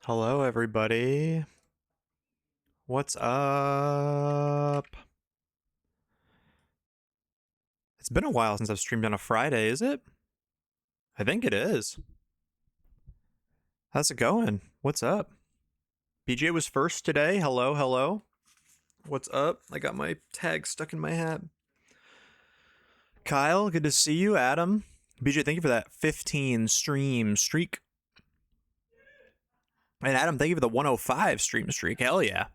Hello, everybody. What's up? It's been a while since I've streamed on a Friday, is it? I think it is. How's it going? What's up? BJ was first today. Hello, hello. What's up? I got my tag stuck in my hat. Kyle, good to see you. Adam. BJ, thank you for that 15 stream streak. And Adam, thank you for the 105 stream streak. Hell yeah.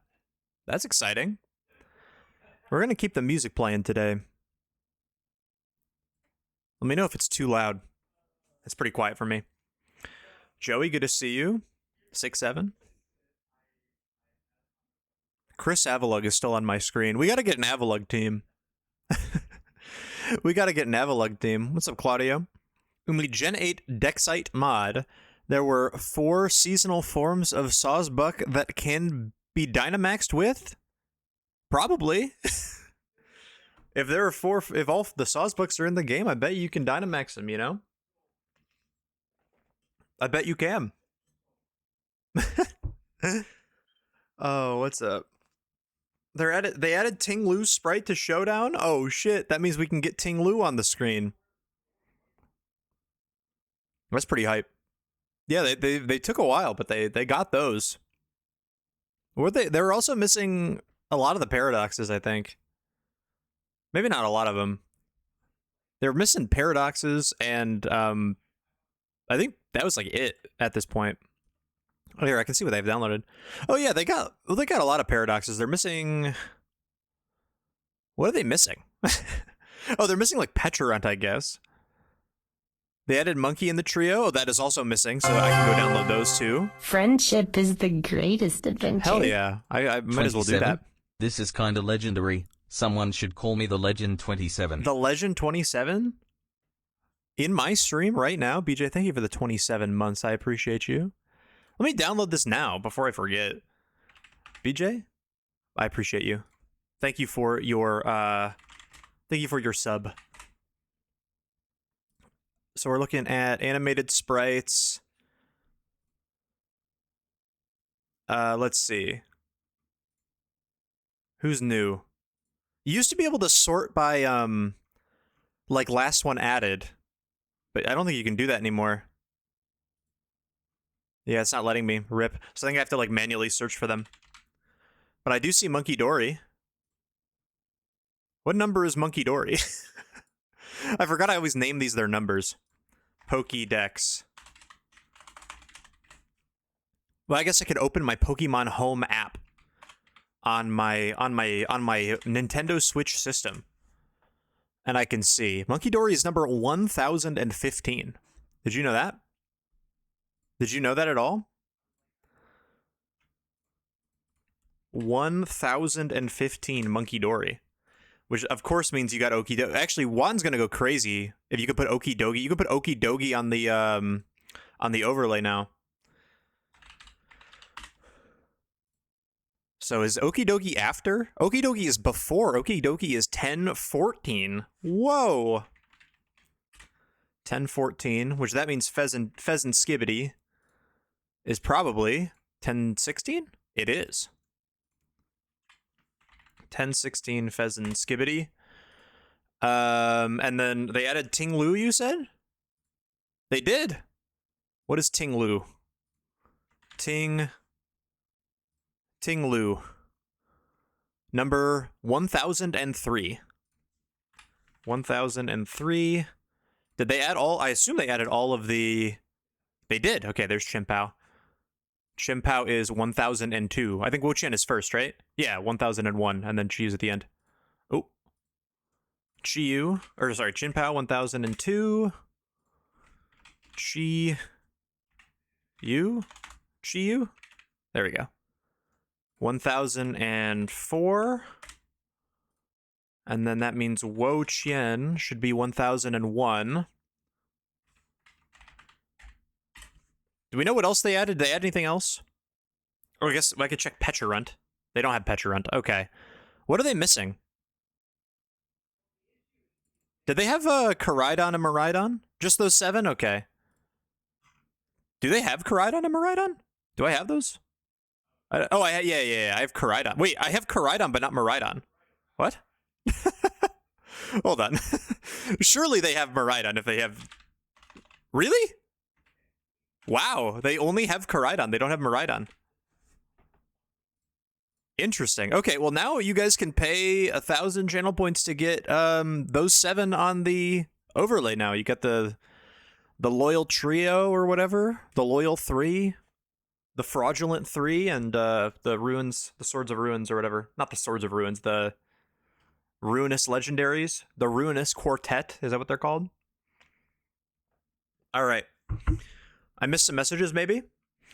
That's exciting. We're going to keep the music playing today. Let me know if it's too loud. It's pretty quiet for me. Joey, good to see you. 6'7". Chris Avalug is still on my screen. We got to get an Avalug team. We got to get an Avalug team. What's up, Claudio? Only Gen 8 Dexite mod. There were 4 seasonal forms of Sawsbuck that can be Dynamaxed with? Probably. If there are 4, if all the Sawsbucks are in the game, I bet you can Dynamax them, you know? I bet you can. Oh, what's up? They added Ting Lu's sprite to Showdown? Oh shit, that means we can get Ting Lu on the screen. That's pretty hype. Yeah, they took a while, but they got those. They were also missing a lot of the paradoxes, I think. Maybe not a lot of them. They were missing paradoxes, and I think that was like it at this point. Oh, here I can see what they've downloaded. Oh yeah, they got a lot of paradoxes. They're missing. What are they missing? Oh, they're missing like Petrarant, I guess. They added Monkey in the trio. Oh, that is also missing, so I can go download those too. Friendship is the greatest adventure. Hell yeah. I might as well do that. This is kinda legendary. Someone should call me the Legend 27. The Legend 27? In my stream right now? BJ, thank you for the 27 months. I appreciate you. Let me download this now before I forget. BJ, I appreciate you. Thank you for your sub. So we're looking at animated sprites. Let's see. Who's new? You used to be able to sort by like last one added, but I don't think you can do that anymore. Yeah, it's not letting me. Rip. So I think I have to like manually search for them. But I do see Monkey Dory. What number is Monkey Dory? I forgot I always name these their numbers. Pokédex. Well, I guess I could open my Pokemon Home app on my Nintendo Switch system. And I can see Monkey Dory is number 1015. Did you know that? Did you know that at all? 1015 Monkey Dory. Which, of course, means you got Okidogi. Actually, Juan's going to go crazy if you could put Okidogi. You could put Okidogi on the overlay now. So is Okidogi after? Okidogi is before. Okidogi is 1014. Whoa! 1014, which that means Pheasant Skibbity is probably 1016? It is. 1016 Pheasant Skibbity. And then they added Ting Lu, you said? They did. What is Ting Lu? Ting Lu. Number 1003. 1003. Did they add all? I assume they added all of the... They did. Okay, there's Chimpao. Chimpao is 1002. I think Wo-Chien is first, right? Yeah, 1001, and then Chiyu at the end. Oh. Chiyu, or sorry, Chimpao 1002. Chiyu? There we go. 1004. And then that means Wo-Chien should be 1001. Do we know what else they added? Did they add anything else? Or I guess I could check Petrarant. They don't have Petrarant. Okay. What are they missing? Did they have Koraidon and Miraidon? Just those 7? Okay. Do they have Koraidon and Miraidon? Do I have those? Yeah. I have Koraidon. Wait, I have Koraidon, but not Miraidon. What? Hold on. Surely they have Miraidon if they have... Really? Wow, they only have Koraidon. They don't have Miraidon. Interesting. Okay, well now you guys can pay 1,000 channel points to get those 7 on the overlay now. You got the Loyal Trio or whatever, the Loyal 3, the Fraudulent 3, and the Ruins, the Swords of Ruins or whatever. Not the Swords of Ruins, the Ruinous Legendaries. The Ruinous Quartet, is that what they're called? All right. I missed some messages maybe?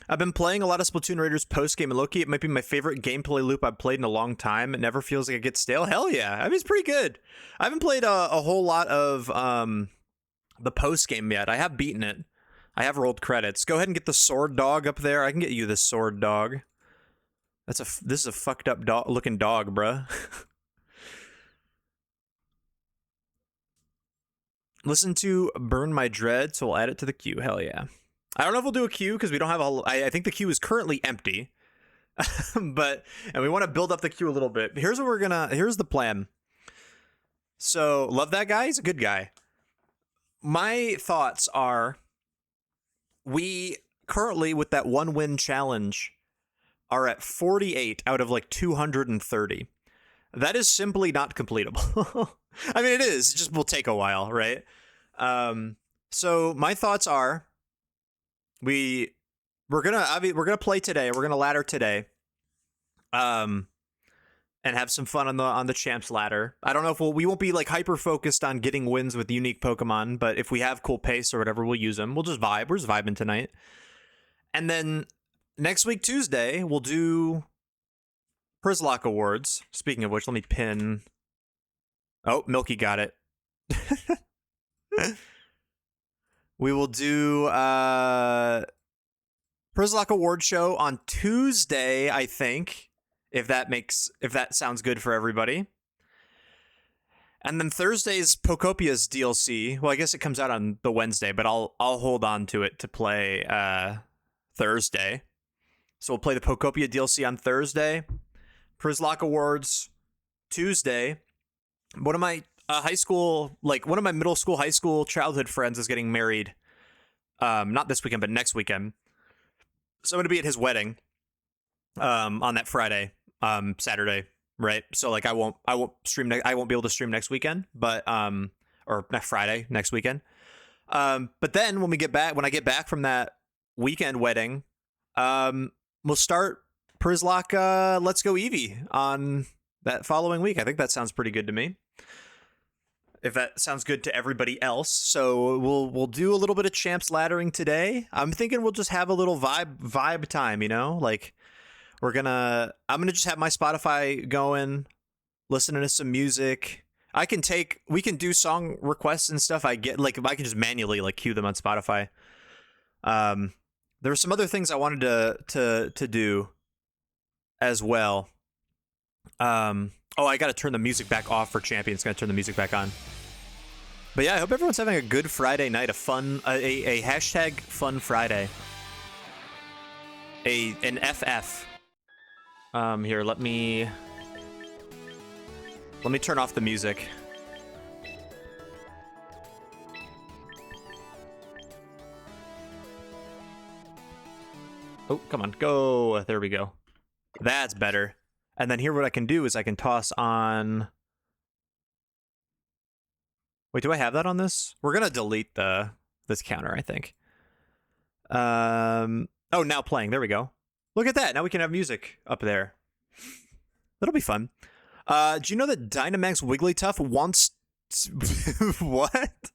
I've been playing a lot of Splatoon Raiders post-game, and low-key, it might be my favorite gameplay loop I've played in a long time. It never feels like it gets stale. Hell yeah. I mean, it's pretty good. I haven't played a whole lot of the post-game yet. I have beaten it. I have rolled credits. Go ahead and get the sword dog up there. I can get you the sword dog. This is a fucked up looking dog, bruh. Listen to Burn My Dread, so we'll add it to the queue. Hell yeah. I don't know if we'll do a queue because we don't have a... I think the queue is currently empty. And we want to build up the queue a little bit. Here's what we're gonna... Here's the plan. So, love that guy. He's a good guy. My thoughts are... We currently, with that 1-win challenge, are at 48 out of like 230. That is simply not completable. I mean, it is. It just will take a while, right? So, my thoughts are... We're gonna play today. We're gonna ladder today, and have some fun on the champs ladder. I don't know if we won't be like hyper focused on getting wins with unique Pokemon, but if we have cool pace or whatever, we'll use them. We'll just vibe. We're just vibing tonight, and then next week Tuesday we'll do Prizlock Awards. Speaking of which, let me pin. Oh, Milky got it. We will do Prizlock Award Show on Tuesday, I think, if that sounds good for everybody. And then Thursday's Pocopia's DLC. Well, I guess it comes out on the Wednesday, but I'll hold on to it to play Thursday. So we'll play the Pocopia DLC on Thursday. Prizlock Awards Tuesday. One of my middle school, high school, childhood friends is getting married. Not this weekend, but next weekend. So I'm going to be at his wedding on that Friday, Saturday, right? So like I won't stream. I won't be able to stream next weekend, but or next Friday, next weekend. But then when I get back from that weekend wedding, we'll start Prizlock Let's Go Eevee on that following week. I think that sounds pretty good to me. If that sounds good to everybody else. So we'll do a little bit of champs laddering today. I'm thinking we'll just have a little vibe time, you know? Like I'm gonna just have my Spotify going, listening to some music. We can do song requests and stuff. I can just manually like cue them on Spotify. There were some other things I wanted to do as well. I got to turn the music back off for Champions. Got to turn the music back on. But yeah, I hope everyone's having a good Friday night, a hashtag fun Friday. An FF. Here, let me turn off the music. Oh, come on, go. There we go. That's better. And then here what I can do is I can toss on... Wait, do I have that on this? We're going to delete this counter, I think. Oh, now playing. There we go. Look at that. Now we can have music up there. That'll be fun. Do you know that Dynamax Wigglytuff wants... What?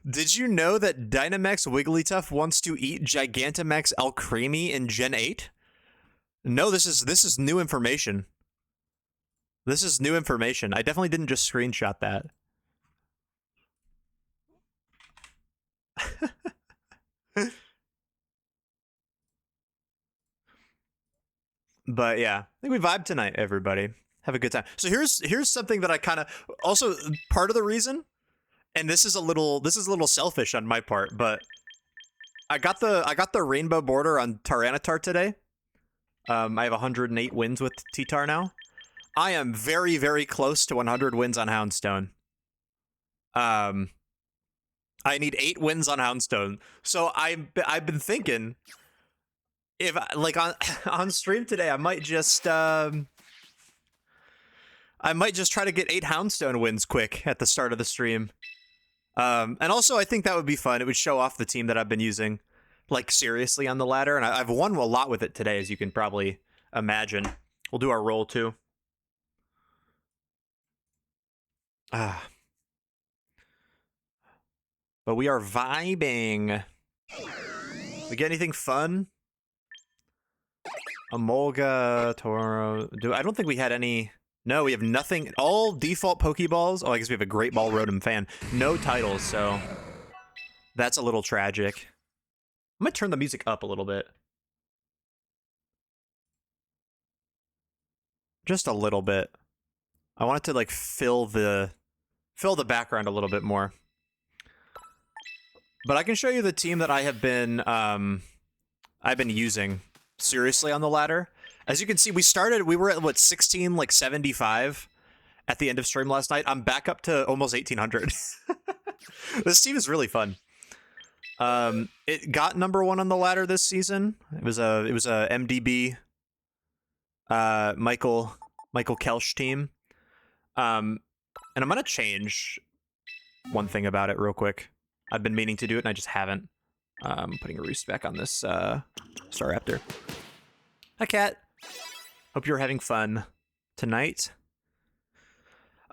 Did you know that Dynamax Wigglytuff wants to eat Gigantamax Alcremie in Gen 8? No, this is new information. This is new information. I definitely didn't just screenshot that. But yeah, I think we vibe tonight, everybody. Have a good time. So here's something that I kind of also part of the reason, and this is a little selfish on my part, but I got the rainbow border on Tyranitar today. I have 108 wins with T-Tar now. I am very, very close to 100 wins on Houndstone. I need 8 wins on Houndstone. So I've been thinking, if like on stream today, I might just try to get 8 Houndstone wins quick at the start of the stream. And also I think that would be fun. It would show off the team that I've been using, like, seriously on the ladder, and I've won a lot with it today, as you can probably imagine. We'll do our roll too. But we are vibing. We get anything fun? Emolga, Toro. I don't think we had any. No, we have nothing. All default Pokeballs. Oh, I guess we have a Great Ball Rotom fan. No titles, so that's a little tragic. I'm gonna turn the music up a little bit. Just a little bit. I want it to like fill the background a little bit more. But I can show you the team that I've been using seriously on the ladder. As you can see, we were at what, 1675 at the end of stream last night. I'm back up to almost 1800. This team is really fun. It got #1 on the ladder this season. It was a MDB Michael Kelsch team. And I'm gonna change one thing about it real quick. I've been meaning to do it and I just haven't. Putting a roost back on this Staraptor. Hi, cat. Hope you're having fun tonight.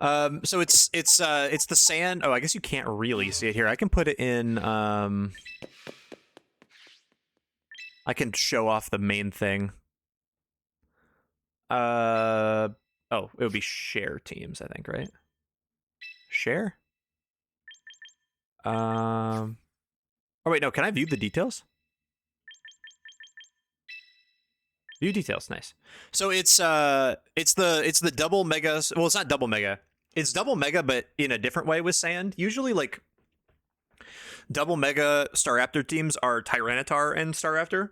So it's the sand. Oh, I guess you can't really see it here. I can put it in. I can show off the main thing. Oh, it would be share teams, I think, right? Share. Oh wait, no. Can I view the details? View details, nice. So it's the double mega. Well, it's not double mega. It's double mega, but in a different way with sand. Usually, like, double mega Staraptor teams are Tyranitar and Staraptor,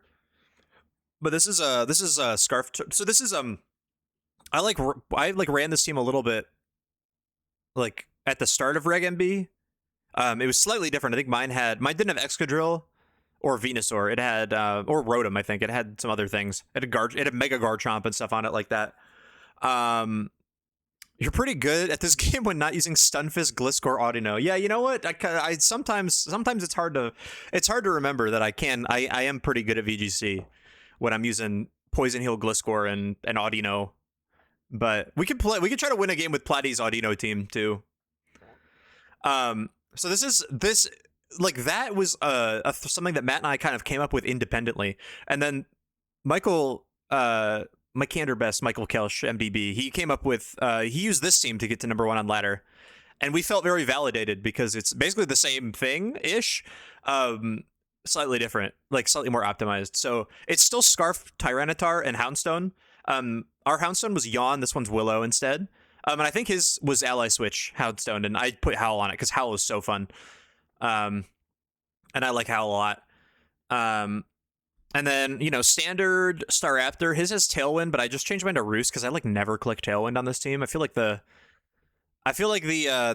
but this is a Scarf. So this is I ran this team a little bit, like, at the start of Reg MB. It was slightly different. I think mine didn't have Excadrill or Venusaur. It had or Rotom, I think. It had some other things. It had Mega Garchomp and stuff on it like that. You're pretty good at this game when not using Stunfisk, Gliscor, Audino. Yeah, you know what? I sometimes it's hard to remember that I am pretty good at VGC when I'm using Poison Heal, Gliscor, and Audino. But we could try to win a game with Platy's Audino team too. So this like, that was something that Matt and I kind of came up with independently, and then Michael Canderbest, Michael Kelsch, MBB, he came up with he used this team to get to #1 on ladder, and we felt very validated because it's basically the same thing ish, slightly different, like slightly more optimized. So it's still Scarf, Tyranitar, and Houndstone. Our Houndstone was Yawn. This one's Willow instead. And I think his was Ally Switch, Houndstone, and I put Howl on it because Howl is so fun. And I like Howl a lot. And then, standard Staraptor, his has Tailwind, but I just changed mine to Roost because I never click Tailwind on this team. I feel like the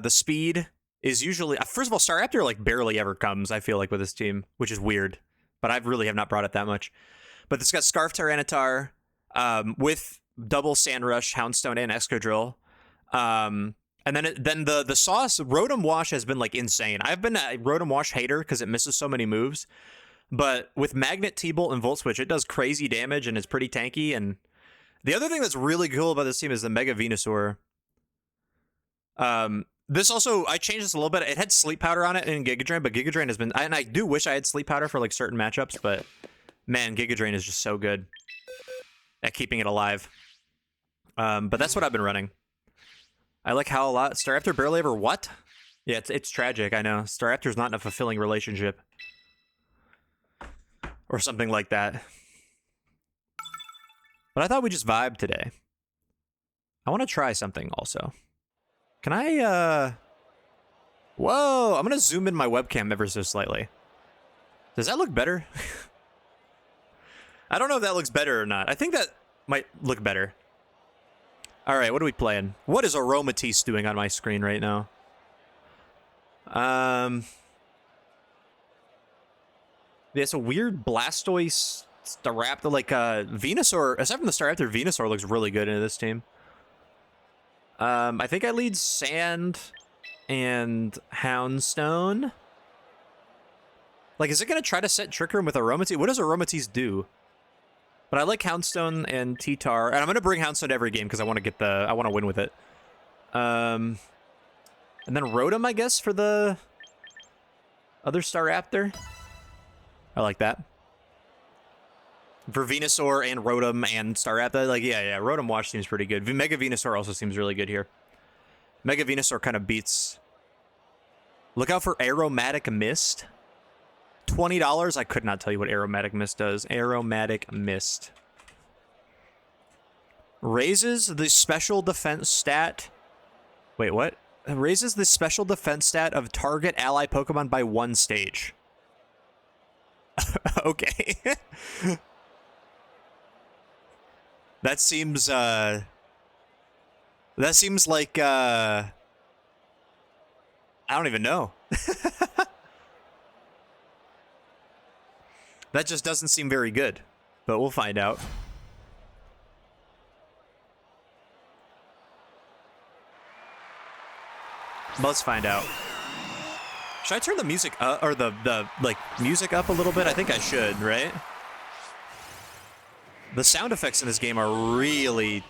speed is usually, first of all, Staraptor barely ever comes, I feel like, with this team, which is weird, but I really have not brought it that much. But it's got Scarf Tyranitar with double Sandrush, Houndstone, and Excadrill. And then the sauce Rotom Wash has been insane. I've been a Rotom Wash hater because it misses so many moves, but with Magnet, T-Bolt, and Volt Switch, it does crazy damage and it's pretty tanky. And the other thing that's really cool about this team is the Mega Venusaur. This also, I changed this a little bit. It had Sleep Powder on it in Giga Drain, but Giga Drain has been, and I do wish I had Sleep Powder for certain matchups, but man, Giga Drain is just so good at keeping it alive. But that's what I've been running. I like Howl a lot. Staraptor barely ever what? Yeah, it's tragic, I know. Staraptor's not in a fulfilling relationship. Or something like that. But I thought we'd just vibe today. I want to try something also. Can I, Whoa! I'm going to zoom in my webcam ever so slightly. Does that look better? I don't know if that looks better or not. I think that might look better. All right, what are we playing? What is Aromatisse doing on my screen right now? It's a weird Blastoise Staraptor, like Venusaur. Aside from the Staraptor, Venusaur looks really good into this team. I think I lead Sand and Houndstone. Like, is it gonna try to set Trick Room with Aromatisse? What does Aromatisse do? But I like Houndstone and T-Tar, and I'm gonna bring Houndstone to every game because I want to get I want to win with it. And then Rotom, I guess, for the other Staraptor. I like that. For Venusaur and Rotom and Staraptor, like, yeah, Rotom Wash seems pretty good. Mega Venusaur also seems really good here. Mega Venusaur kind of beats. Look out for Aromatic Mist. $20. I could not tell you what Aromatic Mist does. Aromatic Mist. Raises the special defense stat. Wait, what? Raises the special defense stat of target ally Pokemon by 1 stage. Okay. That seems like I don't even know. That just doesn't seem very good, but we'll find out. Let's find out. Should I turn the music up, or the like music up a little bit? I think I should, right? The sound effects in this game are really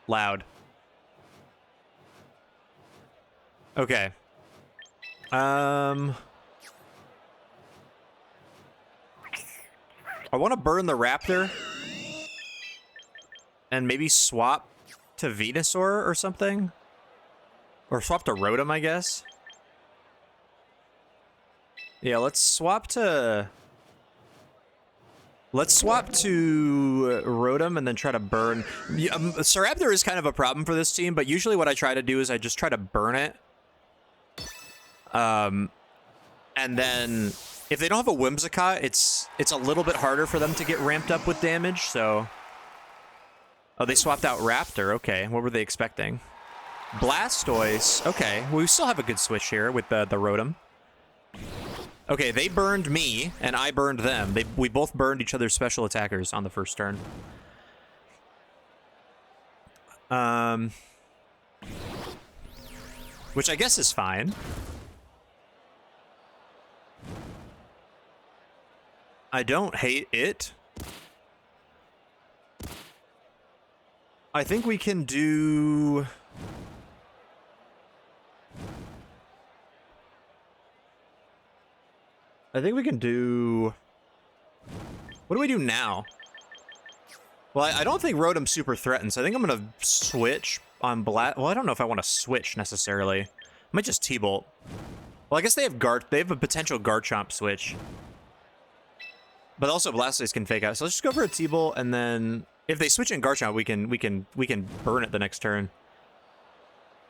loud. Okay. I want to burn the Raptor and maybe swap to Venusaur or something. Or swap to Rotom, I guess. Yeah, let's swap to Rotom and then try to burn. Staraptor is kind of a problem for this team, but usually what I try to do is I just try to burn it. And then if they don't have a Whimsicott, it's a little bit harder for them to get ramped up with damage, so... Oh, they swapped out Raptor. Okay, what were they expecting? Blastoise. Okay, well, we still have a good switch here with the Rotom. Okay, they burned me, and I burned them. We both burned each other's special attackers on the first turn. Which I guess is fine. I don't hate it. I think we can do... What do we do now? Well, I don't think Rotom super threatens. I think I'm gonna switch on Well, I don't know if I want to switch necessarily. I might just T-Bolt. Well, I guess they have a potential Garchomp switch. But also Blastoise can fake out. So let's just go for a T-Bolt, and then if they switch in Garchomp, we can burn it the next turn.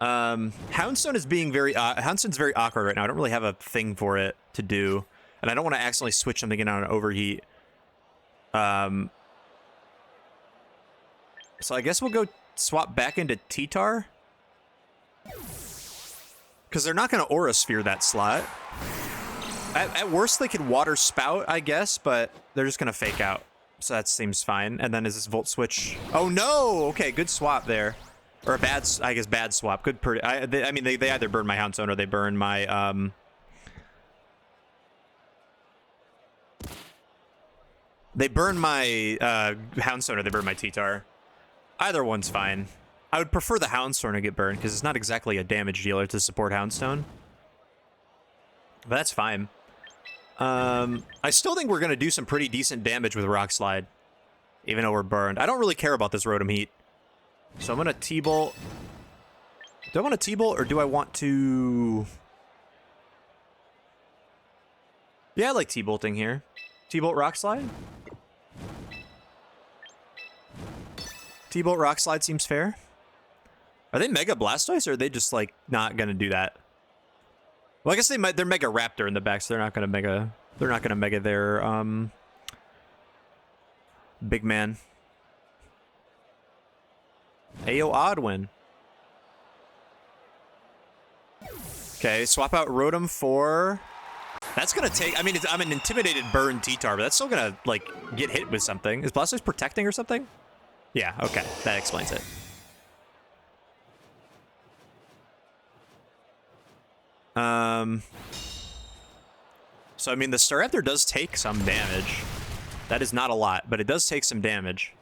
Houndstone is being Houndstone's very awkward right now. I don't really have a thing for it to do. And I don't want to accidentally switch something in on an overheat. So I guess we'll go swap back into T-Tar. Because they're not going to Aura Sphere that slot. At worst, they could Water Spout, I guess, but they're just going to fake out. So that seems fine. And then is this Volt Switch? Oh, no! Okay, good swap there. Or a bad, I guess, bad swap. Good. I mean, they either burn my Houndstone or they burn my... They burn my Houndstone or they burn my T-Tar. Either one's fine. I would prefer the Houndstone to get burned because it's not exactly a damage dealer to support Houndstone. But that's fine. I still think we're going to do some pretty decent damage with Rock Slide. Even though we're burned. I don't really care about this Rotom Heat. So I'm going to T-Bolt. Do I want to T-Bolt or do I want to... Yeah, I like T-Bolting here. T-Bolt Rock Slide? T-Bolt Rock Slide seems fair. Are they Mega Blastoise or are they just, like, not gonna do that? Well, I guess they're Mega Raptor in the back, so they're not gonna Mega They're not gonna mega their big man. Ayo Oddwin. Okay, swap out Rotom for... That's gonna take... I mean, I'm an intimidated burn T-Tar, but that's still gonna, like, get hit with something. Is Blastoise protecting or something? Yeah, okay. That explains it. So, I mean, the Staraptor does take some damage. That is not a lot, but it does take some damage.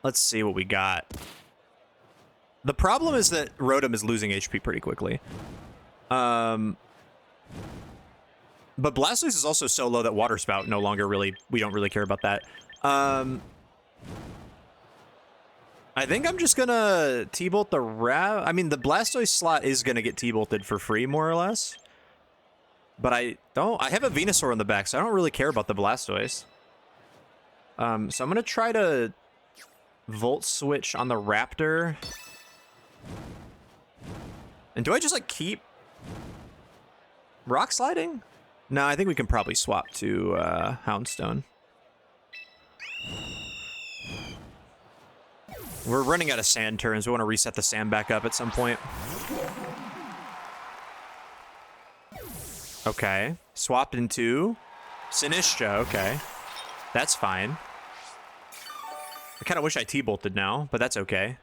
Let's see what we got. The problem is that Rotom is losing HP pretty quickly. But Blastoise is also so low that Water Spout no longer really... We don't really care about that. I think I'm just gonna T-Bolt the I mean, the Blastoise slot is gonna get T-Bolted for free, more or less. But I have a Venusaur in the back, so I don't really care about the Blastoise. So I'm gonna try to Volt Switch on the Raptor. And do I just, like, keep Rock Sliding? No, I think we can probably swap to Houndstone. We're running out of sand turns. We want to reset the sand back up at some point. Okay. Swapped into Sinistcha. Okay. That's fine. I kind of wish I T-bolted now, but that's okay.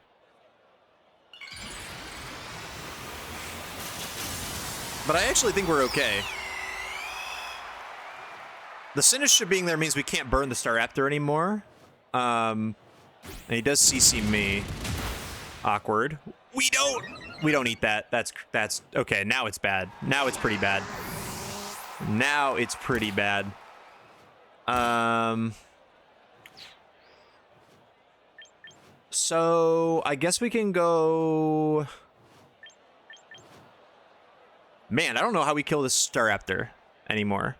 But I actually think we're okay. The Sinistcha being there means we can't burn the Staraptor anymore. And he does CC me. Awkward. We don't eat that. That's okay. Now it's bad. Now it's pretty bad. Now it's pretty bad. So I guess we can go. Man, I don't know how we kill this Staraptor anymore.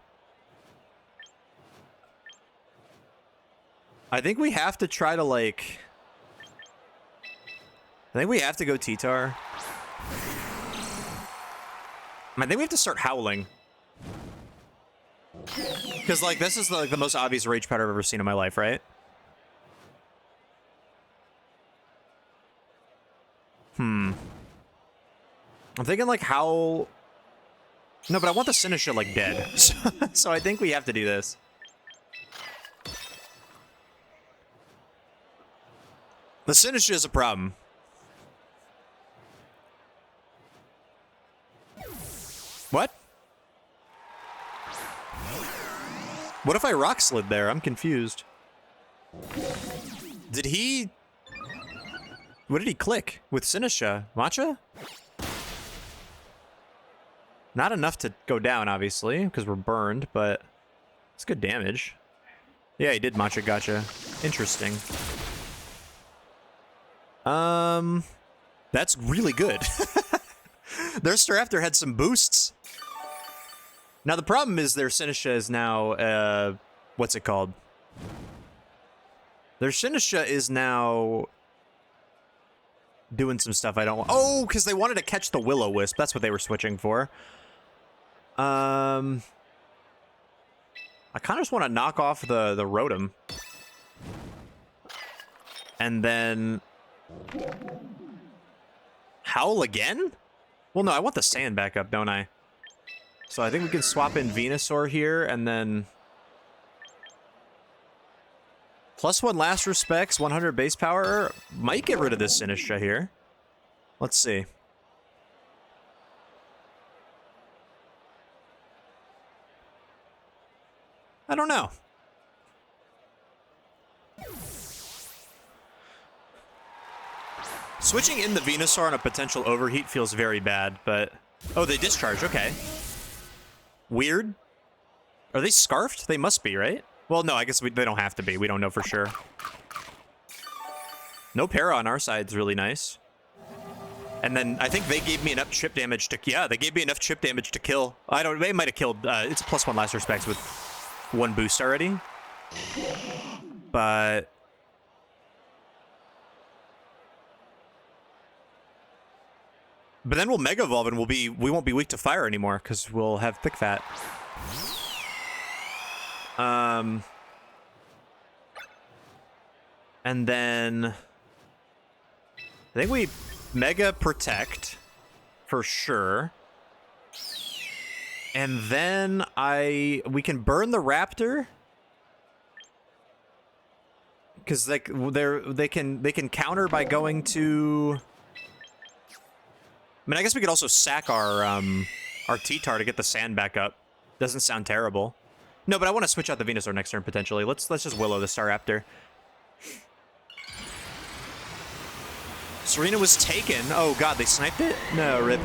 I think we have to try to, like... I think we have to go T-Tar. I think we have to start howling. Because, like, this is, like, the most obvious Rage Powder I've ever seen in my life, right? I'm thinking, like, howl... No, but I want the Sinistcha, like, dead. So I think we have to do this. The Sinistcha is a problem. What? What if I Rock Slid there? I'm confused. Did he... What did he click with Sinistcha? Matcha? Not enough to go down, obviously, because we're burned, but it's good damage. Yeah, he did Matcha Gotcha. Interesting. That's really good. Their Staraptor had some boosts. Now, the problem is their Sinistcha is now, what's it called? Their Sinistcha is now doing some stuff I don't want. Oh, because they wanted to catch the Will-O-Wisp. That's what they were switching for. I kind of just want to knock off the Rotom. And then... Howl again? Well, no, I want the sand back up, don't I? So I think we can swap in Venusaur here, and then... +1 last respects, 100 base power. Might get rid of this Sinistcha here. Let's see. I don't know. Switching in the Venusaur on a potential overheat feels very bad, but... Oh, they discharge, okay. Weird. Are they scarfed? They must be, right? Well, no, I guess they don't have to be. We don't know for sure. No para on our side is really nice. And then I think they gave me enough chip damage to... Yeah, they gave me enough chip damage to kill. I don't... They might have killed... it's a +1 last respects with 1 boost already. But... But then we'll Mega Evolve and we won't be weak to fire anymore because we'll have Thick Fat. And then I think we Mega Protect for sure. And then we can burn the Raptor. Because like they can counter by going to. I mean, I guess we could also sack our T-Tar to get the sand back up. Doesn't sound terrible. No, but I want to switch out the Venusaur next turn potentially. Let's just Willow the Staraptor. Serena was taken. Oh god, they sniped it? No, rip.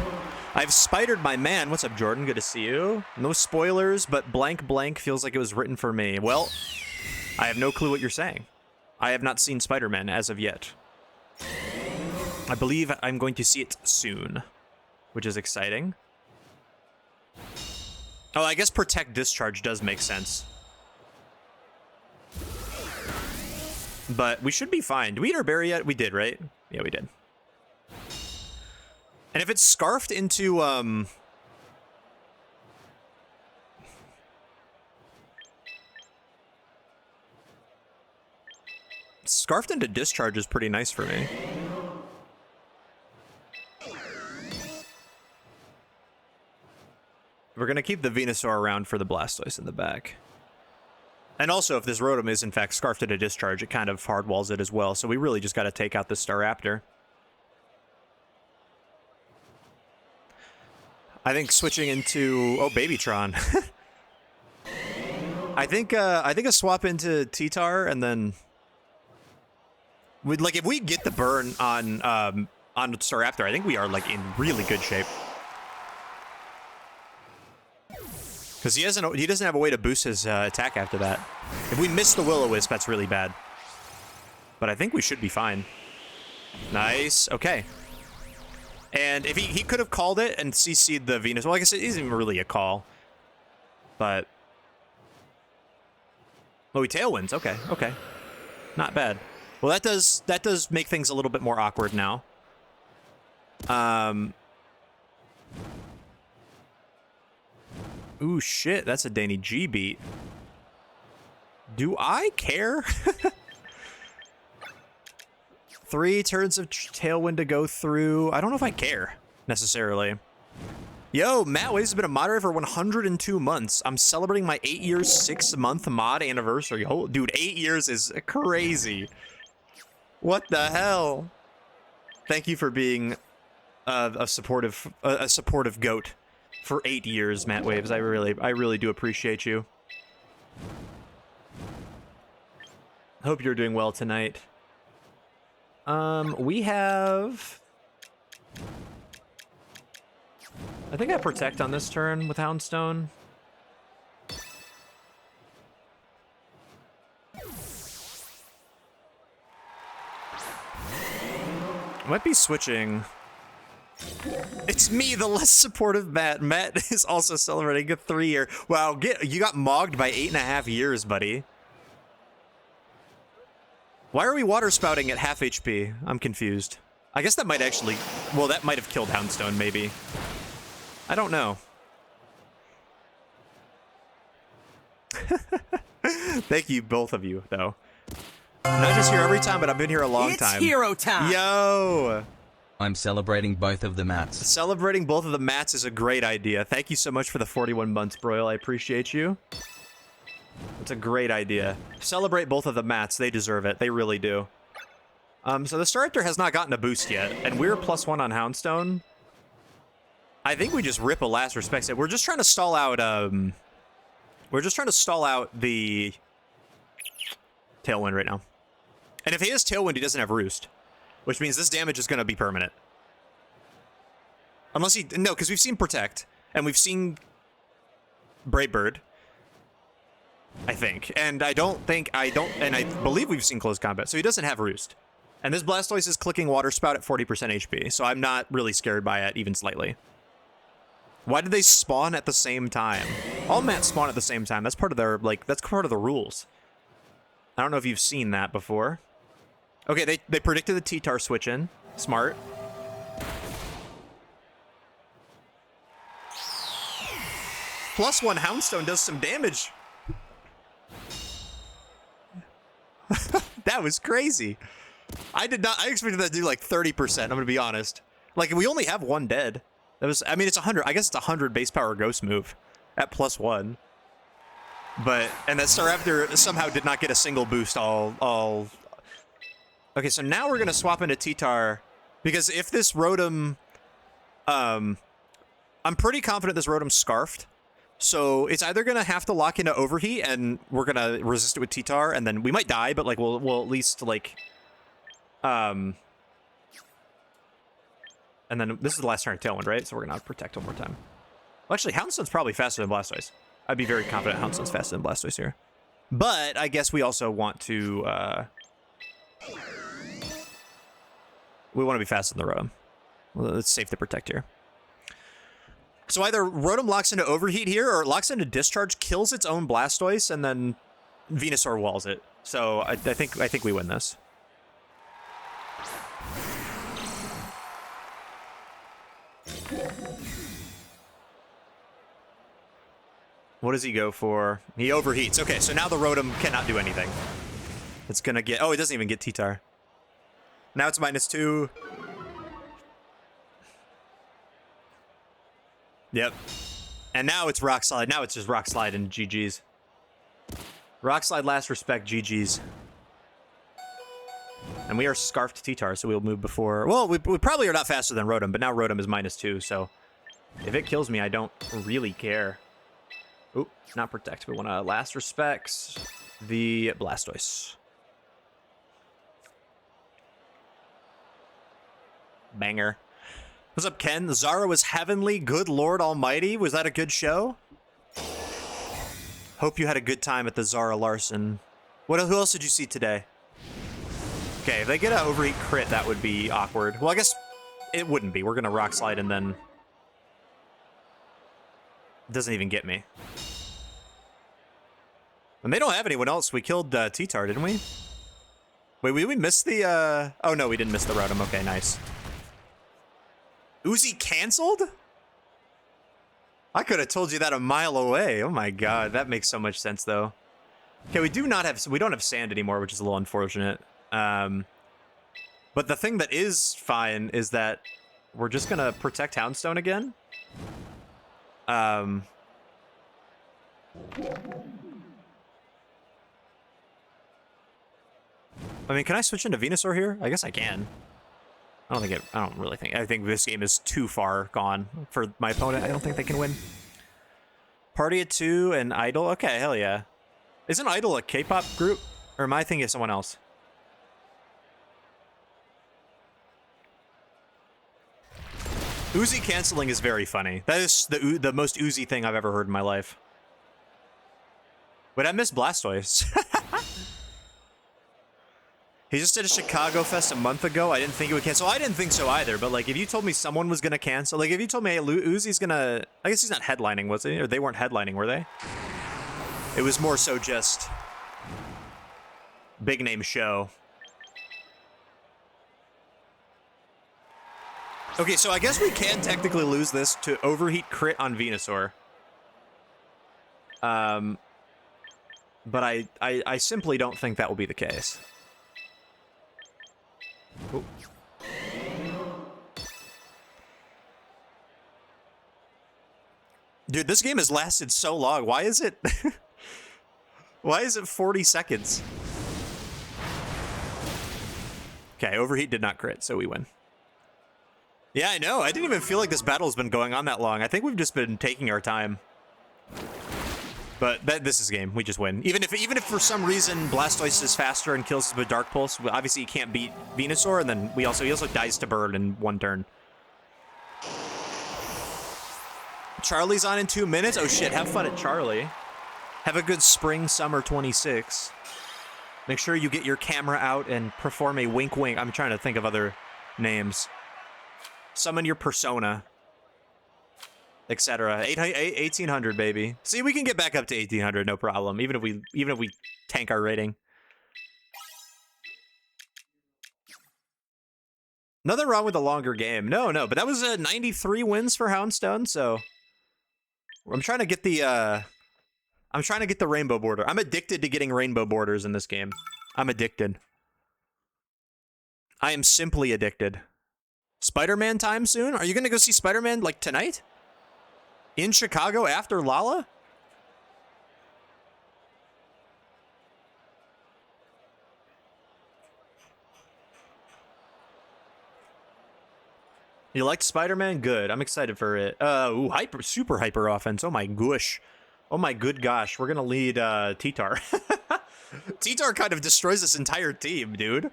I've spidered my man. What's up, Jordan? Good to see you. No spoilers, but blank blank feels like it was written for me. Well, I have no clue what you're saying. I have not seen Spider-Man as of yet. I believe I'm going to see it soon, which is exciting. Oh, I guess Protect Discharge does make sense. But we should be fine. Did we eat our berry yet? We did, right? Yeah, we did. And if it's scarfed into, scarfed into Discharge is pretty nice for me. We're going to keep the Venusaur around for the Blastoise in the back. And also, if this Rotom is in fact scarfed into Discharge, it kind of hardwalls it as well. So we really just got to take out this Staraptor. I think switching into Babytron. I think a swap into T-Tar and then like if we get the burn on Staraptor, I think we are like in really good shape. Because he doesn't have a way to boost his attack after that. If we miss the Will-O-Wisp, that's really bad. But I think we should be fine. Nice. Okay. And if he could have called it and CC'd the Venus. Well, I guess it isn't even really a call. But he Tailwinds. Okay. Okay. Not bad. Well, that does make things a little bit more awkward now. Ooh, shit, that's a Danny G beat. Do I care? 3 turns of Tailwind to go through. I don't know if I care, necessarily. Yo, Matt Waves has been a moderator for 102 months. I'm celebrating my 8 years, 6-month mod anniversary. Oh, dude, 8 years is crazy. What the hell? Thank you for being a supportive goat. For 8 years, Matt Waves. I really do appreciate you. Hope you're doing well tonight. We have... I think I Protect on this turn with Houndstone. Might be switching... It's me, the less supportive Matt. Matt is also celebrating a 3-year. Wow, you got mogged by 8.5 years, buddy. Why are we water spouting at half HP? I'm confused. I guess that might actually... Well, that might have killed Houndstone, maybe. I don't know. Thank you, both of you, though. Not just here every time, but I've been here a long time. It's hero time! Yo! I'm celebrating both of the mats. Celebrating both of the mats is a great idea. Thank you so much for the 41 months, Broil. I appreciate you. It's a great idea. Celebrate both of the mats. They deserve it. They really do. So the Staraptor has not gotten a boost yet, and we're +1 on Houndstone. I think we just rip a last respect set. We're just trying to stall out, the Tailwind right now. And if he has Tailwind, he doesn't have Roost. Which means this damage is going to be permanent. Unless he... No, because we've seen Protect. And we've seen Brave Bird. I think. And I believe we've seen Close Combat. So he doesn't have Roost. And this Blastoise is clicking Water Spout at 40% HP. So I'm not really scared by it, even slightly. Why did they spawn at the same time? All mats spawn at the same time. That's part of their, that's part of the rules. I don't know if you've seen that before. Okay, they predicted the T-Tar switch in. Smart. +1 Houndstone does some damage. That was crazy. I expected that to do like 30%, I'm gonna be honest. Like, we only have one dead. That was, I mean, it's 100, I guess it's 100 base power ghost move at +1. But, and that Staraptor somehow did not get a single boost all. Okay, so now we're gonna swap into T-Tar, because if this Rotom, I'm pretty confident this Rotom's Scarfed. So it's either gonna have to lock into Overheat, and we're gonna resist it with T-Tar, and then we might die, but like we'll at least like, and then this is the last turn of Tailwind, right? So we're gonna protect one more time. Well, actually, Houndstone's probably faster than Blastoise. I'd be very confident Houndstone's faster than Blastoise here. But I guess we also want to, we want to be faster than the Rotom. Well, it's safe to protect here. So either Rotom locks into Overheat here, or it locks into Discharge, kills its own Blastoise, and then Venusaur walls it. So I think we win this. What does he go for? He overheats. Okay, so now the Rotom cannot do anything. It's gonna get... Oh, it doesn't even get T-Tar. Now it's -2. Yep. And now it's Rock Slide. Now it's just Rock Slide and GG's. Rock Slide, last respect, GG's. And we are Scarfed T-Tar, so we'll move before... Well, we probably are not faster than Rotom, but now Rotom is -2, so... If it kills me, I don't really care. Oop, not protect. We want to last respects the Blastoise. Banger. What's up, Ken? Zara was heavenly. Good Lord Almighty. Was that a good show? Hope you had a good time at the Zara Larson. Who else did you see today? Okay, if they get an Overheat crit, that would be awkward. Well, I guess it wouldn't be. We're going to Rock Slide and then... It doesn't even get me. And they don't have anyone else. We killed T-Tar, didn't we? Wait, we missed the... Oh, no, we didn't miss the Rotom. Okay, nice. Uzi canceled? I could have told you that a mile away. Oh my god, that makes so much sense, though. Okay, we don't have sand anymore, which is a little unfortunate. But the thing that is fine is that we're just gonna protect Houndstone again. I mean, can I switch into Venusaur here? I guess I can. I don't really think. I think this game is too far gone for my opponent. I don't think they can win. Party of 2 and Idol? Okay, hell yeah. Isn't Idol a K-pop group? Or am I thinking of someone else? Uzi canceling is very funny. That is the most Uzi thing I've ever heard in my life. But I miss Blastoise. He just did a Chicago Fest a month ago. I didn't think it would cancel. I didn't think so either, but like if you told me someone was gonna cancel, like if you told me, hey, Uzi's gonna... I guess he's not headlining, was he? Or they weren't headlining, were they? It was more so just... big name show. Okay, so I guess we can technically lose this to Overheat crit on Venusaur. But I simply don't think that will be the case. Ooh. Dude, this game has lasted so long. Why is it... Why is it 40 seconds? Okay, Overheat did not crit, so we win. Yeah, I know. I didn't even feel like this battle's been going on that long. I think we've just been taking our time. But this is game. We just win. Even if for some reason Blastoise is faster and kills us with Dark Pulse, obviously you can't beat Venusaur, and then he also dies to Bird in one turn. Charlie's on in 2 minutes? Oh shit, have fun at Charlie. Have a good spring, summer 26. Make sure you get your camera out and perform a wink wink. I'm trying to think of other names. Summon your persona. Etc. 1800, baby. See, we can get back up to 1800, no problem. Even if we tank our rating. Nothing wrong with a longer game. No, but that was 93 wins for Houndstone, so I'm trying to get the rainbow border. I'm addicted to getting rainbow borders in this game. I'm addicted. I am simply addicted. Spider-Man time soon? Are you gonna go see Spider-Man like tonight? In Chicago after Lala? You liked Spider-Man? Good. I'm excited for it. Ooh, super hyper offense. Oh my gosh. Oh my good gosh. We're gonna lead T-Tar. T-Tar kind of destroys this entire team, dude.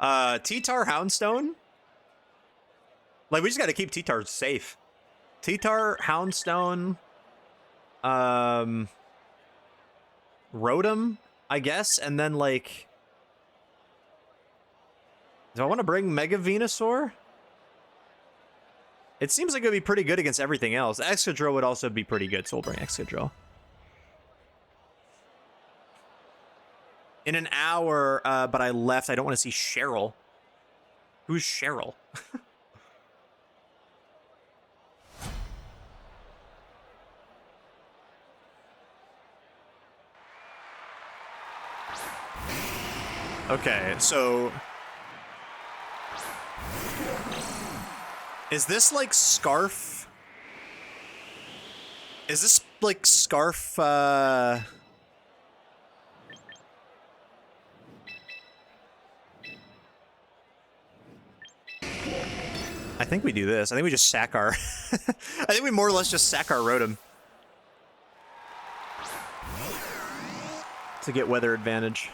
T-Tar Houndstone. Like, we just gotta keep T-Tar safe. T-Tar, Houndstone, Rotom, I guess, and then, like... Do I want to bring Mega Venusaur? It seems like it would be pretty good against everything else. Excadrill would also be pretty good, so we'll bring Excadrill. In an hour, but I left. I don't want to see Cheryl. Who's Cheryl? Okay, so... Is this like Scarf? Is this like Scarf, I think we do this. I think we just sack our... I think we more or less just sack our Rotom. To get weather advantage.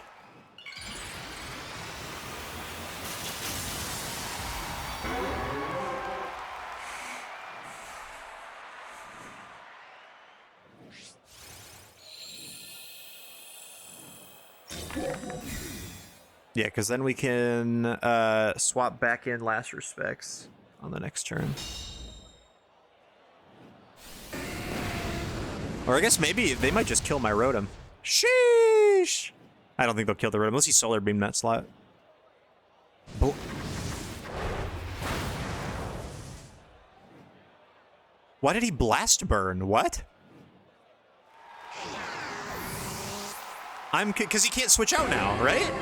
Yeah, because then we can swap back in Last Respects on the next turn. Or I guess maybe they might just kill my Rotom. Sheesh! I don't think they'll kill the Rotom unless he Solar Beam that slot. Why did he Blast Burn? What? Because he can't switch out now, right?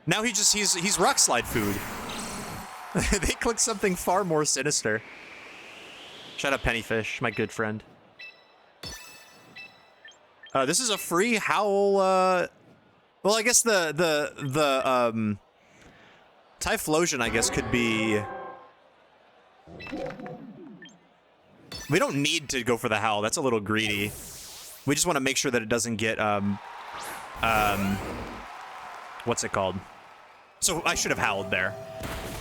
Now he's Rock Slide food. They clicked something far more sinister. Shut up, Pennyfish, my good friend. This is a free Howl, well, I guess the Typhlosion, I guess, could be... We don't need to go for the Howl, that's a little greedy. We just want to make sure that it doesn't get, what's it called? So I should have Howled there.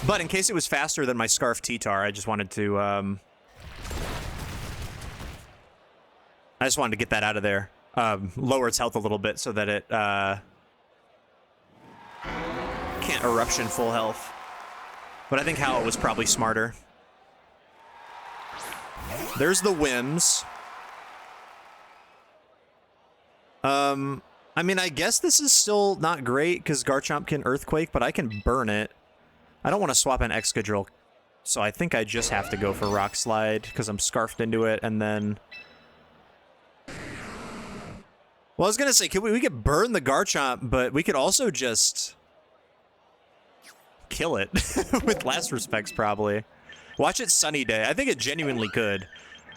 But in case it was faster than my Scarf T-Tar, I just wanted to, get that out of there. Lower its health a little bit so that it, can't Eruption full health. But I think Howl was probably smarter. There's the Whims. I mean, I guess this is still not great because Garchomp can Earthquake, but I can burn it. I don't want to swap an Excadrill, so I think I just have to go for Rock Slide because I'm scarfed into it, and then... Well, I was gonna say, we could burn the Garchomp, but we could also just kill it with Last Respects, probably. Watch it Sunny Day. I think it genuinely could.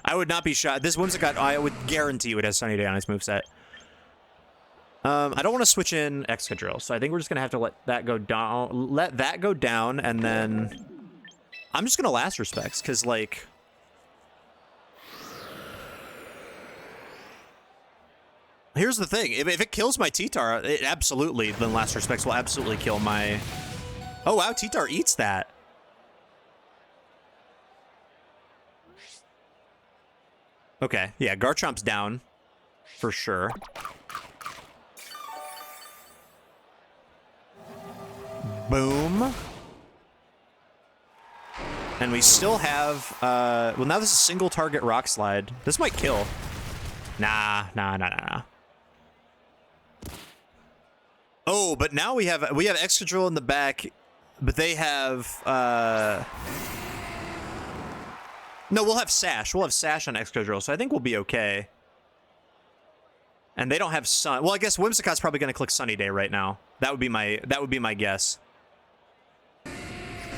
I would not be shocked. This Whimsicott, I would guarantee you it has Sunny Day on its moveset. I don't want to switch in Excadrill, so I think we're just gonna have to let that go down, and then I'm just gonna Last Respects, because, like... Here's the thing, if it kills my T-Tar, it absolutely, then Last Respects will absolutely kill my... Oh wow, T-Tar eats that. Okay, yeah, Garchomp's down, for sure. Boom. And we still have, well, now this is single target Rock Slide. This might kill. Nah. Oh, but now we have Excadrill in the back, but they have, No, we'll have Sash. We'll have Sash on Excadrill, so I think we'll be okay. And they don't have Sun. Well, I guess Whimsicott's probably going to click Sunny Day right now. That would be my guess.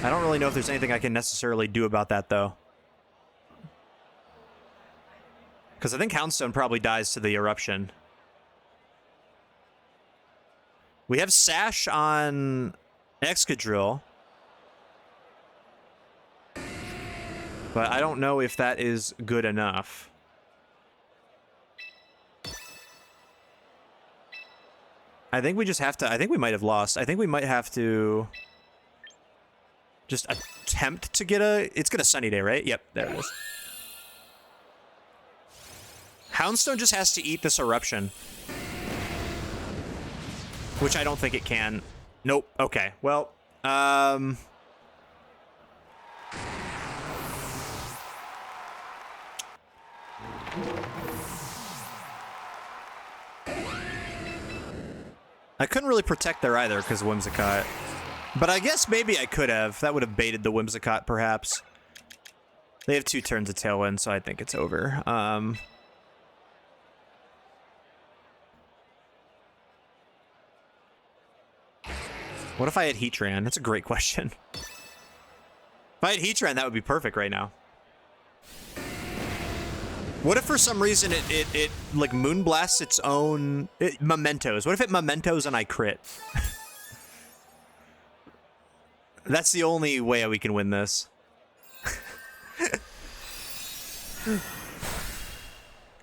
I don't really know if there's anything I can necessarily do about that, though. Because I think Houndstone probably dies to the Eruption. We have Sash on Excadrill. But I don't know if that is good enough. I think we just have to... I think we might have lost. I think we might have to... just attempt to get a... It's got a Sunny Day, right? Yep, there it is. Houndstone just has to eat this Eruption. Which I don't think it can. Nope. Okay. Well, I couldn't really protect there either because of Whimsicott. But I guess maybe I could have. That would have baited the Whimsicott, perhaps. They have 2 turns of Tailwind, so I think it's over. What if I had Heatran? That's a great question. If I had Heatran, that would be perfect right now. What if for some reason it like Moonblasts its own... Mementos. What if it Mementos and I crit? That's the only way we can win this. That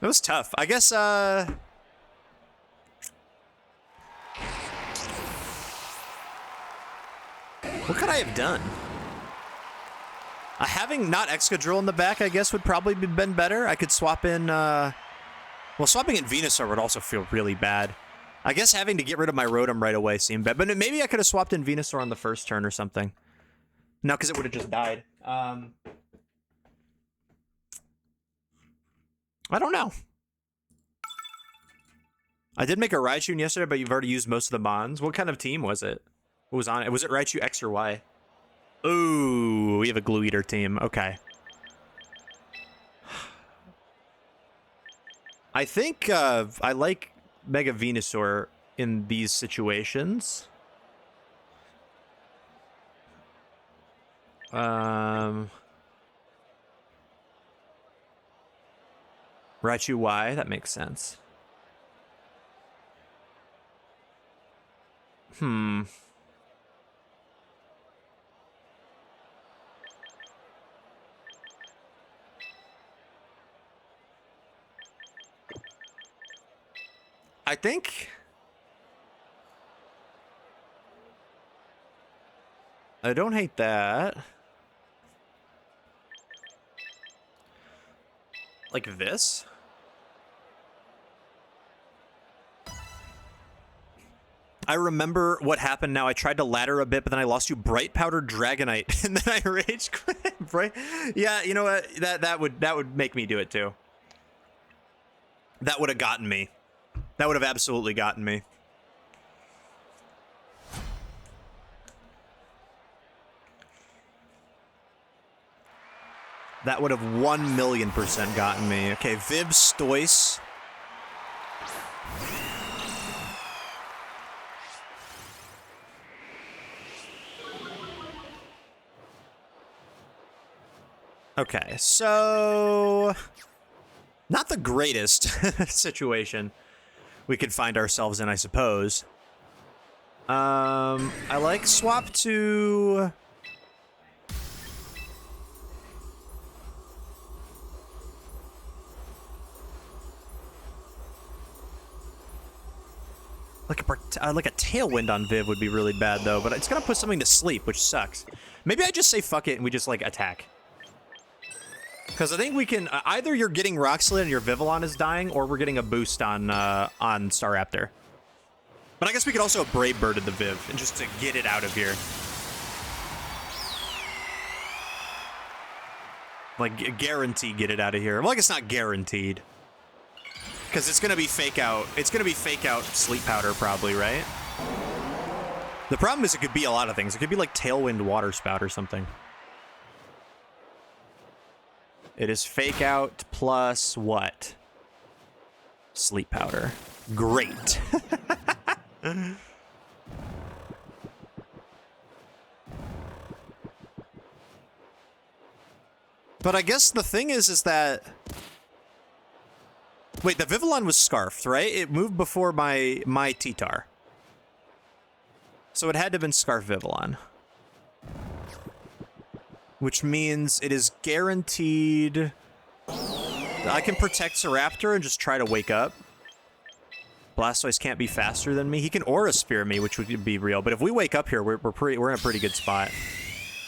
was tough. I guess, what could I have done? Having not Excadrill in the back, I guess, would probably have been better. I could swap in, well, swapping in Venusaur would also feel really bad. I guess having to get rid of my Rotom right away seemed bad. But maybe I could have swapped in Venusaur on the first turn or something. No, because it would have just died. I don't know. I did make a Raichu yesterday, but you've already used most of the Mons. What kind of team was it? What was on it? Was it Raichu X or Y? Ooh, we have a Glue Eater team. Okay. I think I like Mega Venusaur in these situations. Raichu Y, that makes sense. I think I don't hate that. Like this? I remember what happened now. I tried to ladder a bit, but then I lost you Bright Powder Dragonite, and then I rage quit. Bright... Yeah, you know what? That would make me do it too. That would have gotten me. That would have absolutely gotten me. That would have 1,000,000% gotten me. Okay, Viv Stoice. Okay, so... not the greatest situation we could find ourselves in, I suppose. I like swap to... like a Tailwind on Viv would be really bad, though, but it's gonna put something to sleep, which sucks. Maybe I just say fuck it and we just, like, attack. Because I think we can... either you're getting Rock Slide and your Vivillon is dying, or we're getting a boost on Staraptor. But I guess we could also have Brave Birded the Viv, and just to get it out of here. Like, guarantee get it out of here. Well, I guess not guaranteed. Because it's going to be fake out. It's going to be fake out Sleep Powder, probably, right? The problem is it could be a lot of things. It could be like Tailwind Water Spout or something. It is Fake Out plus what? Sleep Powder. Great. But I guess the thing is that... Wait, the Vivillon was Scarfed, right? It moved before my T-Tar. So it had to have been Scarf Vivillon. Which means it is guaranteed... I can protect Seraptor and just try to wake up. Blastoise can't be faster than me. He can Aura Sphere me, which would be real. But if we wake up here, we're in a pretty good spot.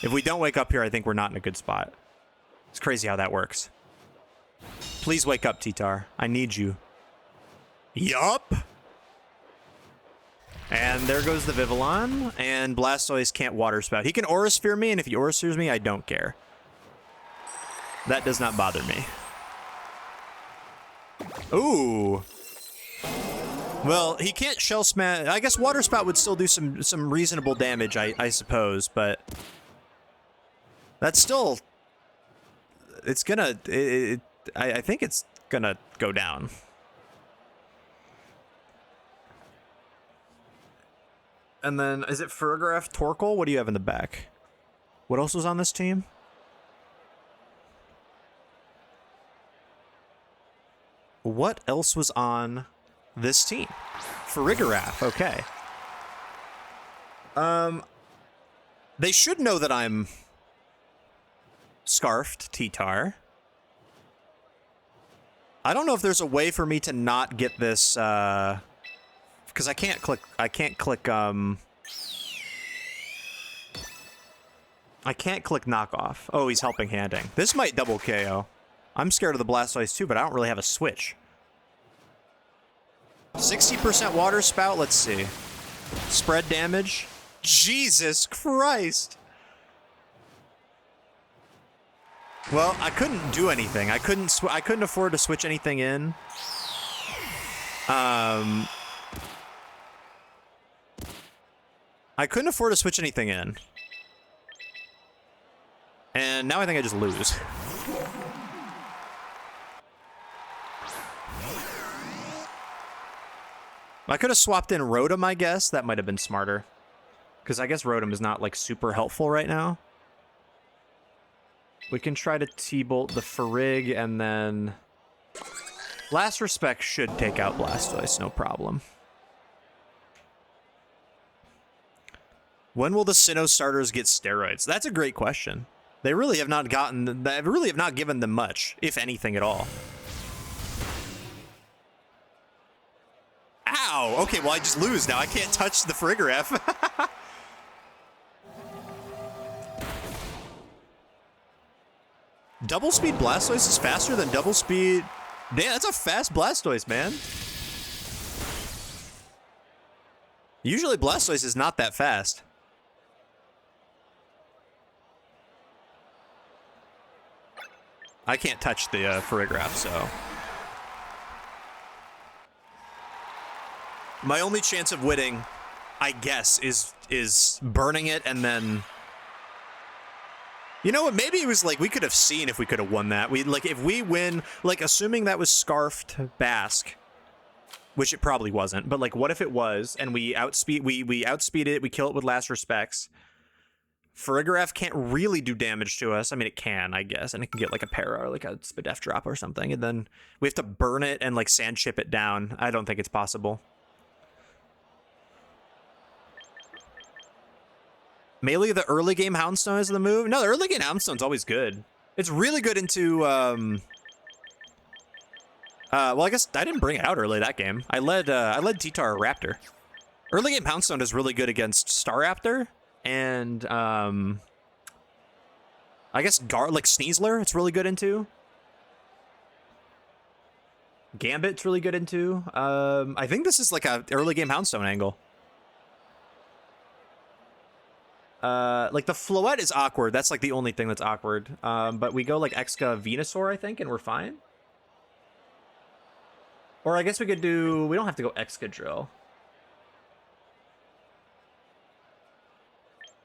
If we don't wake up here, I think we're not in a good spot. It's crazy how that works. Please wake up, T-Tar. I need you. Yup. And there goes the Vivillon. And Blastoise can't Water Spout. He can Aura Sphere me, and if he Aura Spheres me, I don't care. That does not bother me. Ooh. Well, he can't Shell Smash. I guess Water Spout would still do some reasonable damage, I suppose, but that's still... It's gonna... I think it's gonna go down. And then, is it Farigiraf, Torkoal? What do you have in the back? What else was on this team? What else was on this team? Farigiraf, okay. They should know that I'm Scarfed T-Tar. I don't know if there's a way for me to not get this, because I can't click knockoff. Oh, he's helping handing. This might double KO. I'm scared of the Blastoise too, but I don't really have a switch. 60% Water Spout, let's see. Spread damage. Jesus Christ! Well, I couldn't do anything. I couldn't afford to switch anything in. I couldn't afford to switch anything in. And now I think I just lose. I could have swapped in Rotom, I guess. That might have been smarter. Because I guess Rotom is not, like, super helpful right now. We can try to T-Bolt the Farig, and then... Last Respect should take out Blastoise, no problem. When will the Sinnoh starters get steroids? That's a great question. They really have not gotten... They really have not given them much, if anything at all. Ow! Okay, well, I just lose now. I can't touch the Farigiraf. Double speed Blastoise is faster than double speed... Damn, that's a fast Blastoise, man. Usually Blastoise is not that fast. I can't touch the Farigiraf, so... My only chance of winning, I guess, is burning it and then... You know what? Maybe it was like we could have seen if we could have won that. If we win, like assuming that was Scarfed Basque, which it probably wasn't, but like what if it was and we outspeed it, we kill it with Last Respects. Farigiraf can't really do damage to us. I mean, it can, I guess, and it can get like a para or like a Spadef drop or something, and then we have to burn it and like sand chip it down. I don't think it's possible. Melee, the early game Houndstone is the move? No, the early game Houndstone's always good. It's really good into, well, I guess I didn't bring it out early that game. I led T-Tar Raptor. Early game Houndstone is really good against Staraptor, and, I guess like Sneasler, it's really good into. Gambit's really good into. I think this is like a early game Houndstone angle. Like the Floette is awkward. That's like the only thing that's awkward. But we go like Exca Venusaur, I think, and we're fine. Or I guess we could do... We don't have to go Excadrill.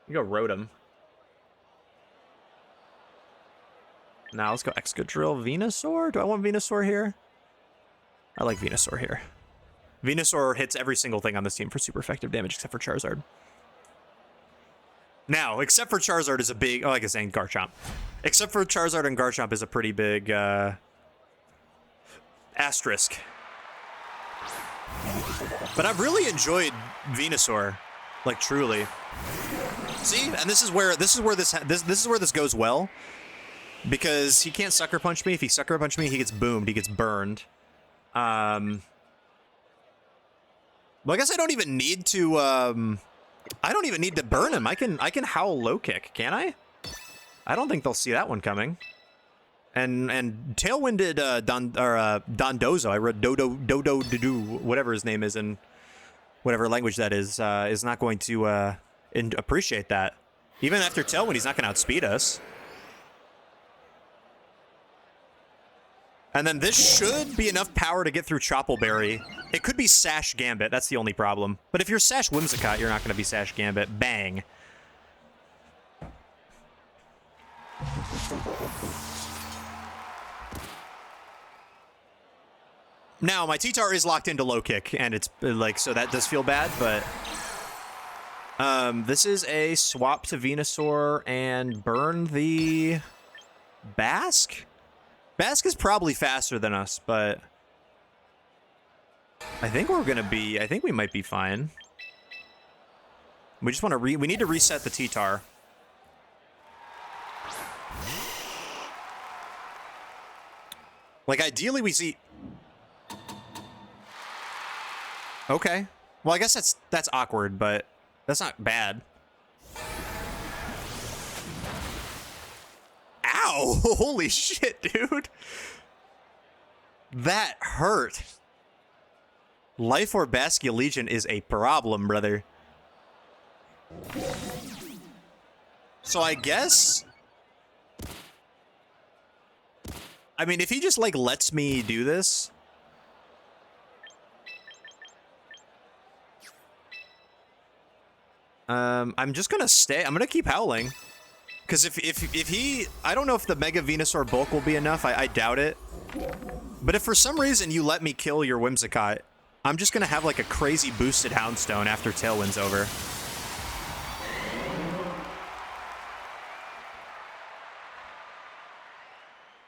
We go Rotom. Now let's go Excadrill, Venusaur. Do I want Venusaur here? I like Venusaur here. Venusaur hits every single thing on this team for super effective damage except for Charizard. Now, except for Charizard is a big... Oh, I guess saying Garchomp. Except for Charizard and Garchomp is a pretty big asterisk. But I've really enjoyed Venusaur, like truly. See, and this is where this goes well, because he can't Sucker Punch me. If he Sucker Punch me, he gets boomed. He gets burned. Well, I guess I don't even need to. I don't even need to burn him. I can Howl Low Kick, can I? I don't think they'll see that one coming. And Tailwinded Dondozo. I read Dodo whatever his name is in whatever language that is not going to appreciate that. Even after Tailwind, he's not going to outspeed us. And then this should be enough power to get through Choppleberry. It could be Sash Gambit. That's the only problem. But if you're Sash Whimsicott, you're not going to be Sash Gambit. Bang. Now, my T-Tar is locked into low kick, and it's like, so that does feel bad, but this is a swap to Venusaur and burn the Bask? Bask is probably faster than us, but I think we might be fine. We just want to we need to reset the T-Tar. Like, ideally we see... Okay. Well, I guess that's awkward, but that's not bad. Ow! Holy shit, dude. That hurt. Life or Baskia Legion is a problem, brother. So I guess... I mean, if he just, like, lets me do this... I'm just gonna stay. I'm gonna keep howling. Because if he... I don't know if the Mega Venusaur bulk will be enough. I doubt it. But if for some reason you let me kill your Whimsicott, I'm just gonna have like a crazy boosted Houndstone after Tailwind's over.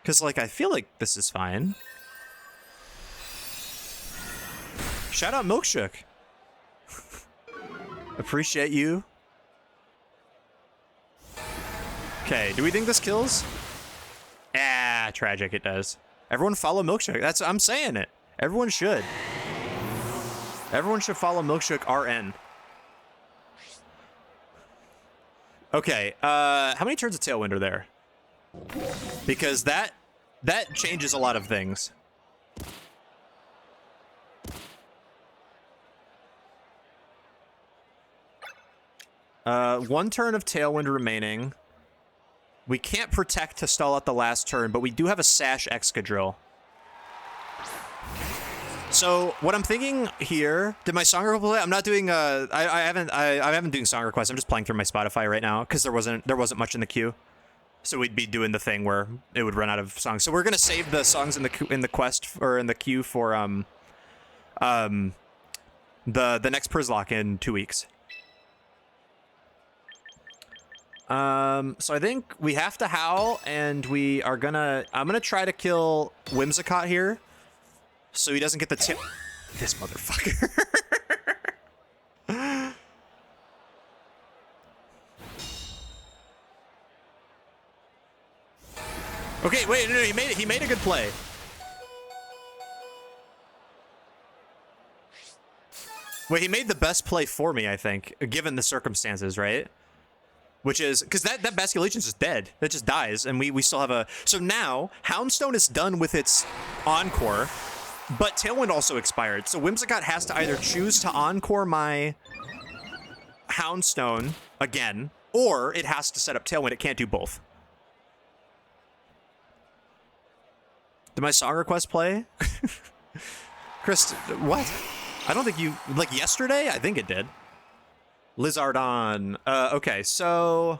Because, like, I feel like this is fine. Shout out Milkshook. Appreciate you. Okay, do we think this kills? Ah, tragic, it does. Everyone follow Milkshook. I'm saying it. Everyone should. Everyone should follow Milkshook RN. Okay, how many turns of Tailwind are there? Because that changes a lot of things. One turn of Tailwind remaining. We can't protect to stall out the last turn, but we do have a Sash Excadrill. So what I'm thinking here, did my song request play? I'm not doing I haven't doing song requests. I'm just playing through my Spotify right now because there wasn't much in the queue. So we'd be doing the thing where it would run out of songs. So we're gonna save the songs in the quest or in the queue for the next Prizlock in 2 weeks. So I think we have to howl, and I'm gonna try to kill Whimsicott here, so he doesn't get the tip. This motherfucker. Okay, wait, no, he made a good play. Wait, he made the best play for me, I think, given the circumstances, right? Which is, because that Baskia Legion's just dead. That just dies, and we still have a... So now, Houndstone is done with its Encore, but Tailwind also expired. So Whimsicott has to either choose to Encore my Houndstone again, or it has to set up Tailwind. It can't do both. Did my song request play? Chris, what? I don't think you... Like yesterday? I think it did. Lizardon. Okay, so...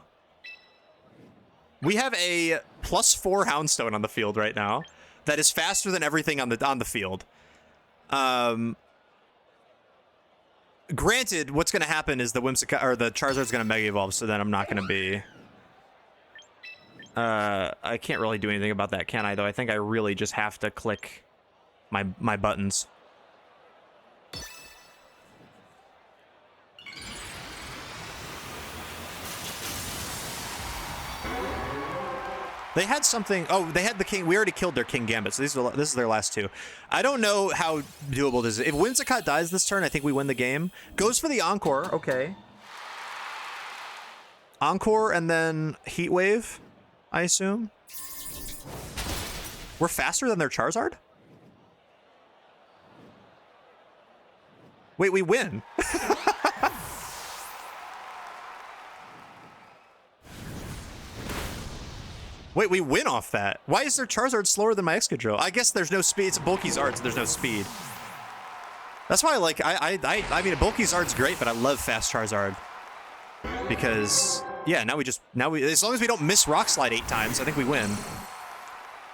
We have a +4 Houndstone on the field right now that is faster than everything on the field. Granted, what's going to happen is the Whimsicott or the Charizard's going to Mega Evolve, so then I'm not going to be. I can't really do anything about that, can I? Though I think I really just have to click my buttons. They had something. Oh, they had the King. We already killed their King Gambit, so this is their last two. I don't know how doable this is. If Whimsicott dies this turn, I think we win the game. Goes for the Encore. Okay. Encore and then Heat Wave, I assume. We're faster than their Charizard? Wait, we win. Wait, we win off that. Why is their Charizard slower than my Excadrill? I guess there's no speed. It's a bulky Zard, so there's no speed. That's why, like, I mean, a bulky Zard's great, but I love fast Charizard. Because, yeah, now we, as long as we don't miss Rock Slide 8 times, I think we win.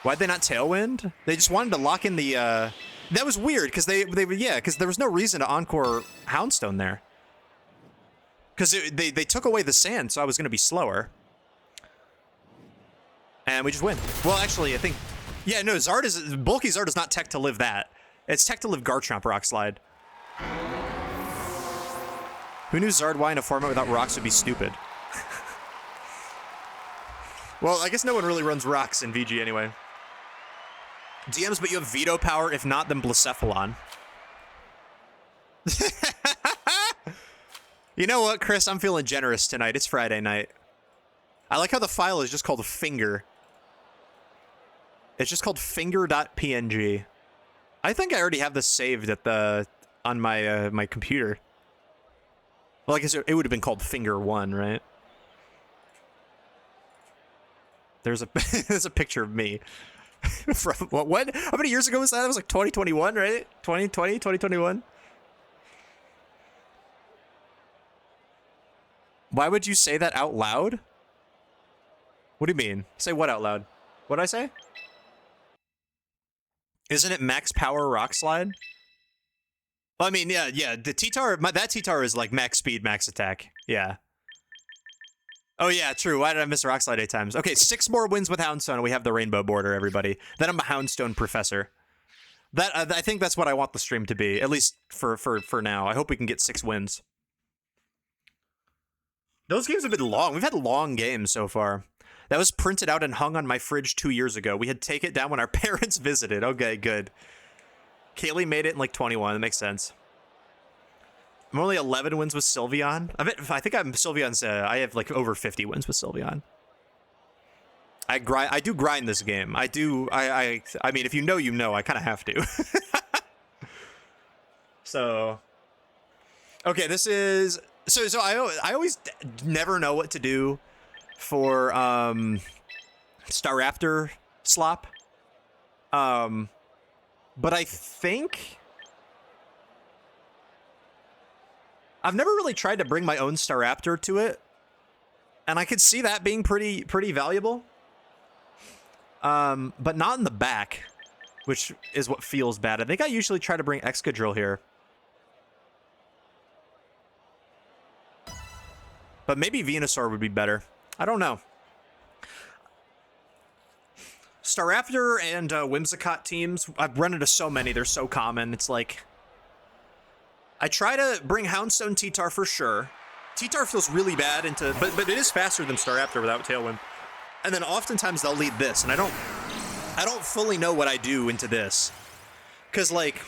Why'd they not Tailwind? They just wanted to lock in the, that was weird, because because there was no reason to Encore Houndstone there. Because they took away the sand, so I was going to be slower. And we just win. Well, actually, I think... Yeah, no, Bulky Zard is not tech to live that. It's tech to live Garchomp Rock Slide. Who knew Zard in a format without rocks would be stupid? Well, I guess no one really runs rocks in VG anyway. DMs, but you have veto power. If not, then Blacephalon. You know what, Chris? I'm feeling generous tonight. It's Friday night. I like how the file is just called Finger. It's just called finger.png. I think I already have this saved at on my my computer. Well, I guess it would have been called Finger1, right? There's a picture of me. From what? How many years ago was that? It was like 2021, right? 2020, 2021. Why would you say that out loud? What do you mean? Say what out loud? What'd I say? Isn't it max power Rock Slide? Well, I mean, yeah. The T-Tar, that T-Tar is like max speed, max attack. Yeah. Oh yeah, true. Why did I miss Rock Slide 8 times? Okay, 6 more wins with Houndstone, and we have the Rainbow Border, everybody. Then I'm a Houndstone professor. That I think that's what I want the stream to be, at least for now. I hope we can get 6 wins. Those games have been long. We've had long games so far. That was printed out and hung on my fridge 2 years ago. We had to take it down when our parents visited. Okay, good. Kaylee made it in like 21. That makes sense. I'm only 11 wins with Sylveon. I think I'm Sylveon's. I have like over 50 wins with Sylveon. I do grind this game. I do. I mean, if you know, you know. I kind of have to. So. Okay, this is so. I always never know what to do for Staraptor slop. But I think I've never really tried to bring my own Staraptor to it, and I could see that being pretty valuable. But not in the back, which is what feels bad. I think I usually try to bring Excadrill here. But maybe Venusaur would be better. I don't know. Staraptor and Whimsicott teams, I've run into so many. They're so common. It's like, I try to bring Houndstone T-Tar for sure. T-Tar feels really bad but it is faster than Staraptor without Tailwind. And then oftentimes they'll lead this, and I don't fully know what I do into this. Cause like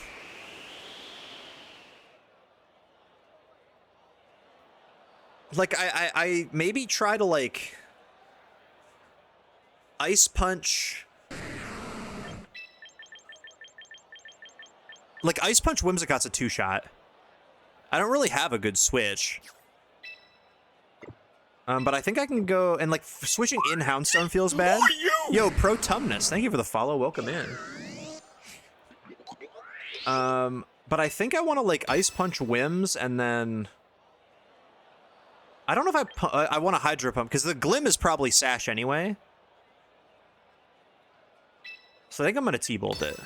I maybe try to like Ice Punch. Like Ice Punch Whimsicott's a 2-shot. I don't really have a good switch. But I think I can go, and like switching in Houndstone feels bad. Yo, Pro Tumnus, thank you for the follow. Welcome in. But I think I want to like Ice Punch Whims, and then I don't know if I want to Hydro Pump because the Glim is probably Sash anyway. So I think I'm going to T-Bolt it.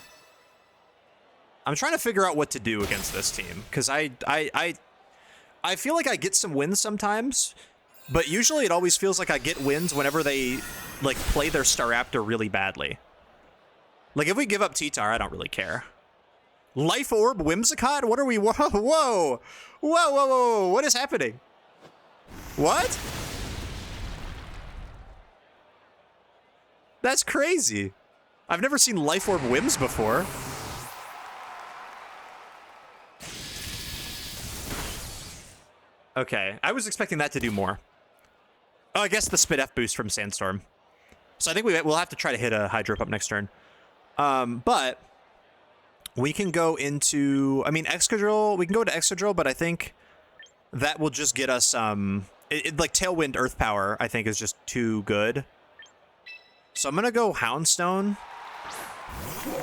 I'm trying to figure out what to do against this team, because I feel like I get some wins sometimes, but usually it always feels like I get wins whenever they like play their Staraptor really badly. Like if we give up T-Tar, I don't really care. Life Orb Whimsicott? What are we? Whoa, whoa, whoa, whoa, whoa! What is happening? What? That's crazy. I've never seen Life Orb Whims before. Okay, I was expecting that to do more. Oh, I guess the Spit F boost from Sandstorm. So I think we'll have to try to hit a Hydro Pump next turn. But we can go into, I mean, Excadrill, we can go to Excadrill, but I think that will just get us, like Tailwind Earth Power, I think is just too good. So I'm going to go Houndstone.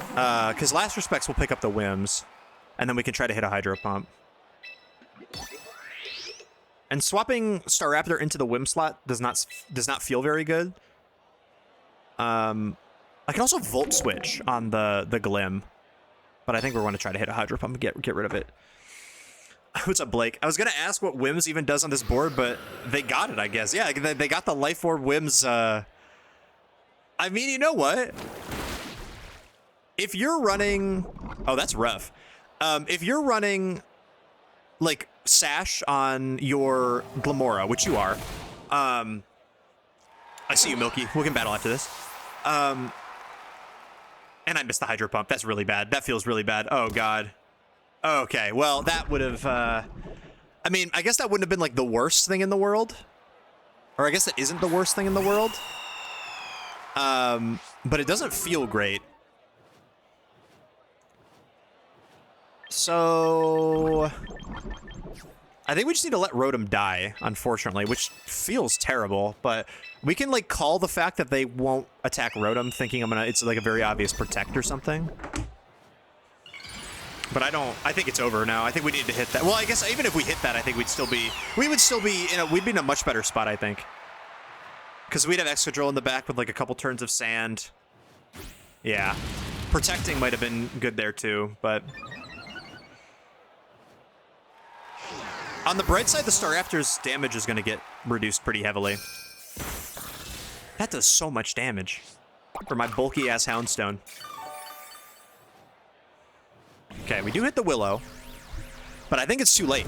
Because Last Respects will pick up the Whims, and then we can try to hit a Hydro Pump. And swapping Staraptor into the Whim slot does not feel very good. I can also Volt Switch on the Glim, but I think we're going to try to hit a Hydro Pump and get rid of it. What's up, Blake? I was going to ask what Whims even does on this board, but they got it, I guess. Yeah, they got the Life Orb Whims. I mean, you know what? If you're running... Oh, that's rough. If you're running, like, Sash on your Glamora, which you are. I see you, Milky. We can battle after this. And I missed the Hydro Pump. That's really bad. That feels really bad. Oh, God. Okay, well, that would have... I mean, I guess that wouldn't have been, like, the worst thing in the world. Or I guess that isn't the worst thing in the world. But it doesn't feel great. So... I think we just need to let Rotom die, unfortunately, which feels terrible, but we can, like, call the fact that they won't attack Rotom thinking it's, like, a very obvious Protect or something. But I think it's over now. I think we need to hit that. Well, I guess even if we hit that, I think we'd be in a much better spot, I think. Because we'd have Excadrill in the back with, like, a couple turns of Sand. Yeah. Protecting might have been good there, too, but... On the bright side, the Staraptor's damage is going to get reduced pretty heavily. That does so much damage for my bulky-ass Houndstone. Okay, we do hit the Willow, but I think it's too late.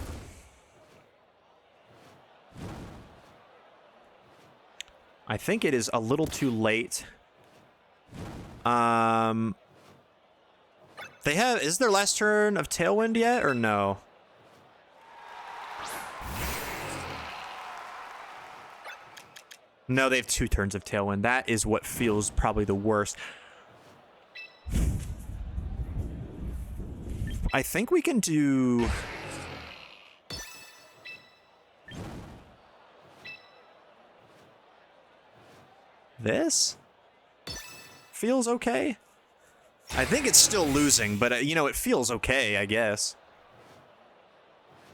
I think it is a little too late. Is their last turn of Tailwind yet, or no? No, they have 2 turns of Tailwind. That is what feels probably the worst. I think we can do... This? Feels okay? I think it's still losing, but, you know, it feels okay, I guess.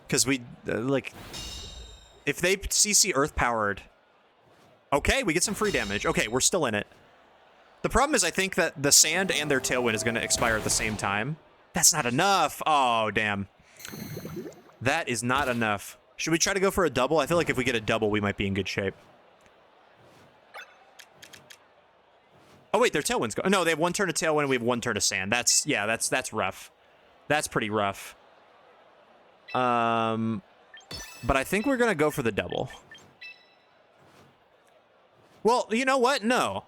Because we, like... If they CC Earth-powered... Okay, we get some free damage. Okay, we're still in it. The problem is I think that the Sand and their Tailwind is going to expire at the same time. That's not enough. Oh, damn. That is not enough. Should we try to go for a double? I feel like if we get a double, we might be in good shape. Oh, wait, their Tailwind's go. No, they have 1 turn of Tailwind and we have 1 turn of Sand. That's rough. That's pretty rough. But I think we're going to go for the double. Well, you know what? No.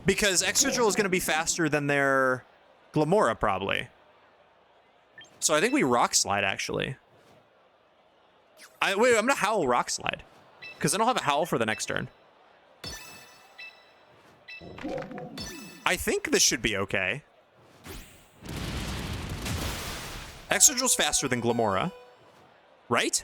Because Excadrill is going to be faster than their Glamora, probably. So I think we Rock Slide, actually. Wait, I'm going to Howl Rock Slide. Because then I'll have a Howl for the next turn. I think this should be okay. Excadrill's faster than Glamora. Right?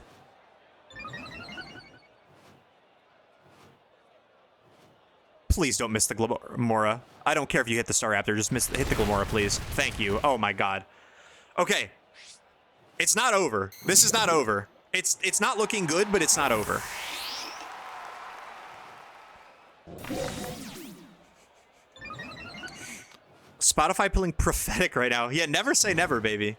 Please don't miss the Glamora. I don't care if you hit the Staraptor. Just hit the Glamora, please. Thank you. Oh, my God. Okay. It's not over. This is not over. It's not looking good, but it's not over. Spotify pulling prophetic right now. Yeah, never say never, baby.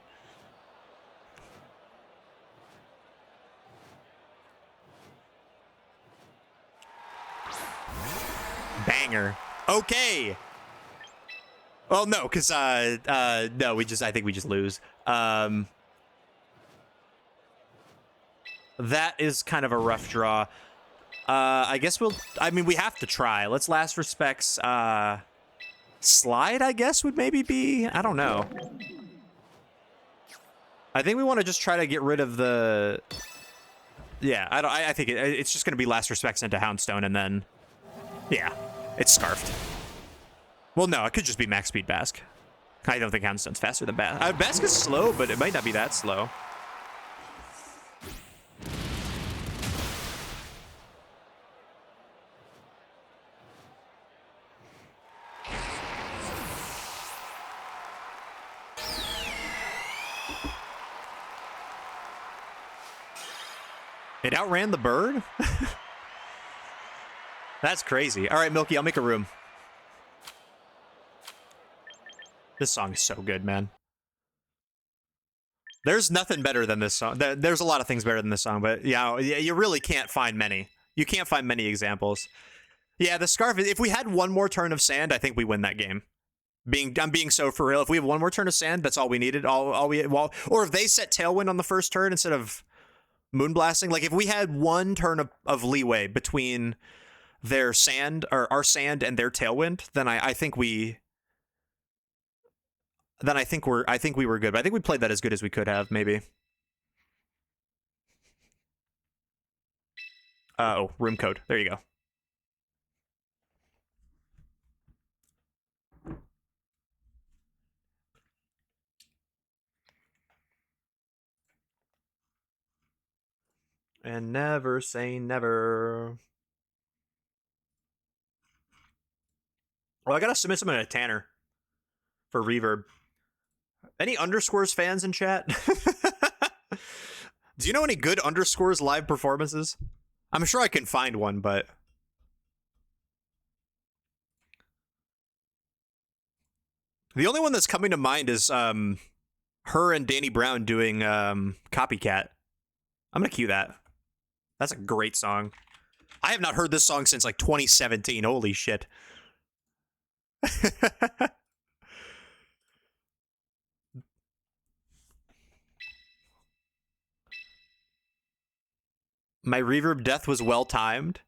Banger. Okay. Well, no, because no, I think we just lose. That is kind of a rough draw. I guess we have to try. Let's last respects. Slide, I guess, would maybe be. I don't know. I think we want to just try to get rid of the. Yeah, I think it's just gonna be last respects into Houndstone, and then, yeah, it's scarfed. Well, no, it could just be max speed Bask. I don't think Houndstone's faster than Bask. Bask is slow, but it might not be that slow. It outran the bird? That's crazy. All right, Milky, I'll make a room. This song is so good, man. There's nothing better than this song. There's a lot of things better than this song, but yeah, you really can't find many. You can't find many examples. Yeah, the scarf, if we had one more turn of sand, I think we win that game. I'm being so for real. If we have one more turn of sand, that's all we needed. Or if they set Tailwind on the first turn instead of Moonblasting, like if we had one turn of leeway between their sand or our sand and their Tailwind, then I think we were good. But I think we played that as good as we could have, maybe. Oh, room code. There you go. And never say never. Well, I gotta submit something to Tanner for reverb. Any underscores fans in chat? Do you know any good underscores live performances? I'm sure I can find one, but the only one that's coming to mind is her and Danny Brown doing Copycat. I'm gonna cue that. That's a great song. I have not heard this song since like 2017. Holy shit. My reverb death was well timed.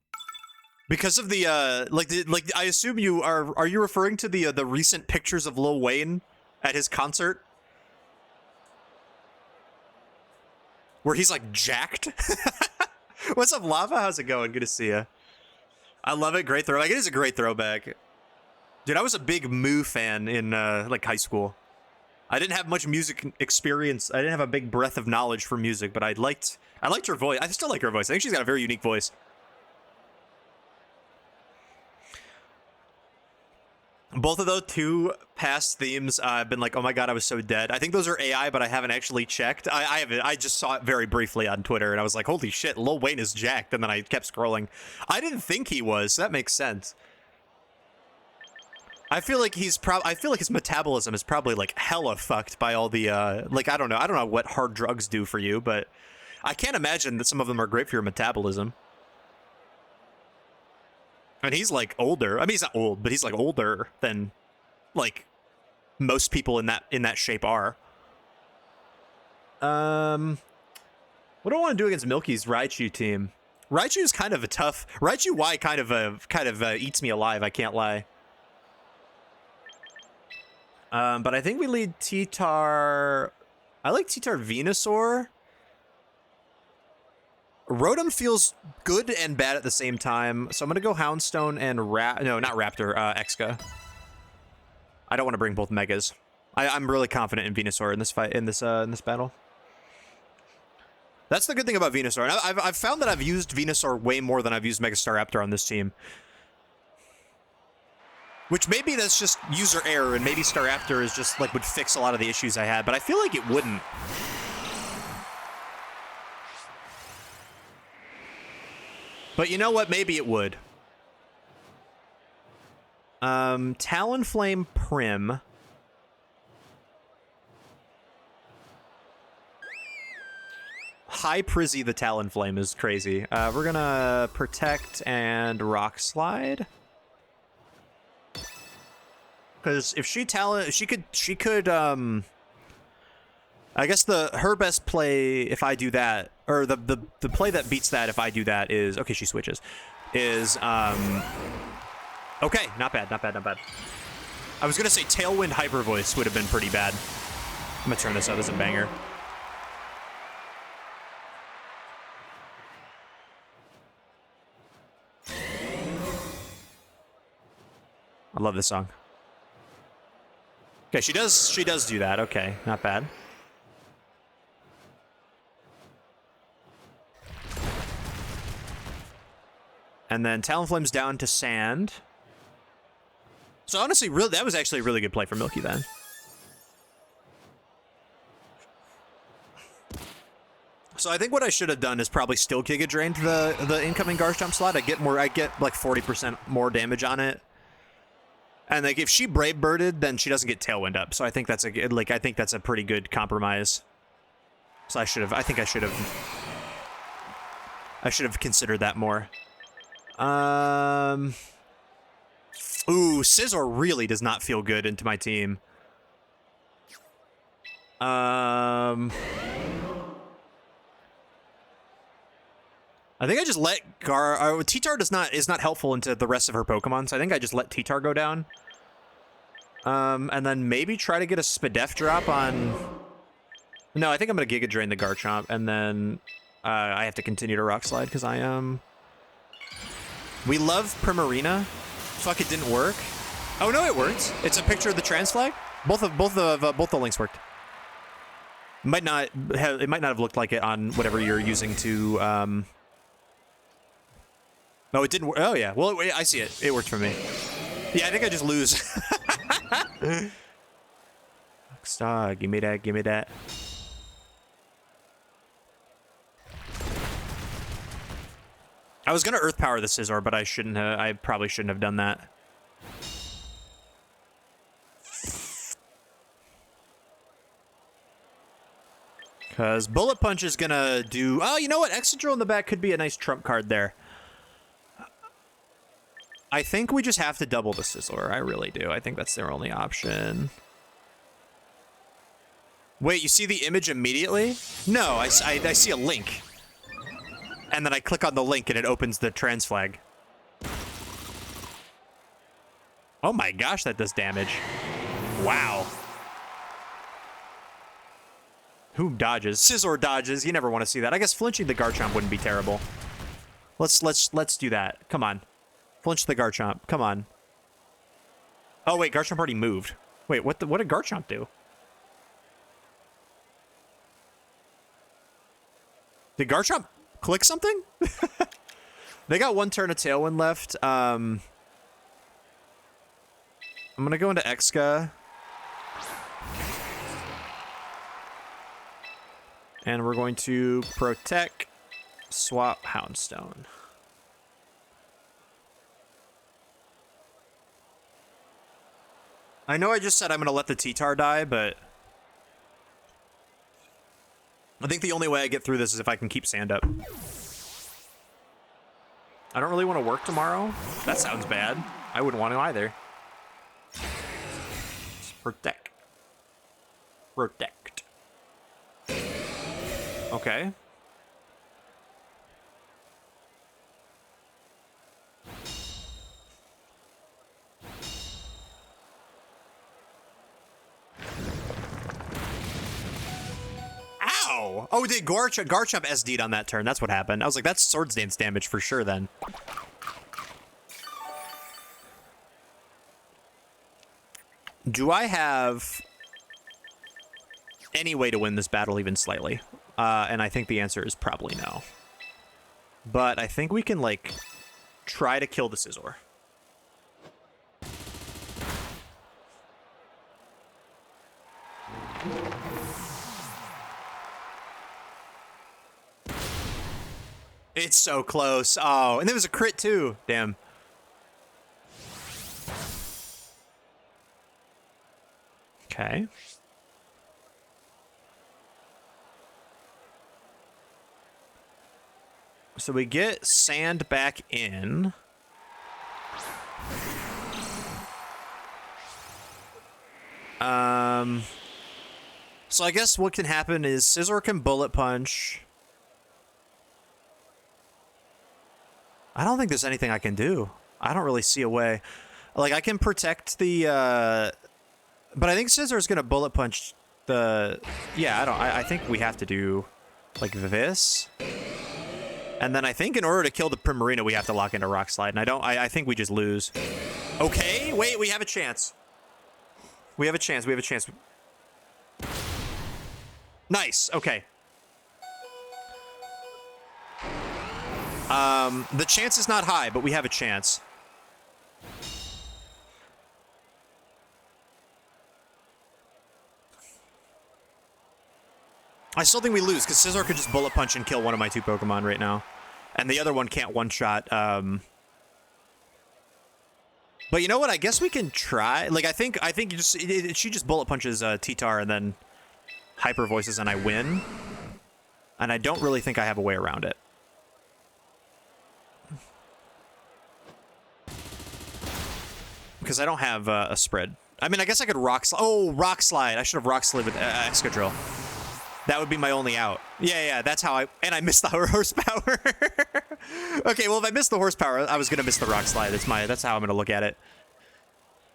Because of the I assume you are you referring to the recent pictures of Lil Wayne at his concert? Where he's like jacked? What's up, Lava? How's it going? Good to see you. I love it. Great throwback. It is a great throwback. Dude, I was a big Moo fan in like high school. I didn't have much music experience. I didn't have a big breadth of knowledge for music, but I liked her voice. I still like her voice. I think she's got a very unique voice. Both of those two past themes, I've been like, oh my god, I was so dead. I think those are AI, but I haven't actually checked. I just saw it very briefly on Twitter, and I was like, holy shit, Lil Wayne is jacked, and then I kept scrolling. I didn't think he was, so that makes sense. I feel like his metabolism is probably like hella fucked by all the like I don't know what hard drugs do for you, but I can't imagine that some of them are great for your metabolism. And he's like older. I mean, he's not old, but he's like older than like most people in that shape are. What do I want to do against Milky's Raichu team? Raichu is kind of a tough. Raichu Y kind of eats me alive. I can't lie. But I think we lead T-Tar. I like T-Tar Venusaur. Rotom feels good and bad at the same time, so I'm gonna go Houndstone and no, not Raptor, Exca. I don't want to bring both Megas. I'm really confident in Venusaur in this fight, in this battle. That's the good thing about Venusaur. And I've found that I've used Venusaur way more than I've used Mega Staraptor on this team. Which maybe that's just user error, and maybe Staraptor is just like would fix a lot of the issues I had, but I feel like it wouldn't. But you know what? Maybe it would. Talonflame Prim. high Prizzy the Talonflame is crazy. We're gonna Protect and Rock Slide. Because if she could I guess her best play if I do that, or the play that beats that if I do that is, okay, she switches, is, okay, not bad. I was gonna say Tailwind Hyper Voice would have been pretty bad. I'm gonna turn this up as a banger. I love this song. Okay, she does do that. Okay, not bad. And then Talonflame's down to Sand. So honestly, really, that was actually a really good play for Milky then. So I think what I should have done is probably still Giga Drained the incoming Garchomp slot. I get like 40% more damage on it. And like if she Brave Birded, then she doesn't get Tailwind up. So I think that's a pretty good compromise. So I should have considered that more. Ooh, Scizor really does not feel good into my team. I think I just let T-Tar is not helpful into the rest of her Pokemon, so I think I just let T-Tar go down. And then maybe try to get a Spadef drop on... No, I think I'm gonna Giga Drain the Garchomp, and then I have to continue to Rock Slide because I am... We love Primarina. Fuck, it didn't work. Oh no, it worked. It's a picture of the trans flag. Both the links worked. It might not have looked like it on whatever you're using to. No, it didn't work. Oh yeah. Well, I see it. It worked for me. Yeah, I think I just lose. Star, give me that. Give me that. I was gonna Earth Power the Scizor, but I shouldn't have. I probably shouldn't have done that. Because Bullet Punch is gonna do... Oh, you know what? Excadrill in the back could be a nice trump card there. I think we just have to double the Scizor. I really do. I think that's their only option. Wait, you see the image immediately? No, I see a link. And then I click on the link and it opens the trans flag. Oh my gosh, that does damage. Wow. Who dodges? Scizor dodges. You never want to see that. I guess flinching the Garchomp wouldn't be terrible. Let's do that. Come on. Flinch the Garchomp. Come on. Oh wait, Garchomp already moved. Wait, what did Garchomp do? Did Garchomp click something? They got one turn of Tailwind left. I'm gonna go into Exca. And we're going to Protect, swap Houndstone. I know I just said I'm gonna let the T-Tar die, but I think the only way I get through this is if I can keep Sand up. I don't really want to work tomorrow. That sounds bad. I wouldn't want to either. Just Protect. Protect. Okay. Ow! Oh, did Garchomp SD'd on that turn. That's what happened. I was like, that's Swords Dance damage for sure then. Do I have any way to win this battle even slightly? And I think the answer is probably no. But I think we can, like, try to kill the Scizor. It's so close. Oh, and there was a crit too. Damn. Okay. So we get sand back in. So I guess what can happen is Scizor can bullet punch. I don't think there's anything I can do. I don't really see a way. Like, I can protect the, but I think Scizor's gonna bullet punch the, yeah, I think we have to do, like, this. And then I think in order to kill the Primarina, we have to lock into Rock Slide, and I think we just lose. Okay, wait, we have a chance. We have a chance, we have a chance. Nice, okay. The chance is not high, but we have a chance. I still think we lose, because Scizor could just bullet punch and kill one of my 2 Pokemon right now. And the other one can't one-shot. But you know what? I guess we can try. Like, I think you just she just bullet punches T-Tar and then Hyper Voices and I win. And I don't really think I have a way around it. Because I don't have a spread. I mean, I guess I could Rock Slide. Oh, Rock Slide. I should have Rock Slide with Excadrill. That would be my only out. Yeah, that's how and I missed the horsepower. Okay, well, if I missed the horsepower, I was going to miss the Rock Slide. That's how I'm going to look at it.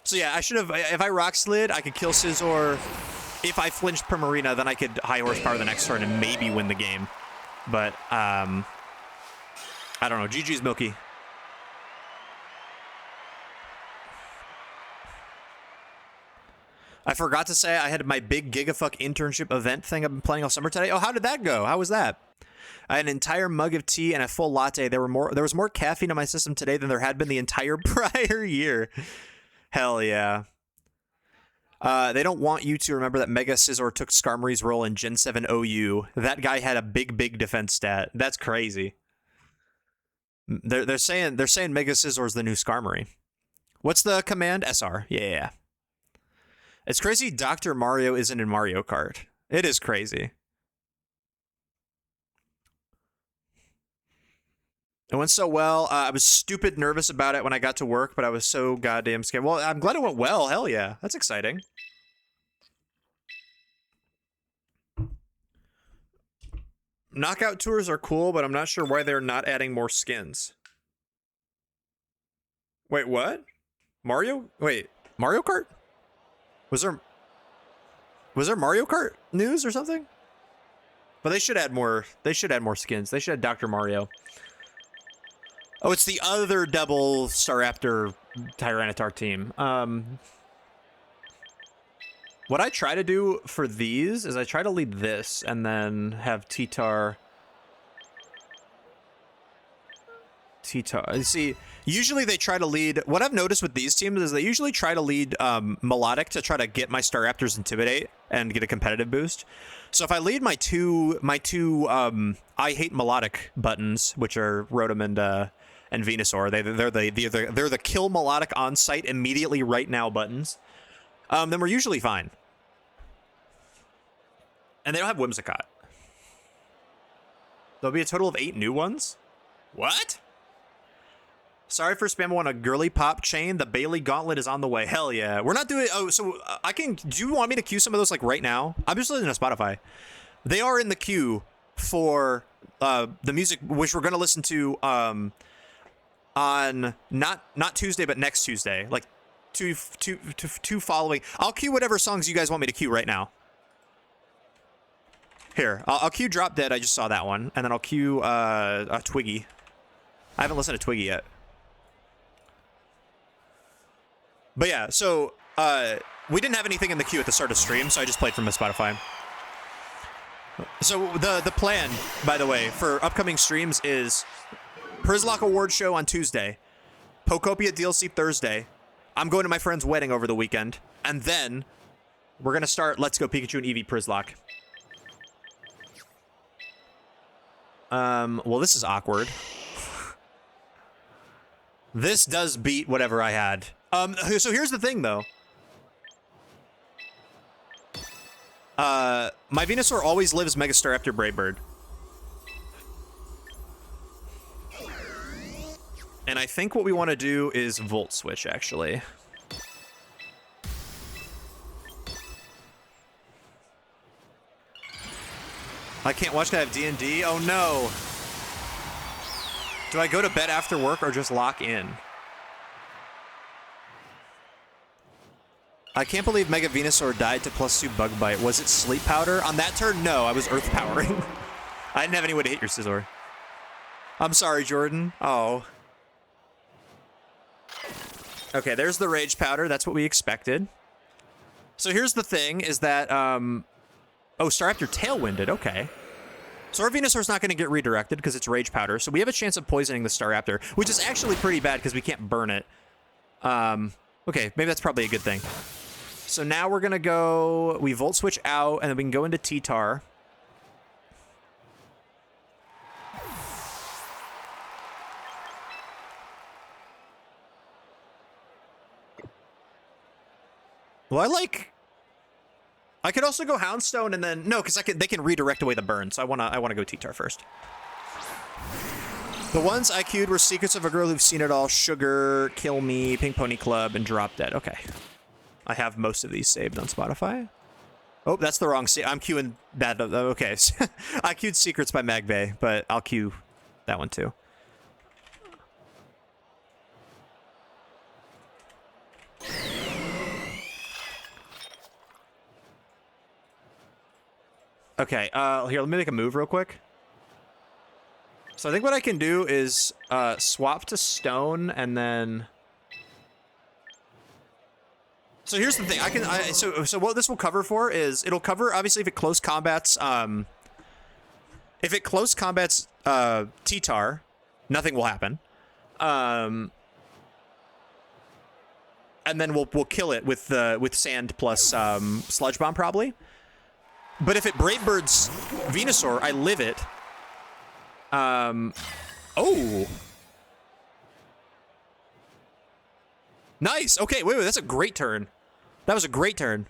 So yeah, I should have, if I Rock Slid, I could kill Scizor. If I flinched Primarina, then I could high horsepower the next turn and maybe win the game. But, I don't know. GG's Milky. I forgot to say I had my big Gigafuck internship event thing I've been playing all summer today. Oh, how did that go? How was that? I had an entire mug of tea and a full latte. There was more caffeine in my system today than there had been the entire prior year. Hell yeah. They don't want you to remember that Mega Scizor took Skarmory's role in Gen 7 OU. That guy had a big defense stat. That's crazy. They're saying Mega Scizor's the new Skarmory. What's the command? SR. Yeah. It's crazy Dr. Mario isn't in Mario Kart. It is crazy. It went so well. I was stupid nervous about it when I got to work, but I was so goddamn scared. Well, I'm glad it went well. Hell yeah. That's exciting. Knockout tours are cool, but I'm not sure why they're not adding more skins. Wait, what? Mario? Wait, Mario Kart? Was there Mario Kart news or something? But they should add more. They should add more skins. They should add Dr. Mario. Oh, it's the other double Staraptor Tyranitar team. What I try to do for these is I try to lead this and then have T-Tar. See, usually they try to lead. What I've noticed with these teams is they usually try to lead Melodic to try to get my Staraptors Intimidate and get a competitive boost. So if I lead my two I hate Melodic buttons, which are Rotom and Venusaur, they're the kill Melodic on site immediately right now buttons. Then we're usually fine. And they don't have Whimsicott. There'll be a total of 8 new ones. What? Sorry for spamming on a girly pop chain. The Bailey Gauntlet is on the way. Hell yeah. We're not doing... Oh, so I can... Do you want me to queue some of those, like, right now? I'm just listening to Spotify. They are in the queue for the music, which we're going to listen to on... Not Tuesday, but next Tuesday. Like, two following... I'll queue whatever songs you guys want me to queue right now. Here. I'll queue Drop Dead. I just saw that one. And then I'll queue Twiggy. I haven't listened to Twiggy yet. But yeah, so we didn't have anything in the queue at the start of stream, so I just played from my Spotify. So the plan, by the way, for upcoming streams is Prizlock Award Show on Tuesday, Pokopia DLC Thursday. I'm going to my friend's wedding over the weekend, and then we're gonna start Let's Go Pikachu and Eevee Prizlock. Well, this is awkward. This does beat whatever I had. So here's the thing, though. My Venusaur always lives Mega Staraptor Brave Bird. And I think what we want to do is Volt Switch, actually. I can't watch that. I have D&D. Oh, no. Do I go to bed after work or just lock in? I can't believe Mega Venusaur died to +2 Bug Bite. Was it Sleep Powder? On that turn, no. I was Earth Powering. I didn't have any way to hit your Scizor. I'm sorry, Jordan. Oh. Okay, there's the Rage Powder. That's what we expected. So here's the thing, is that, oh, Staraptor Tailwinded. Okay. So our Venusaur's not going to get redirected because it's Rage Powder. So we have a chance of poisoning the Staraptor, which is actually pretty bad because we can't burn it. Okay, maybe that's probably a good thing. So now we're going to go, we Volt Switch out, and then we can go into T-Tar. Well, I could also go Houndstone and then no, because they can redirect away the burn. So I wanna go T-Tar first. The ones I queued were Secrets of a Girl Who've Seen It All, Sugar, Kill Me, Pink Pony Club, and Drop Dead. Okay, I have most of these saved on Spotify. Oh, that's the wrong. I'm queuing that. Okay, I queued Secrets by Magbay, but I'll queue that one too. Okay, here, let me make a move real quick. So I think what I can do is swap to Stone and then... So here's the thing, so what this will cover for is, it'll cover, obviously, if it close combats, T-Tar, nothing will happen. And then we'll kill it with Sand plus Sludge Bomb, probably. But if it Brave Birds Venusaur, I live it. Oh. Nice. Okay, wait, that's a great turn. That was a great turn.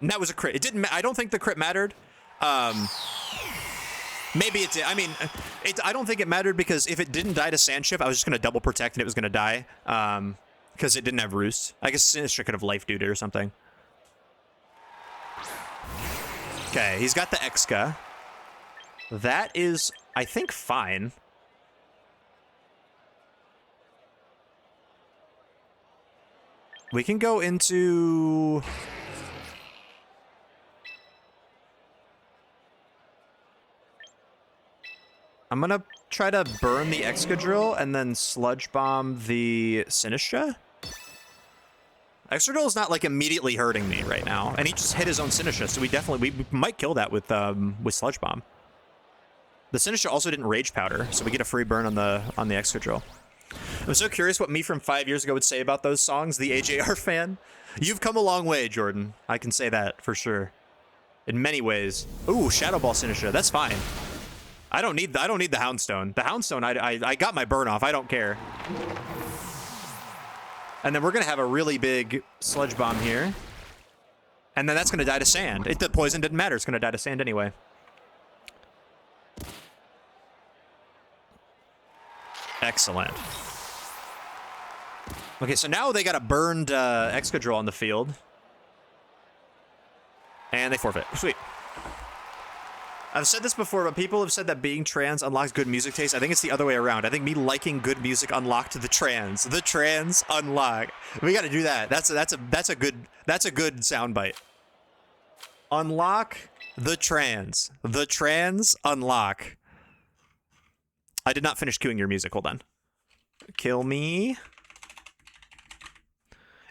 And that was a crit. It didn't. I don't think the crit mattered. Maybe it did. I mean, I don't think it mattered because if it didn't die to Sand Shift, I was just gonna double protect and it was gonna die. Because it didn't have Roost. I guess Sinistra could have Life Duty or something. Okay, he's got the Exca. That is, I think, fine. We can go into... I'm gonna try to burn the Excadrill and then Sludge Bomb the Sinistra. Excadrill is not like immediately hurting me right now, and he just hit his own Sinistra, so we might kill that with Sludge Bomb. The Sinistra also didn't Rage Powder, so we get a free burn on the Excadrill. I'm so curious what me from 5 years ago would say about those songs, the AJR fan. You've come a long way, Jordan. I can say that for sure. In many ways. Ooh, Shadow Ball Sinistra. That's fine. I don't need the Houndstone. The Houndstone, I got my burn off. I don't care. And then we're gonna have a really big Sludge Bomb here. And then that's gonna die to Sand. The poison didn't matter. It's gonna die to Sand anyway. Excellent. Okay, so now they got a burned Excadrill on the field. And they forfeit. Sweet. I've said this before, but people have said that being trans unlocks good music taste. I think it's the other way around. I think me liking good music unlocked the trans. The trans unlock. We got to do that. That's a good soundbite. Unlock the trans. The trans unlock. I did not finish queuing your music. Hold on. Kill me.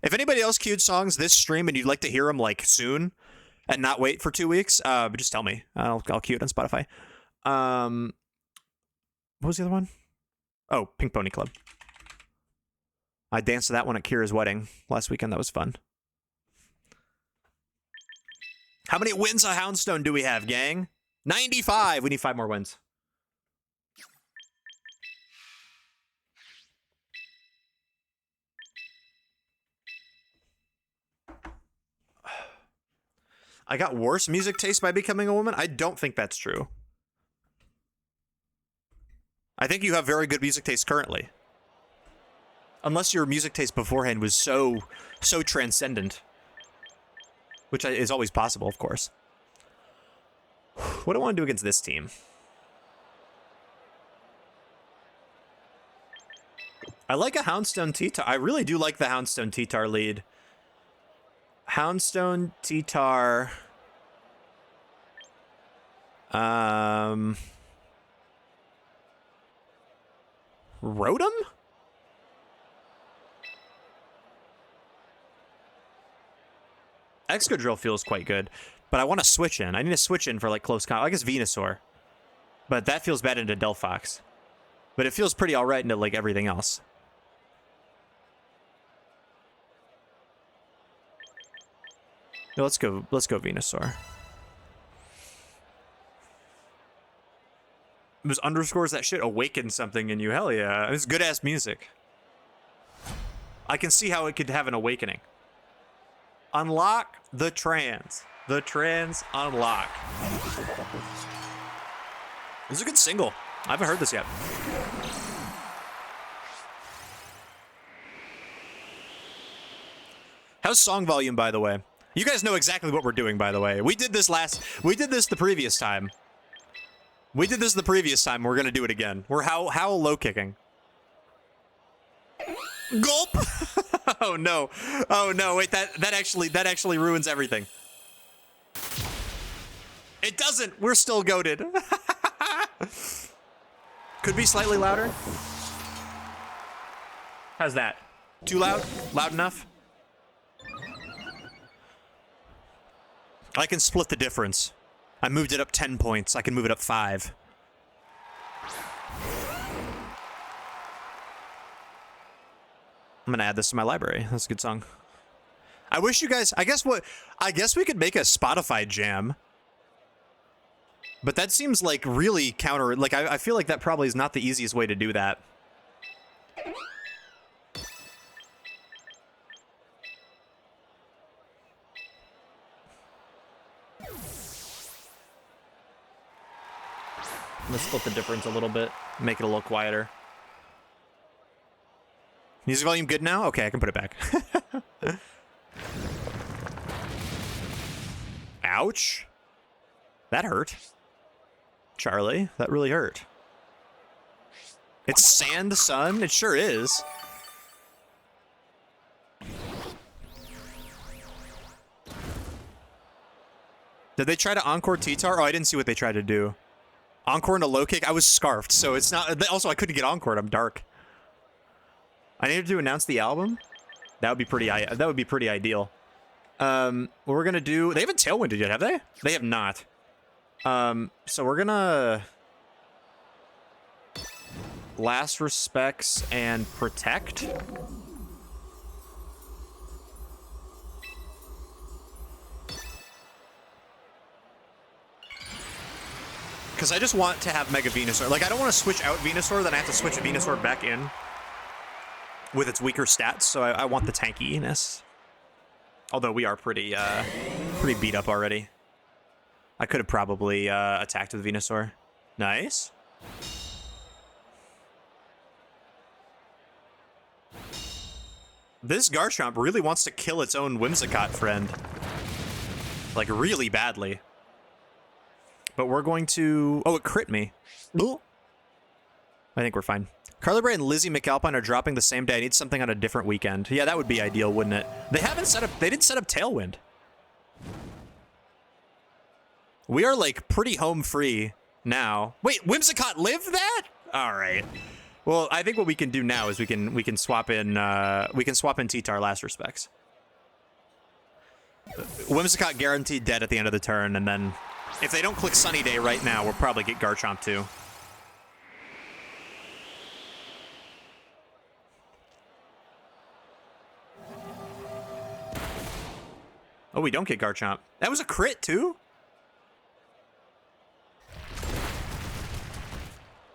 If anybody else queued songs this stream and you'd like to hear them like soon, and not wait for 2 weeks, just tell me. I'll queue it on Spotify. What was the other one? Oh, Pink Pony Club. I danced to that one at Kira's wedding last weekend. That was fun. How many wins on Houndstone do we have, gang? 95. We need 5 more wins. I got worse music taste by becoming a woman? I don't think that's true. I think you have very good music taste currently. Unless your music taste beforehand was so transcendent. Which is always possible, of course. What do I want to do against this team? I like a Houndstone T-Tar. I really do like the Houndstone T-Tar lead. Houndstone T-Tar. Rotom? Excadrill feels quite good, but I want to switch in. I need to switch in for like close combat. I guess Venusaur. But that feels bad into Delphox. But it feels pretty alright into like everything else. No, let's go Venusaur. Those underscores, that shit awakens something in you. Hell yeah. It's good ass music. I can see how it could have an awakening. Unlock the trans. The trans unlock. This is a good single. I haven't heard this yet. How's song volume, by the way? You guys know exactly what we're doing, by the way. We did this the previous time. We're gonna do it again. We're howl low kicking. Gulp! Oh no. Oh no, wait, that actually ruins everything. It doesn't! We're still goated. Could be slightly louder. How's that? Too loud? Loud enough? I can split the difference. I moved it up 10 points. I can move it up 5. I'm gonna add this to my library. That's a good song. I wish you guys, I guess we could make a Spotify jam. But that seems like really counter, like I feel like that probably is not the easiest way to do that. Let's split the difference a little bit, make it a little quieter. Music volume good now? Okay, I can put it back. Ouch. That hurt. Charlie, that really hurt. It's Sand Sun? It sure is. Did they try to Encore T-Tar? Oh, I didn't see what they tried to do. Encore into low kick? I was scarfed, so it's not... Also, I couldn't get Encored. I'm dark. I needed to announce the album? That would be pretty ideal. What we're gonna do... They haven't tailwinded yet, have they? They have not. So we're gonna... Last Respects and Protect. Because I just want to have Mega Venusaur. Like, I don't want to switch out Venusaur, then I have to switch Venusaur back in with its weaker stats, so I want the tankiness. Although we are pretty beat up already. I could have probably attacked with Venusaur. Nice. This Garchomp really wants to kill its own Whimsicott friend. Like, really badly. But we're going to... Oh, it crit me. Ooh. I think we're fine. Carly and Lizzie McAlpine are dropping the same day. I need something on a different weekend. Yeah, that would be ideal, wouldn't it? They didn't set up Tailwind. We are, like, pretty home free now. Wait, Whimsicott lived that? All right. Well, I think what we can do now is we can swap in T-Tar Last Respects. Whimsicott guaranteed dead at the end of the turn, and then if they don't click Sunny Day right now, we'll probably get Garchomp too. Oh, we don't get Garchomp. That was a crit too?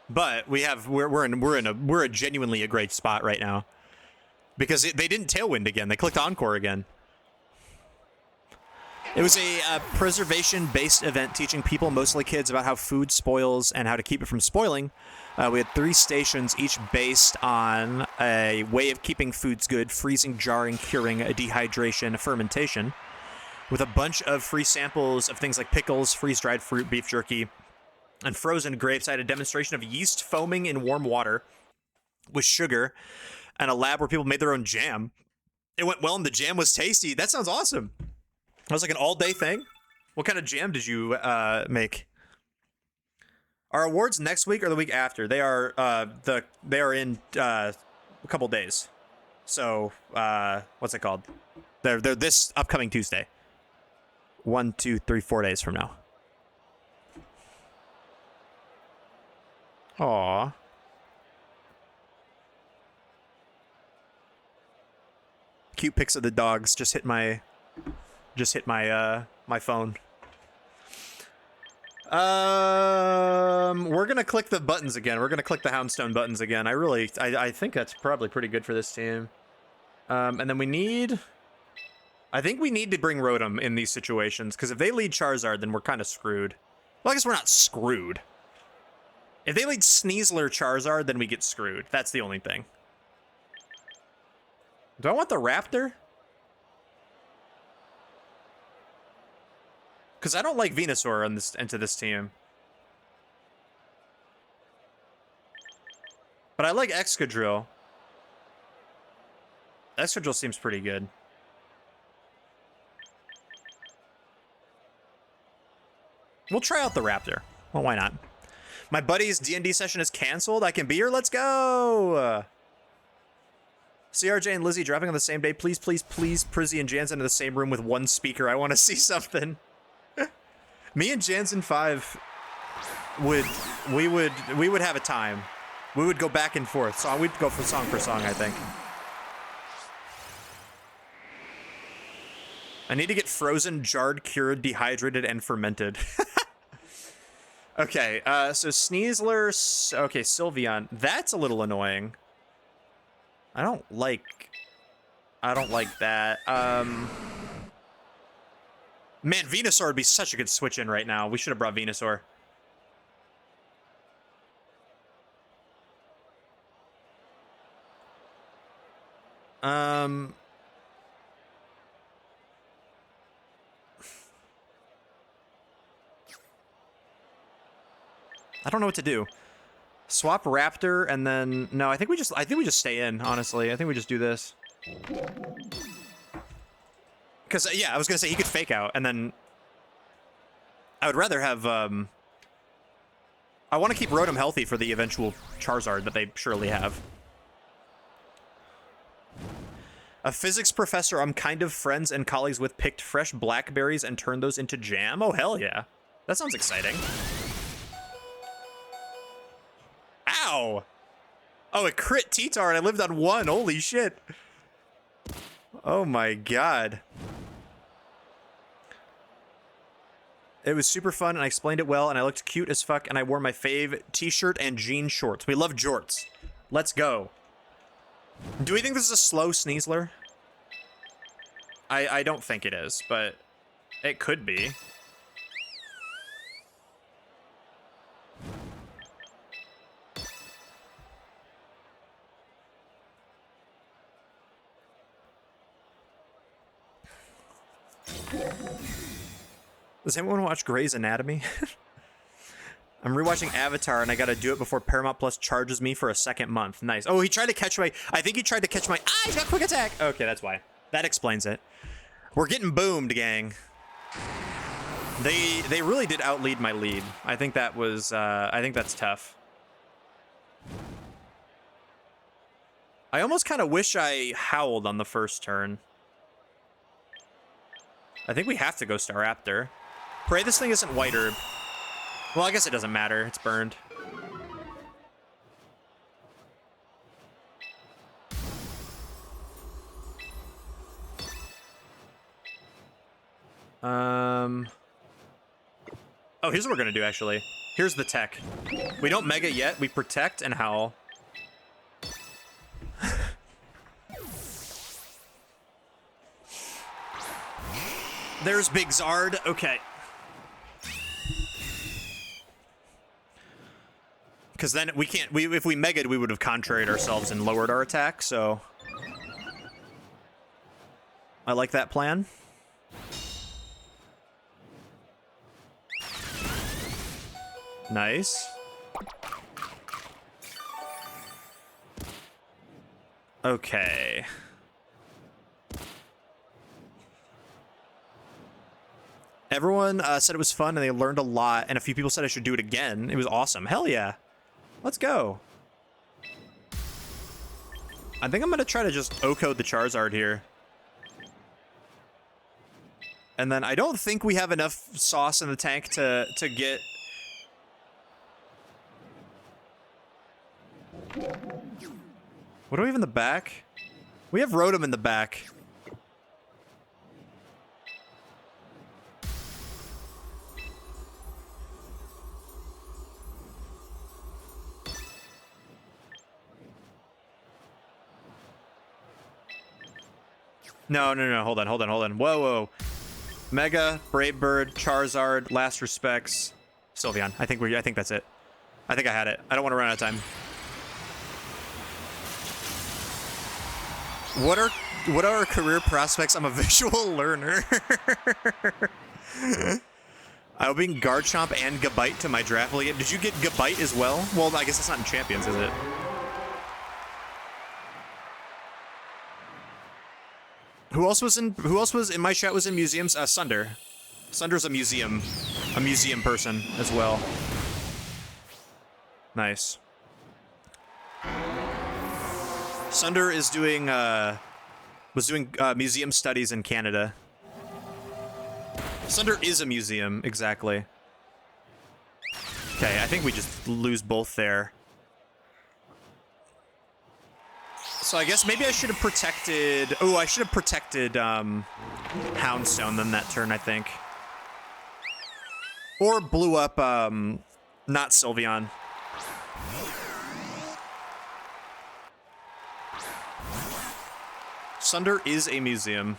But we're a genuinely a great spot right now. Because they didn't Tailwind again. They clicked Encore again. It was a preservation-based event teaching people, mostly kids, about how food spoils and how to keep it from spoiling. We had 3 stations, each based on a way of keeping foods good: freezing, jarring, curing, dehydration, fermentation, with a bunch of free samples of things like pickles, freeze-dried fruit, beef jerky, and frozen grapes. I had a demonstration of yeast foaming in warm water with sugar, and a lab where people made their own jam. It went well and the jam was tasty. That sounds awesome. That was like an all-day thing. What kind of jam did you make? Our awards next week or the week after? They are in a couple days. So what's it called? They're this upcoming Tuesday. 1, 2, 3, 4 days from now. Aww. Cute pics of the dogs just hit my my phone. We're gonna click the buttons again. We're gonna click the Houndstone buttons again. I think that's probably pretty good for this team. And then I think we need to bring Rotom in these situations, because if they lead Charizard, then we're kind of screwed. Well, I guess we're not screwed. If they lead Sneasler Charizard, then we get screwed. That's the only thing. Do I want the Raptor? Because I don't like Venusaur into this team. But I like Excadrill. Excadrill seems pretty good. We'll try out the Raptor. Well, why not? My buddy's D&D session is canceled. I can be here. Let's go! CRJ and Lizzie dropping on the same day. Please, please, please, Prizzy and Jansen in the same room with one speaker. I want to see something. Me and Jansen 5 would have a time. We would go back and forth. So we'd go for song, I think. I need to get frozen, jarred, cured, dehydrated, and fermented. Okay, so Sneasler. Okay, Sylveon. That's a little annoying. I don't like that. Man, Venusaur would be such a good switch in right now. We should have brought Venusaur. I don't know what to do. Swap Raptor and then no, I think we just stay in, honestly. I think we just do this. Cuz yeah, I was going to say he could fake out and then I would rather have I want to keep Rotom healthy for the eventual Charizard that they surely have. A physics professor I'm kind of friends and colleagues with picked fresh blackberries and turned those into jam. Oh hell yeah. That sounds exciting. Ow! Oh, a crit T-Tar and I lived on 1. Holy shit. Oh my god. It was super fun and I explained it well and I looked cute as fuck and I wore my fave t-shirt and jean shorts. We love jorts. Let's go. Do we think this is a slow Sneasler? I don't think it is, but it could be. Does anyone watch Grey's Anatomy? I'm rewatching Avatar and I gotta do it before Paramount Plus charges me for a second month. Nice. Oh, he tried to catch my... I think he tried to catch my... Ah, he's got quick attack! Okay, that's why. That explains it. We're getting boomed, gang. They really did outlead my lead. I think that was... I think that's tough. I almost kind of wish I howled on the first turn. I think we have to go Staraptor. Pray this thing isn't White Herb. Well, I guess it doesn't matter. It's burned. Oh, here's what we're gonna do, actually. Here's the tech. We don't Mega yet. We protect and howl. There's Big Zard. Okay. Because then we can't. If we mega'd, we would have contraried ourselves and lowered our attack. So I like that plan. Nice. Okay. Everyone said it was fun and they learned a lot, and a few people said I should do it again. It was awesome. Hell yeah. Let's go. I think I'm going to try to just O-code the Charizard here. And then I don't think we have enough sauce in the tank to get... What do we have in the back? We have Rotom in the back. No. Hold on. Whoa. Mega, Brave Bird, Charizard, Last Respects, Sylveon. I think that's it. I think I had it. I don't want to run out of time. What are our career prospects? I'm a visual learner. I'll bring Garchomp and Gabite to my draft league. Did you get Gabite as well? Well, I guess it's not in Champions, is it? Who else was in my chat was in museums? Sunder. Sunder's a museum person as well. Nice. Sunder is doing museum studies in Canada. Sunder is a museum, exactly. Okay, I think we just lose both there. So I guess maybe I should have protected... Oh, I should have protected Houndstone then that turn, I think. Or blew up not Sylveon. Sunder is a museum.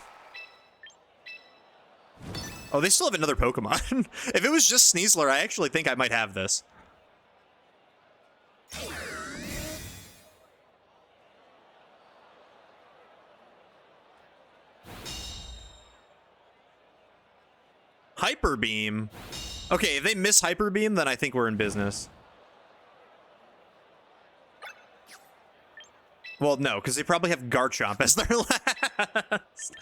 Oh, they still have another Pokemon. If it was just Sneasler, I actually think I might have this. Hyper Beam. Okay, if they miss Hyper Beam, then I think we're in business. Well, no, because they probably have Garchomp as their last.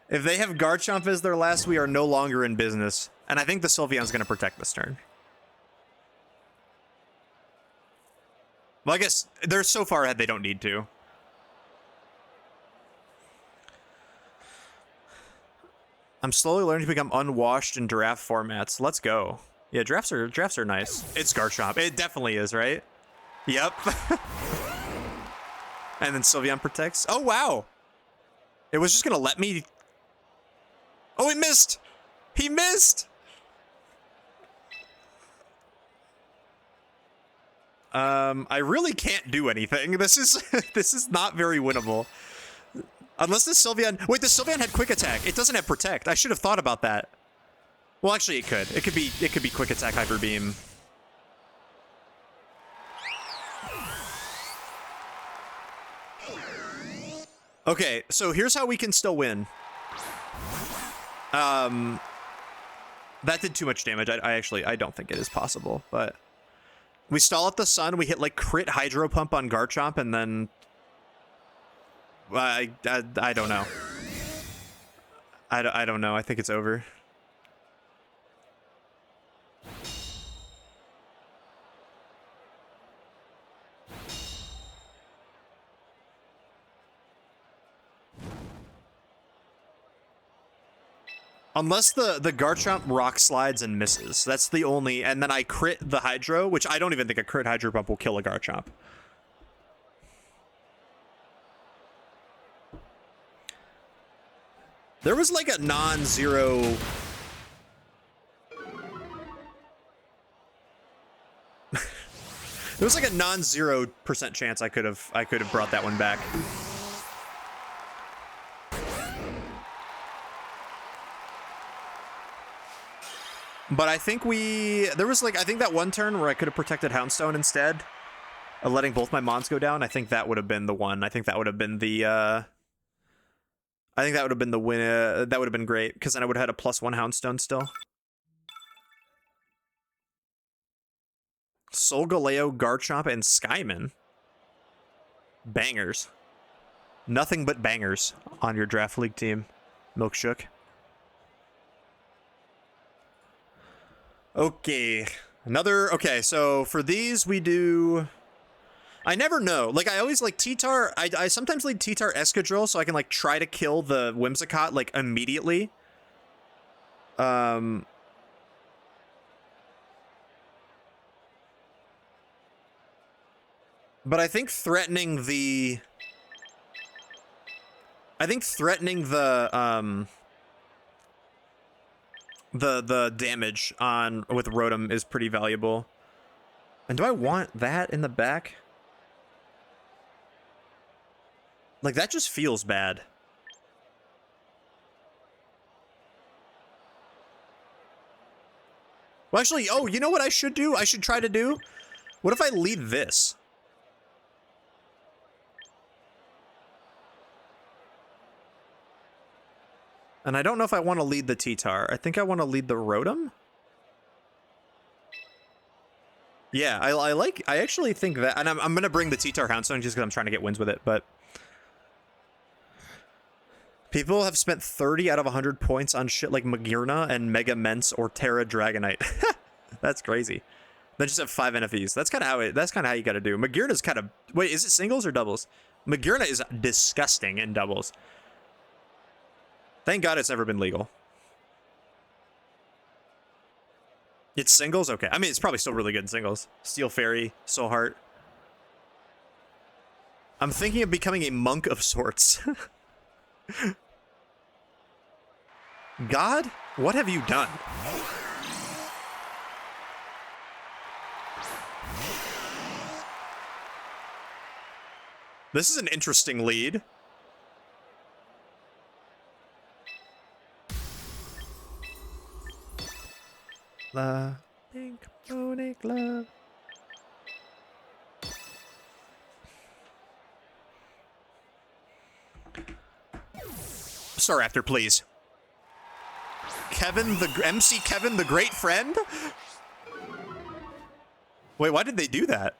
If they have Garchomp as their last, we are no longer in business. And I think the Sylveon's going to protect this turn. Well, I guess they're so far ahead they don't need to. I'm slowly learning to become unwashed in draft formats. Let's go. Yeah, drafts are nice. It's Garchomp. It definitely is, right? Yep. And then Sylveon protects. Oh, wow. It was just going to let me... Oh, he missed. He missed. I really can't do anything. This is not very winnable. Unless the Sylveon... Wait, the Sylveon had Quick Attack. It doesn't have Protect. I should have thought about that. Well, actually, it could. It could be Quick Attack, Hyper Beam. Okay, so here's how we can still win. That did too much damage. I don't think it is possible, but... We stall at the sun, we hit, like, crit Hydro Pump on Garchomp, and then... I don't know. I don't know. I think it's over. Unless the Garchomp rock slides and misses. That's the only... And then I crit the Hydro, which I don't even think a crit Hydro Pump will kill a Garchomp. There was like a non-zero... There was like a non-0% chance I could have brought that one back. But I think there was like, I think that one turn where I could have protected Houndstone instead of letting both my Mons go down. I think that would have been the one. I think that would have been the, I think that would have been the win. That would have been great, because then I would have had a +1 Houndstone still. Solgaleo, Garchomp, and Skyman. Bangers. Nothing but bangers on your draft league team, Milkshook. Okay. Okay, so for these we do... I never know. Like, I always like T-Tar. I sometimes lead T-Tar Escadrille so I can, like, try to kill the Whimsicott, like, immediately. But I think threatening the... the damage on with Rotom is pretty valuable. And do I want that in the back? Like, that just feels bad. Well, actually, oh, you know what I should do? I should try to do? What if I lead this? And I don't know if I want to lead the T-Tar. I think I want to lead the Rotom. Yeah, I actually think that, and I'm going to bring the T-Tar Houndstone just because I'm trying to get wins with it, but people have spent 30 out of 100 points on shit like Magearna and Mega Mence or Terra Dragonite. That's crazy. Then just have 5 NFEs. That's kind of how you got to do. Magearna's kind of, wait, is it singles or doubles? Magearna is disgusting in doubles. Thank God it's never been legal. It's singles? Okay. I mean, it's probably still really good in singles. Steel Fairy, Soul Heart. I'm thinking of becoming a monk of sorts. God, what have you done? This is an interesting lead. The pink pony glove. Staraptor, please. MC Kevin the Great Friend? Wait, why did they do that?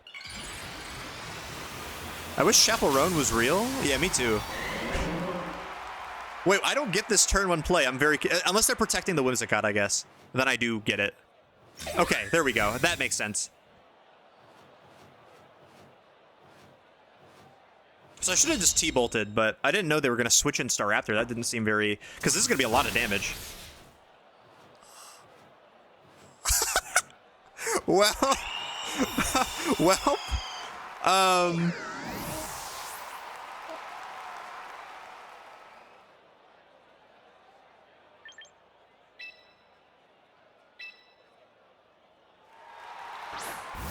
I wish Chaperone was real. Yeah, me too. Wait, I don't get this turn 1 play. I'm very... Unless they're protecting the Whimsicott, I guess. Then I do get it. Okay, there we go. That makes sense. So I should have just T-bolted, but I didn't know they were going to switch in Staraptor. That didn't seem very... Because this is going to be a lot of damage. Well... well...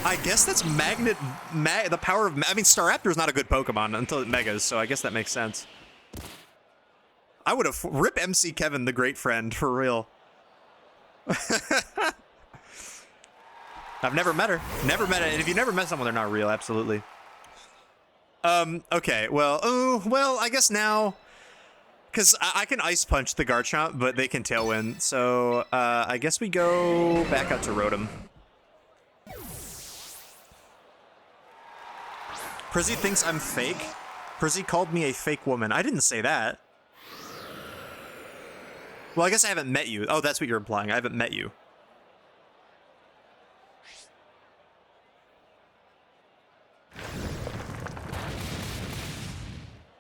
I guess that's the power of... I mean, Staraptor's not a good Pokemon until it Megas, so I guess that makes sense. I would have... Rip MC Kevin, the Great Friend, for real. I've never met her. Never met her. And if you never met someone, they're not real, absolutely. Okay, well... well, I guess now... Because I can Ice Punch the Garchomp, but they can Tailwind. So, I guess we go back out to Rotom. Prizzy thinks I'm fake. Prizzy called me a fake woman. I didn't say that. Well, I guess I haven't met you. Oh, that's what you're implying. I haven't met you.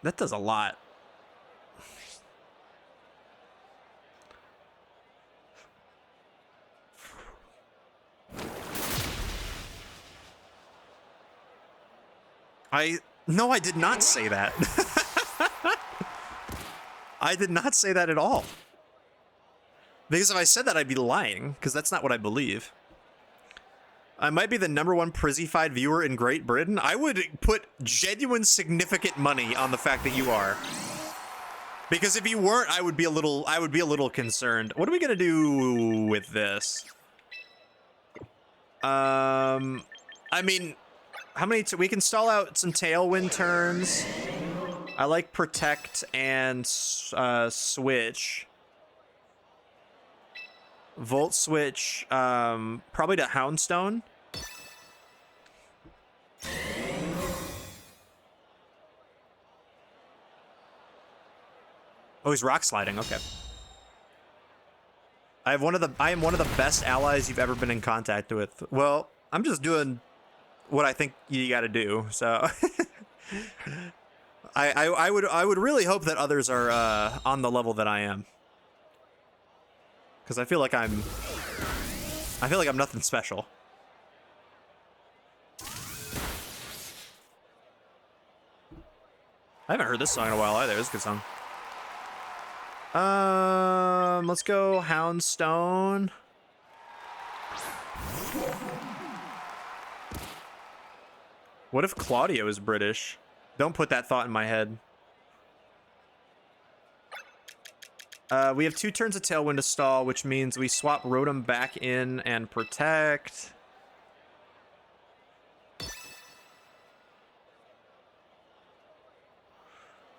That does a lot. No, I did not say that. I did not say that at all. Because if I said that, I'd be lying, because that's not what I believe. I might be the #1 przzyfied viewer in Great Britain. I would put genuine significant money on the fact that you are. Because if you weren't, I would be a little concerned. What are we gonna do with this? I mean, how many? We can stall out some Tailwind turns. I like Protect and Switch. Volt Switch, probably to Houndstone. Oh, he's rock sliding. Okay. I am one of the best allies you've ever been in contact with. Well, I'm just doing what I think you got to do. So I would really hope that others are on the level that I am. Cuz I feel like I'm nothing special. I haven't heard this song in a while either. It's a good song. Let's go Houndstone. What if Claudio is British? Don't put that thought in my head. We have 2 turns of Tailwind to stall, which means we swap Rotom back in and Protect.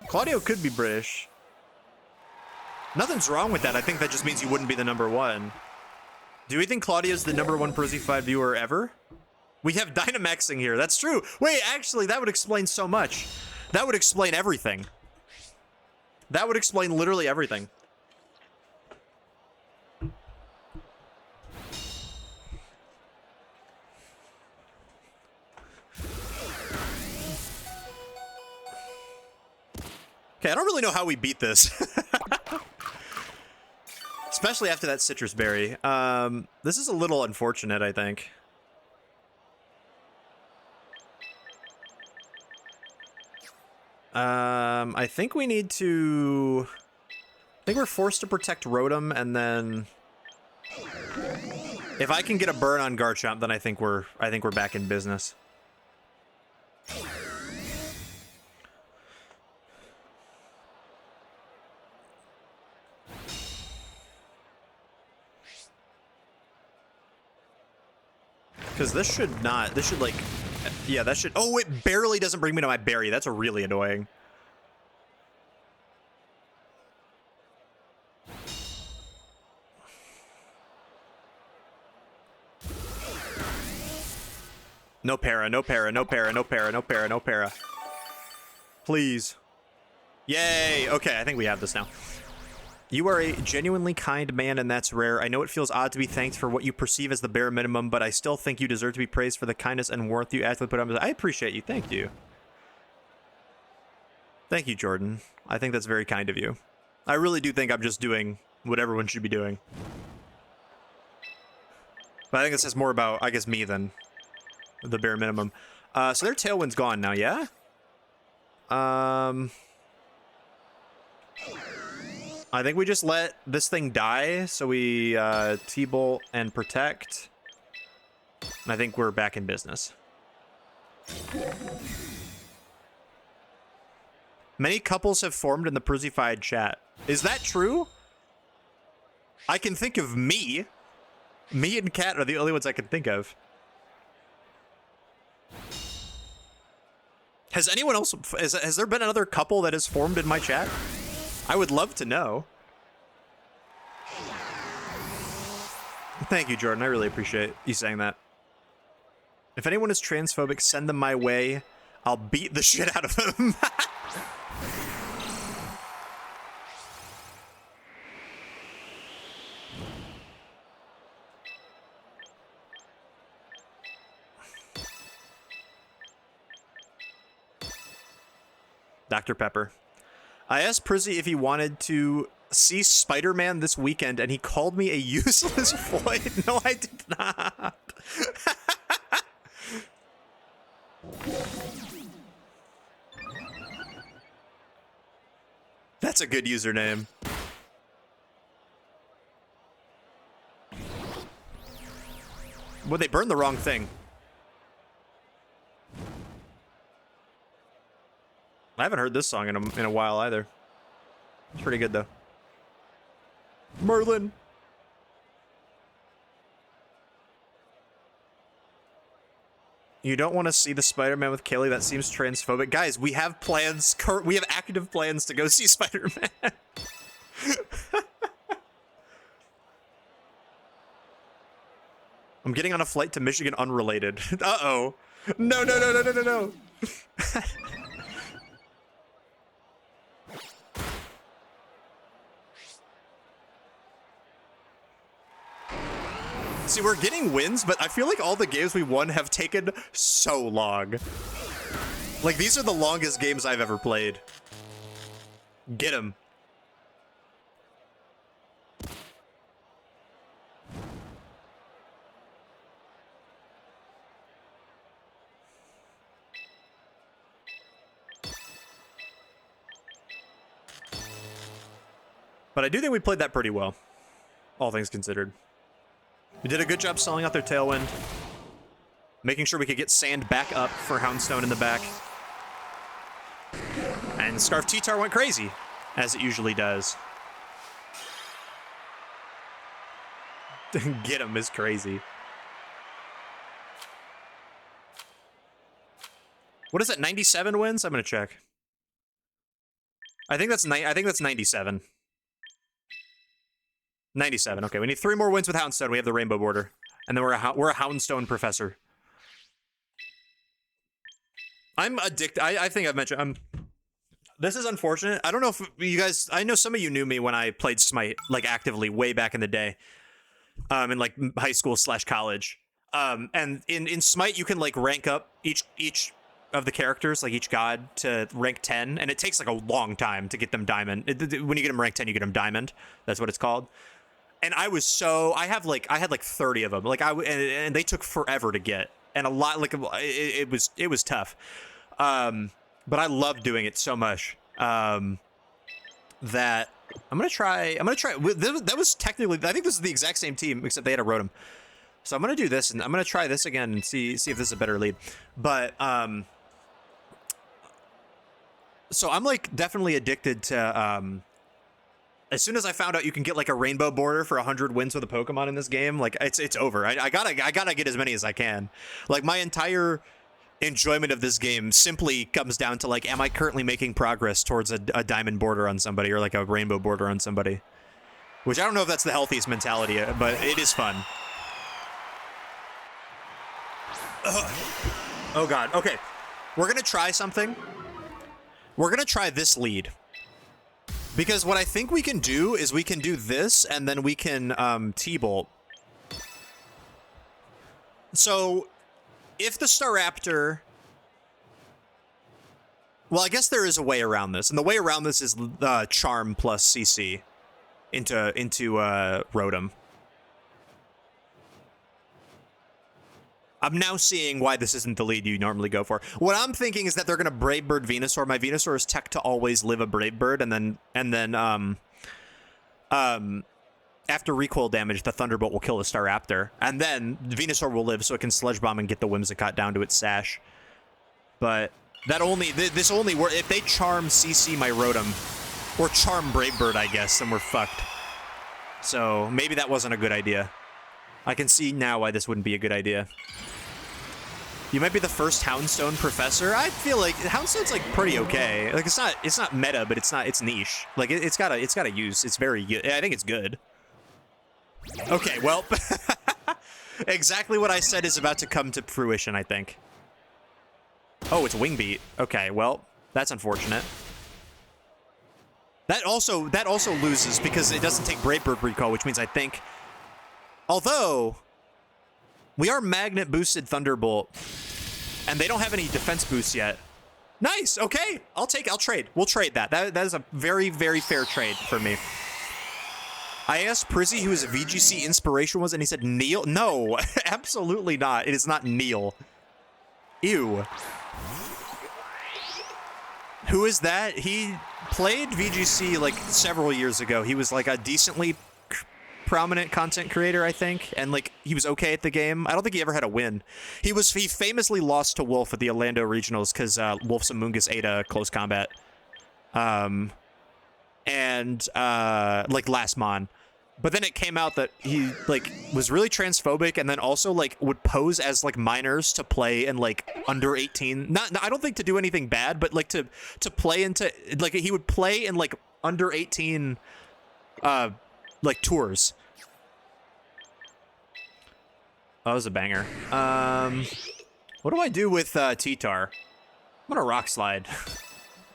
Claudio could be British. Nothing's wrong with that. I think that just means you wouldn't be the #1. Do we think Claudio's the #1 przzyfied viewer ever? We have Dynamaxing here. That's true. Wait, actually, that would explain so much. That would explain everything. That would explain literally everything. Okay, I don't really know how we beat this. Especially after that citrus berry. This is a little unfortunate, I think. I think we need to... I think we're forced to protect Rotom, and then... If I can get a burn on Garchomp, then I think we're back in business. Because this should like, yeah, that should, oh, it barely doesn't bring me to my berry. That's really annoying. No para, no para, no para, no para, no para, no para. Please. Yay. Okay, I think we have this now. You are a genuinely kind man, and that's rare. I know it feels odd to be thanked for what you perceive as the bare minimum, but I still think you deserve to be praised for the kindness and warmth you actually put on. I appreciate you. Thank you. Thank you, Jordan. I think that's very kind of you. I really do think I'm just doing what everyone should be doing. But I think this says more about, I guess, me than the bare minimum. So their Tailwind's gone now, yeah? I think we just let this thing die, so we T-Bolt and Protect. And I think we're back in business. Many couples have formed in the przzyfied chat. Is that true? I can think of me. Me and Kat are the only ones I can think of. Has anyone else... Has there been another couple that has formed in my chat? I would love to know. Thank you, Jordan. I really appreciate you saying that. If anyone is transphobic, send them my way. I'll beat the shit out of them. Dr. Pepper. I asked Prizzy if he wanted to see Spider-Man this weekend, and he called me a useless Floyd. No, I did not. That's a good username. Well, they burned the wrong thing. I haven't heard this song in a while either. It's pretty good though. Merlin. You don't want to see the Spider-Man with Kaylee. That seems transphobic. Guys, we have plans. We have active plans to go see Spider-Man. I'm getting on a flight to Michigan unrelated. Uh-oh. No, no, no, no, no, no, no. See, we're getting wins, but I feel like all the games we won have taken so long. Like, these are the longest games I've ever played. Get him. But I do think we played that pretty well, all things considered. We did a good job selling out their Tailwind, making sure we could get Sand back up for Houndstone in the back. And Scarf T-Tar went crazy, as it usually does. Get him is crazy. What is it, 97 wins? I'm gonna check. I think that's 97. 97. Okay, we need 3 more wins with Houndstone. We have the Rainbow Border, and then we're a Houndstone professor. I'm addicted. I think I've mentioned. This is unfortunate. I don't know if you guys. I know some of you knew me when I played Smite, like actively, way back in the day, in like high school / college. And in Smite, you can like rank up each of the characters, like each god, to rank 10, and it takes like a long time to get them diamond. When you get them rank 10, you get them diamond. That's what it's called. And I had like 30 of them. Like and they took forever to get, and a lot, like it was tough. But I love doing it so much that I'm gonna try. That was technically, I think this is the exact same team except they had a Rotom. So I'm gonna do this, and I'm gonna try this again and see if this is a better lead. But so I'm like definitely addicted to as soon as I found out you can get like a Rainbow Border for 100 wins with a Pokemon in this game, like it's over. I gotta get as many as I can. Like my entire enjoyment of this game simply comes down to like, am I currently making progress towards a Diamond Border on somebody or like a Rainbow Border on somebody? Which I don't know if that's the healthiest mentality, but it is fun. Ugh. Oh god. Okay, we're gonna try something. We're gonna try this lead. Because what I think we can do is we can do this, and then we can T-Bolt. So, if the Staraptor... Well, I guess there is a way around this, and the way around this is Charm plus CC into Rotom. I'm now seeing why this isn't the lead you normally go for. What I'm thinking is that they're gonna Brave Bird Venusaur. My Venusaur is tech to always live a Brave Bird, and then after recoil damage, the Thunderbolt will kill the Staraptor, and then Venusaur will live, so it can Sludge Bomb and get the Whimsicott down to its sash. But that this only works if they Charm CC my Rotom, or Charm Brave Bird, I guess, then we're fucked. So maybe that wasn't a good idea. I can see now why this wouldn't be a good idea. You might be the first Houndstone professor. I feel like Houndstone's like pretty okay. Like it's not meta, but it's niche. Like it's got a use. It's very good. I think it's good. Okay, well, exactly what I said is about to come to fruition, I think. Oh, it's Wing Beat. Okay, well, that's unfortunate. That also loses because it doesn't take Brave Bird recall, which means I think, although we are Magnet boosted Thunderbolt, and they don't have any defense boosts yet. Nice. Okay, I'll trade. We'll trade that. That is a very, very fair trade for me. I asked Prizzy who his VGC inspiration was, and he said Neil. No, absolutely not. It is not Neil. Ew. Who is that? He played VGC like several years ago. He was like a decently prominent content creator, I think, and like he was okay at the game. I don't think he ever had a win. He famously lost to Wolf at the Orlando Regionals because Wolf's Amoongus ate a close combat. And like last Mon. But then it came out that he like was really transphobic, and then also like would pose as like minors to play in like under 18. Not I don't think to do anything bad, but like to play into like he would play in like under 18 like tours. Oh, that was a banger. What do I do with T-Tar? I'm gonna rock slide.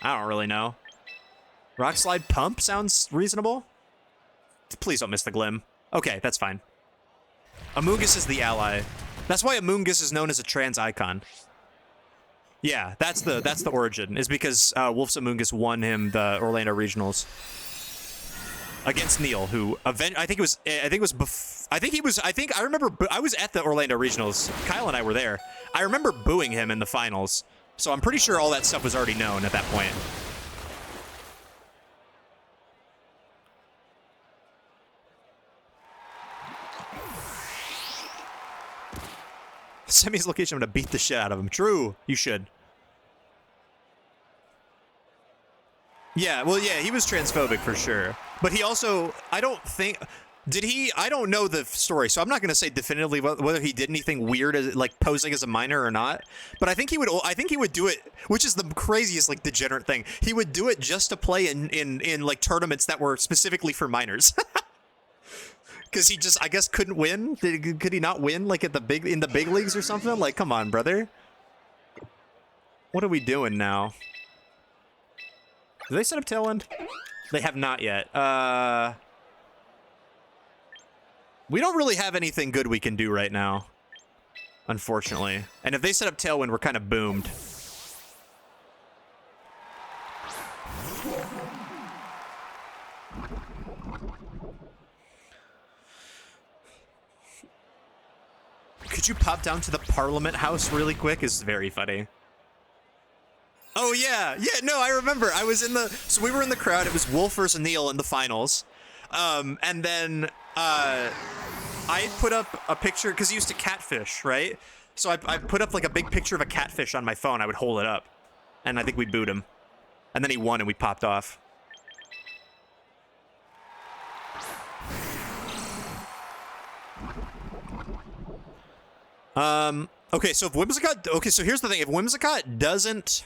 I don't really know. Rock slide pump sounds reasonable. Please don't miss the Glim. Okay, that's fine. Amoonguss is the ally. That's why Amoonguss is known as a trans icon. Yeah, that's the origin. Is because Wolf's Amoonguss won him the Orlando Regionals against Neil, who I think I remember I was at the Orlando Regionals. Kyle and I were there. I remember booing him in the finals. So I'm pretty sure all that stuff was already known at that point. Send me his location, I'm gonna beat the shit out of him. True, you should. Yeah, well, yeah, he was transphobic for sure. But he also, I don't think, did he, I don't know the story, so I'm not gonna say definitively whether he did anything weird as like posing as a minor or not. But I think he would do it, which is the craziest like degenerate thing. He would do it just to play in like tournaments that were specifically for minors. Because he just, I guess, couldn't win? Could he not win, like, in the big leagues or something? Like, come on, brother. What are we doing now? Did they set up Tailwind? They have not yet. We don't really have anything good we can do right now, unfortunately. And if they set up Tailwind, we're kind of boomed. Could you pop down to the Parliament House really quick? Is very funny. Oh, yeah. Yeah, no, I remember. I was in the... So we were in the crowd. It was Wolf versus Neil in the finals. And then I put up a picture... Because he used to catfish, right? So I put up like a big picture of a catfish on my phone. I would hold it up. And I think we booed him. And then he won and we popped off. Okay, so if Whimsicott... Okay, so here's the thing. If Whimsicott doesn't...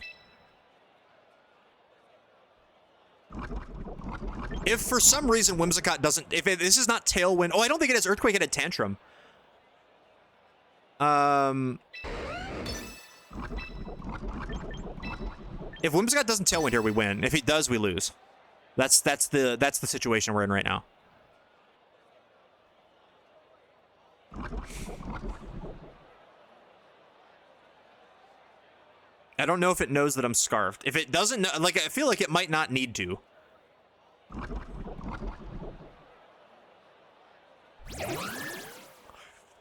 If for some reason Whimsicott doesn't... This is not Tailwind... Oh, I don't think it has Earthquake. It had Tantrum. If Whimsicott doesn't Tailwind here, we win. If he does, we lose. That's the situation we're in right now. I don't know if it knows that I'm scarfed. If it doesn't know, like, I feel like it might not need to.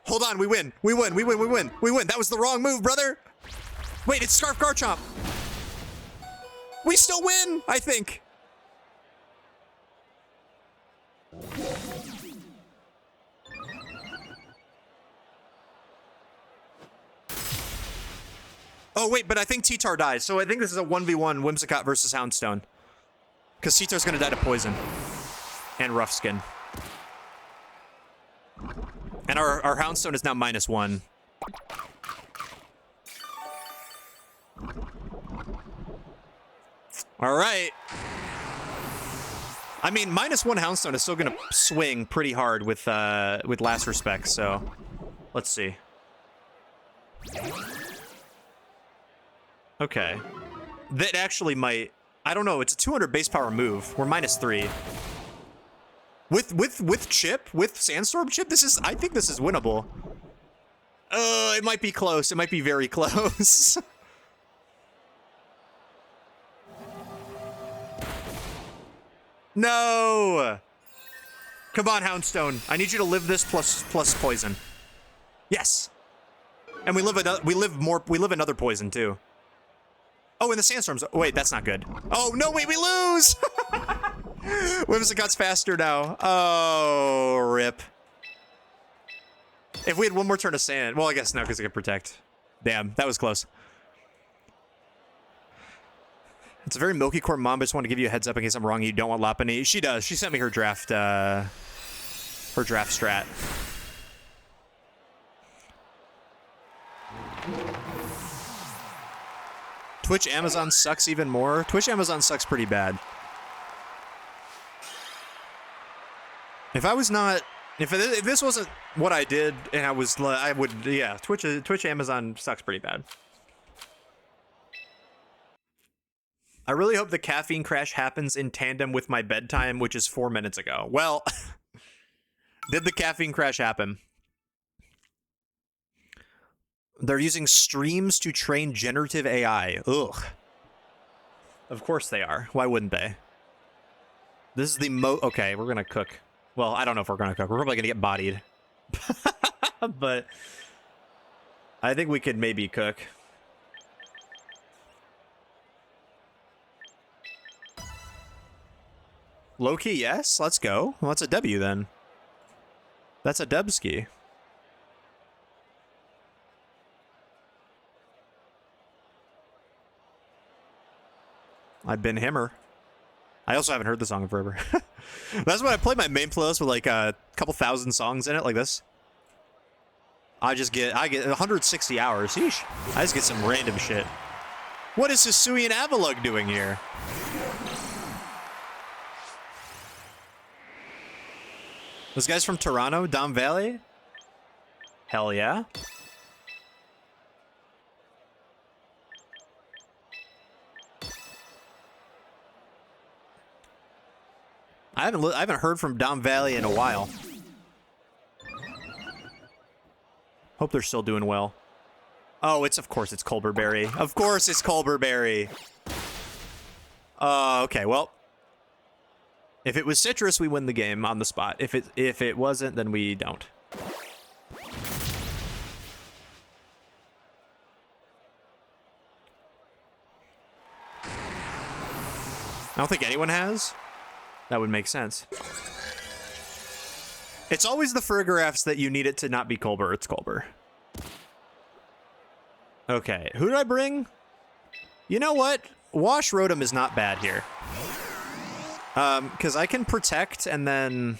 Hold on, we win. We win. We win. We win. We win. That was the wrong move, brother. Wait, it's Scarf Garchomp. We still win, I think. Oh, wait, but I think T-Tar dies. So I think this is a 1v1 Whimsicott versus Houndstone. Because T-Tar's going to die to Poison. And Rough Skin. And our Houndstone is now -1. All right. I mean, -1 Houndstone is still going to swing pretty hard with Last Respect, so let's see. Okay. That actually might... I don't know. It's a 200 base power move. We're -3. With chip? With Sandstorm chip? This is... I think this is winnable. It might be close. It might be very close. No! Come on, Houndstone. I need you to live this plus poison. Yes. And we live another poison too. Oh, and the sandstorms. Wait, that's not good. Oh no! Wait, we lose. Whimsicott's faster now. Oh, rip. If we had one more turn of sand, well, I guess no, because it could protect. Damn, that was close. It's a very milky core mom, but just want to give you a heads up in case I'm wrong. You don't want Lopunny. She does. She sent me her draft for draft strat. Twitch Amazon sucks even more. Twitch Amazon sucks pretty bad. If I was not, if this wasn't what I did, and I would, yeah. Twitch Amazon sucks pretty bad. I really hope the caffeine crash happens in tandem with my bedtime, which is 4 minutes ago. Well, did the caffeine crash happen? They're using streams to train generative AI. Ugh. Of course they are. Why wouldn't they? This is the okay, we're gonna cook. Well, I don't know if we're gonna cook. We're probably gonna get bodied. But I think we could maybe cook. Low-key, yes. Let's go. Well, that's a W then. That's a Dubski. I've been Himmer. I also haven't heard the song in forever. That's when I play my main playlist with like a couple thousand songs in it, like this. I get 160 hours. Sheesh. I just get some random shit. What is Hisuian Avalug doing here? Those guys from Toronto, Dom Valley? Hell yeah. I haven't heard from Dom Valley in a while. Hope they're still doing well. Oh, of course it's Colberberry. Of course it's Colberberry. Okay, well. If it was citrus, we win the game on the spot. If it wasn't, then we don't. I don't think anyone has. That would make sense. It's always the Farigaraphs that you need it to not be Colbur. It's Colbur. Okay, who did I bring? You know what? Wash Rotom is not bad here. Because I can protect and then...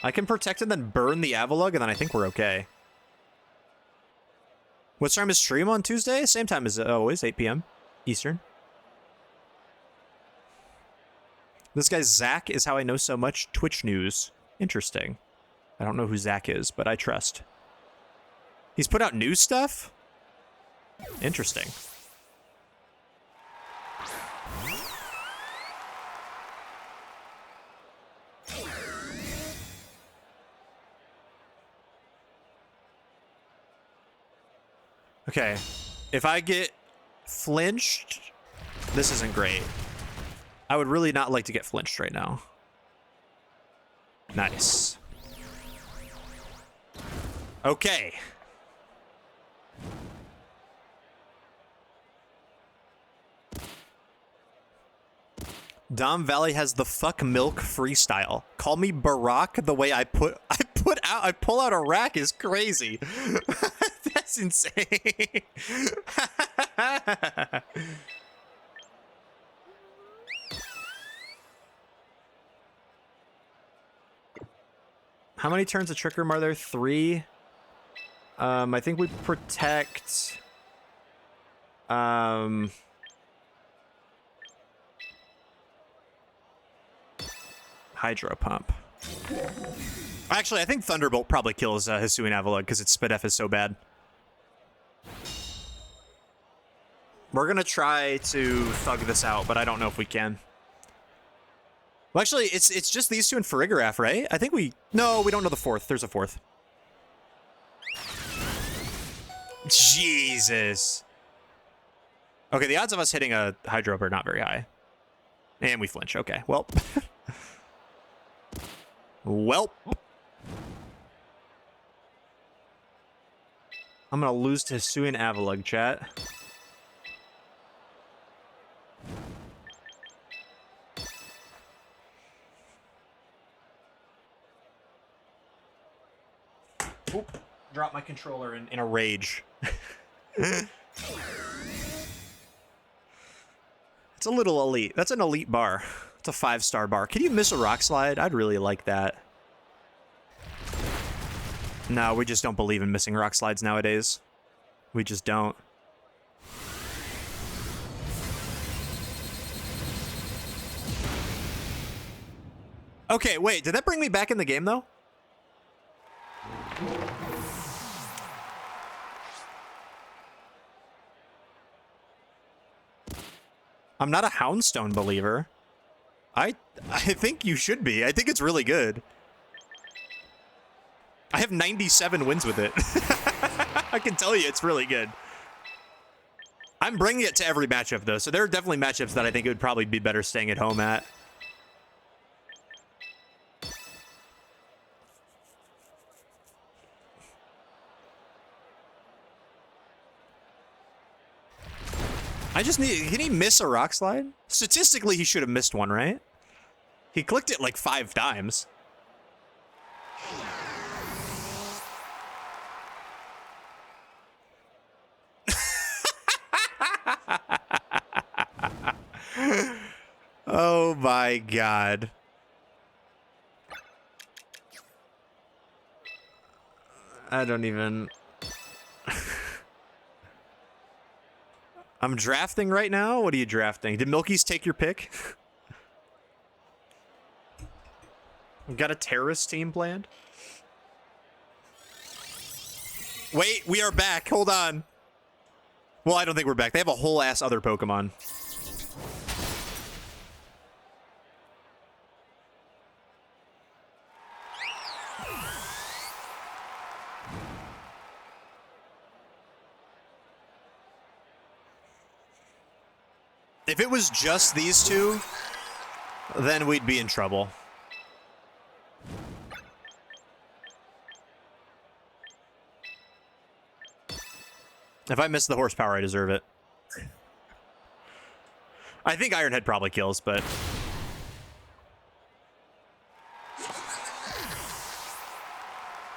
I can protect and then burn the Avalug, and then I think we're okay. What time is stream on Tuesday? Same time as always, 8 p.m. Eastern. This guy Zach is how I know so much Twitch news. Interesting. I don't know who Zach is, but I trust. He's put out new stuff? Interesting. Okay, if I get flinched, this isn't great. I would really not like to get flinched right now. Nice. Okay. Dom Valley has the fuck milk freestyle. Call me Barack. The way I pull out a rack is crazy. That's insane. How many turns of Trick Room are there? 3. I think we protect. Hydro Pump. Actually, I think Thunderbolt probably kills Hisuian Avalug because its Spadef is so bad. We're gonna try to thug this out, but I don't know if we can. Well, actually, it's just these two and Farigarath, right? I think no, we don't know the fourth. There's a fourth. Jesus. Okay, the odds of us hitting a Hydro are not very high. And we flinch. Okay, well. Well. I'm gonna lose to Hisuian Avalug, chat. Oop, drop my controller in a rage. It's a little elite. That's an elite bar. It's a 5-star bar. Can you miss a rock slide? I'd really like that. No, we just don't believe in missing rock slides nowadays. We just don't. Okay, wait, did that bring me back in the game, though? I'm not a Houndstone believer. I think you should be. I think it's really good. I have 97 wins with it. I can tell you it's really good. I'm bringing it to every matchup, though, so there are definitely matchups that I think it would probably be better staying at home at. I just need... Can he miss a rock slide? Statistically, he should have missed one, right? He clicked it like 5 times. Oh my god. I don't even... I'm drafting right now? What are you drafting? Did Milky's take your pick? We've got a terrorist team planned? Wait, we are back. Hold on. Well, I don't think we're back. They have a whole ass other Pokemon. If it was just these two, then we'd be in trouble. If I miss the horsepower, I deserve it. I think Ironhead probably kills, but...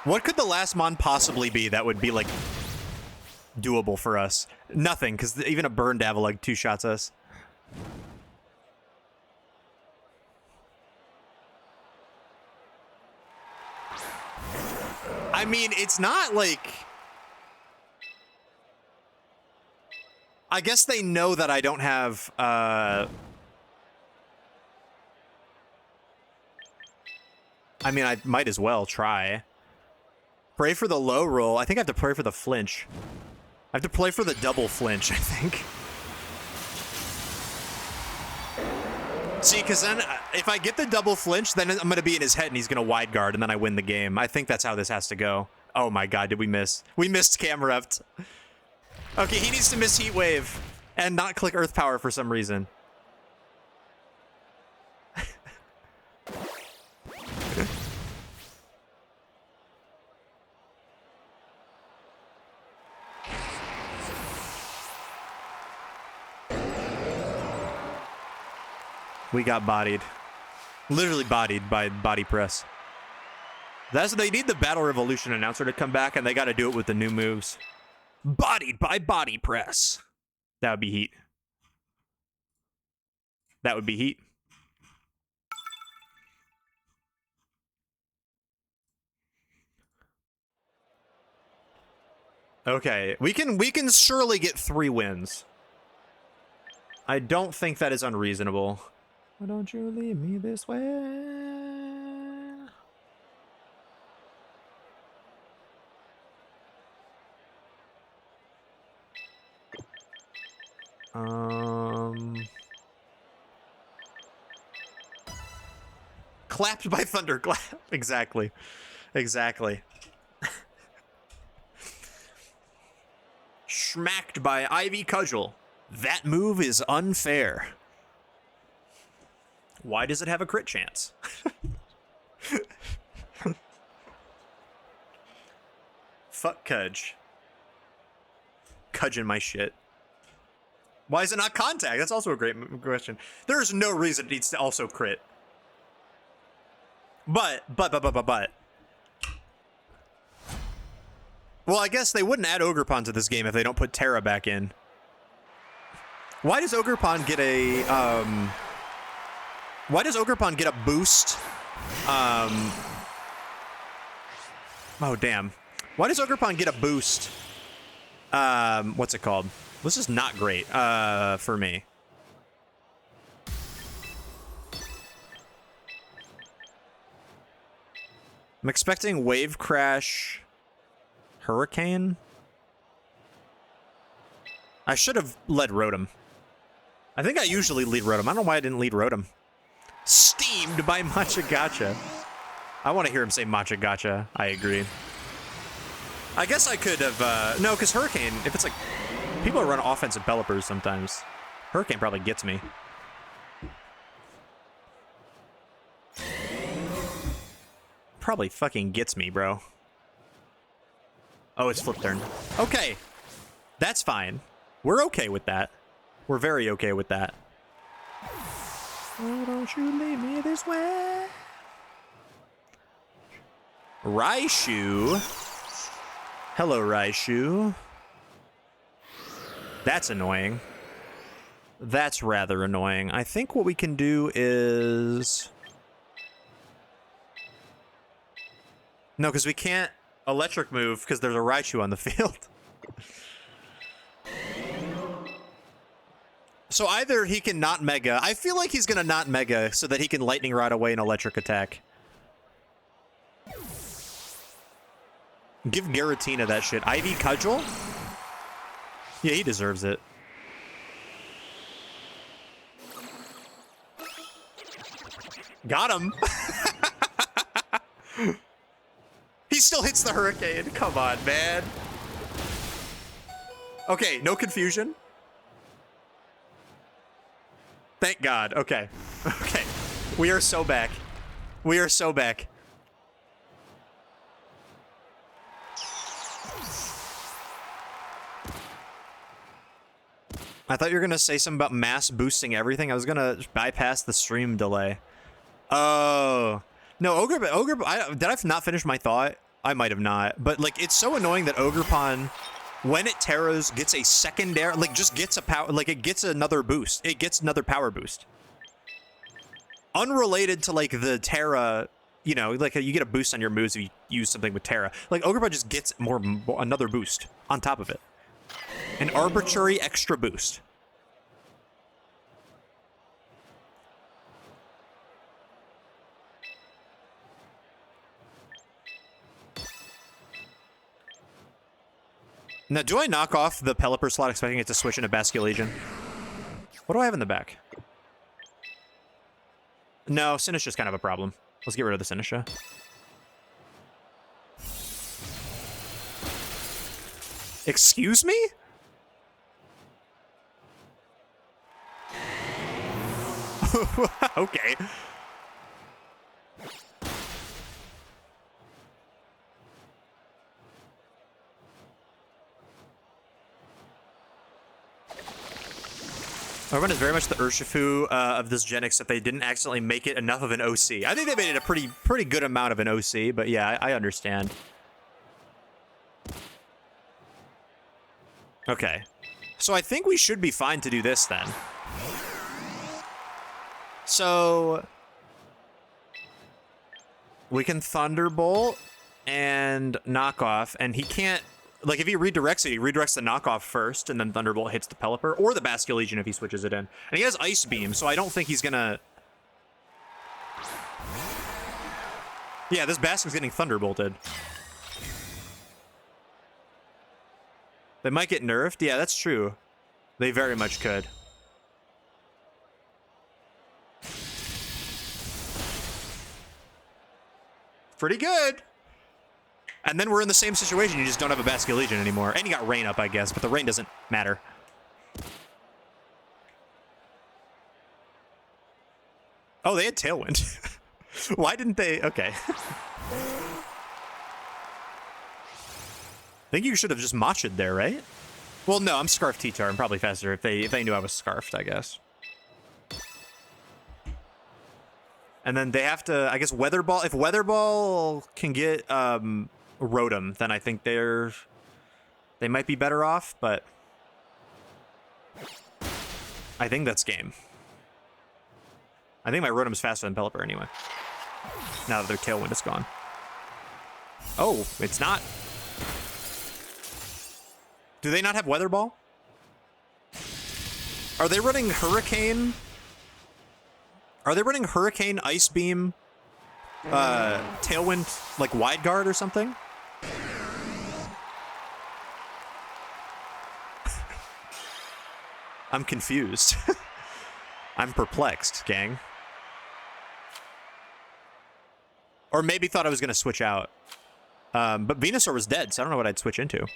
What could the last mon possibly be that would be, like, doable for us? Nothing, because even a Burn Devil, like, 2-shots us. I mean, it's not like... I guess they know that I don't have, I mean, I might as well try. Pray for the low roll. I think I have to pray for the flinch. I have to play for the double flinch, I think. See, because then if I get the double flinch, then I'm going to be in his head and he's going to wide guard, and then I win the game. I think that's how this has to go. Oh my god, did we miss? We missed Camerupt. Okay, he needs to miss Heat Wave and not click Earth Power for some reason. We got bodied. Literally bodied by body press. That's they need the Battle Revolution announcer to come back, and they got to do it with the new moves. Bodied by body press. That would be heat. That would be heat. Okay, we can surely get 3 wins. I don't think that is unreasonable. Why don't you leave me this way? Clapped by thunderclap. Exactly. Exactly. Smacked by Ivy Cudgel. That move is unfair. Why does it have a crit chance? Fuck Cudge. Cudging my shit. Why is it not contact? That's also a great question. There's no reason it needs to also crit. But. Well, I guess they wouldn't add Ogerpon to this game if they don't put Terra back in. Why does Ogerpon get a, Why does Ogerpon get a boost? Oh, damn. Why does Ogerpon get a boost? What's it called? This is not great, for me. I'm expecting Wave Crash, Hurricane. I should have led Rotom. I think I usually lead Rotom. I don't know why I didn't lead Rotom. Steamed by Machagacha. I want to hear him say Machagacha. I agree. I guess I could have, no, because Hurricane, if it's like, people run offensive Pelipers sometimes. Hurricane probably gets me. Probably fucking gets me, bro. Oh, it's flip turn. Okay. That's fine. We're okay with that. We're very okay with that. Oh, don't you leave me this way. Raichu. Hello, Raichu. That's annoying. That's rather annoying. I think what we can do is... No, because we can't electric move because there's a Raichu on the field. So either he can not Mega. I feel like he's going to not Mega so that he can Lightning Rod away an electric attack. Give Giratina that shit. Ivy Cudgel? Yeah, he deserves it. Got him. He still hits the Hurricane. Come on, man. Okay, no confusion. Thank God. Okay. Okay. We are so back. We are so back. I thought you were going to say something about mass boosting everything. I was going to bypass the stream delay. Oh. No, did I not finish my thought? I might have not. But, like, it's so annoying that Ogerpon, when it Terras, gets a secondary, like, just gets a power, like, it gets another boost. It gets another power boost. Unrelated to, like, the Terra, you know, like, you get a boost on your moves if you use something with Terra. Like, Ogerpon just gets another boost on top of it. An arbitrary extra boost. Now, do I knock off the Pelipper slot expecting it to switch into Basculegion? What do I have in the back? No, Sinistcha's kind of a problem. Let's get rid of the Sinistcha. Excuse me? Okay. Everyone is very much the Urshifu of this gen, except they didn't accidentally make it enough of an OC. I think they made it a pretty good amount of an OC, but yeah, I understand. Okay. So I think we should be fine to do this then. So we can Thunderbolt and knock off, and he can't, like, if he redirects it, he redirects the knockoff first, and then Thunderbolt hits the Pelipper, or the Basculegion if he switches it in. And he has Ice Beam, so I don't think he's gonna... Yeah, this Bastion's getting Thunderbolted. They might get nerfed? Yeah, that's true. They very much could. Pretty good. And then we're in the same situation. You just don't have a Basculegion anymore. And you got Rain up, I guess, but the Rain doesn't matter. Oh, they had Tailwind. Why didn't they? Okay. I think you should have just Macha'd there, right? Well, no, I'm Scarfed T-Tar. I'm probably faster if they knew I was Scarfed, I guess. And then they have to, I guess, Weather Ball. If Weather Ball can get Rotom, then I think they might be better off, but I think that's game. I think my Rotom's faster than Pelipper anyway. Now that their Tailwind is gone. Oh, it's not. Do they not have Weather Ball? Are they running Hurricane? Are they running Hurricane, Ice Beam, Tailwind, like Wide Guard or something? I'm confused. I'm perplexed, gang. Or maybe thought I was going to switch out. But Venusaur was dead, so I don't know what I'd switch into.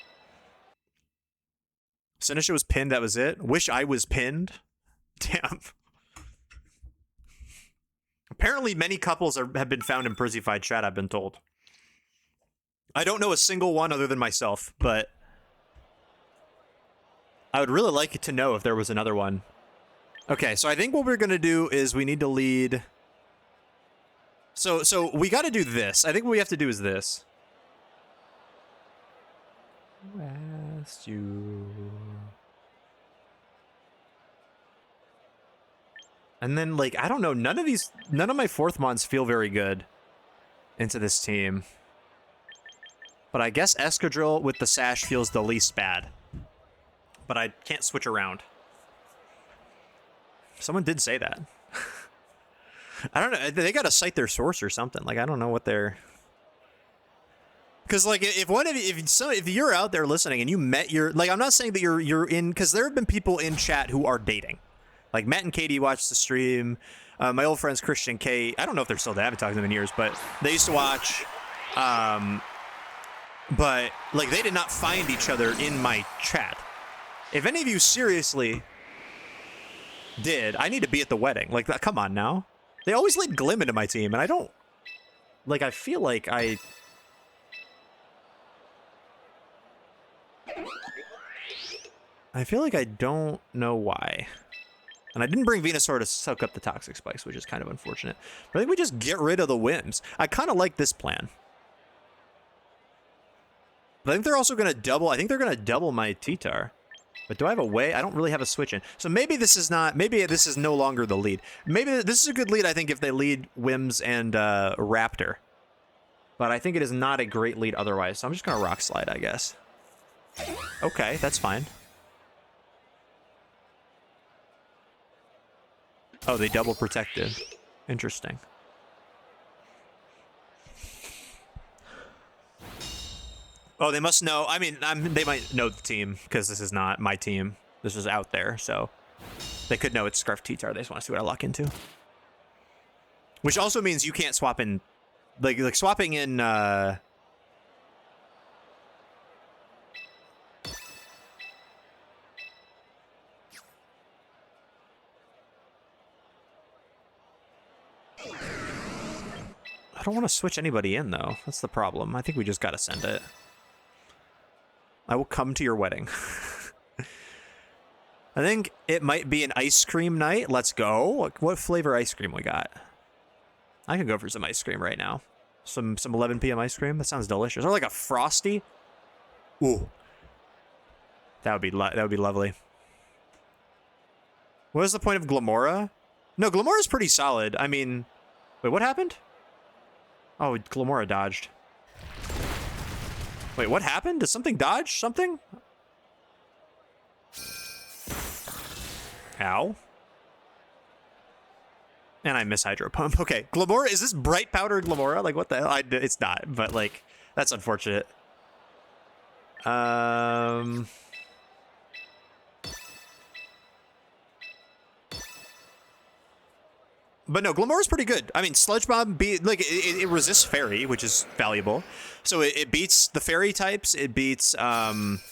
Sinistcha was pinned, that was it. Wish I was pinned. Damn. Apparently many couples have been found in przzyfied chat, I've been told. I don't know a single one other than myself, but I would really like to know if there was another one. Okay, so I think what we're going to do is we need to lead... So we got to do this. I think what we have to do is this. Who asked you? And then, like, I don't know, none of my fourth mons feel very good into this team. But I guess Escadrille with the Sash feels the least bad. But I can't switch around. Someone did say that. I don't know, they gotta cite their source or something. Like, I don't know what they're... Because, like, if you're out there listening and you met your... Like, I'm not saying that you're in... Because there have been people in chat who are dating. Like, Matt and Katie watched the stream. My old friends Christian and Kate, I don't know if they're still there. I haven't talked to them in years, but they used to watch. But, like, they did not find each other in my chat. If any of you seriously did, I need to be at the wedding. Like, come on now. They always lead Glim into my team, and I don't... Like, I feel like I don't know why. And I didn't bring Venusaur to soak up the Toxic Spikes, which is kind of unfortunate. But I think we just get rid of the Whims. I kind of like this plan. But I think they're also going to double... I think they're going to double my T-Tar. But do I have a way? I don't really have a switch in. So maybe this is not... Maybe this is no longer the lead. Maybe this is a good lead, I think, if they lead Whims and Raptor. But I think it is not a great lead otherwise. So I'm just going to Rock Slide, I guess. Okay, that's fine. Oh, they double protected. Interesting. Oh, they must know. I mean, they might know the team because this is not my team. This is out there, so they could know it's Scarf T-Tar. They just want to see what I lock into. Which also means you can't swap in, like swapping in. I don't want to switch anybody in though. That's the problem. I think we just gotta send it. I will come to your wedding. I think it might be an ice cream night. Let's go. What flavor ice cream we got? I can go for some ice cream right now. Some 11 p.m. ice cream. That sounds delicious. Or like a Frosty. Ooh. That would be lovely. What is the point of Glamora? No, Glamora's pretty solid. I mean, wait, what happened? Oh, Glamora dodged. Wait, what happened? Did something dodge something? Ow. And I miss Hydro Pump. Okay, Glamora, is this bright powder Glamora? Like, what the hell? It's not, but, like, that's unfortunate. But no, Glamora's pretty good. I mean, Sludge Bomb, it resists Fairy, which is valuable. So it beats the Fairy types. It beats Charizard,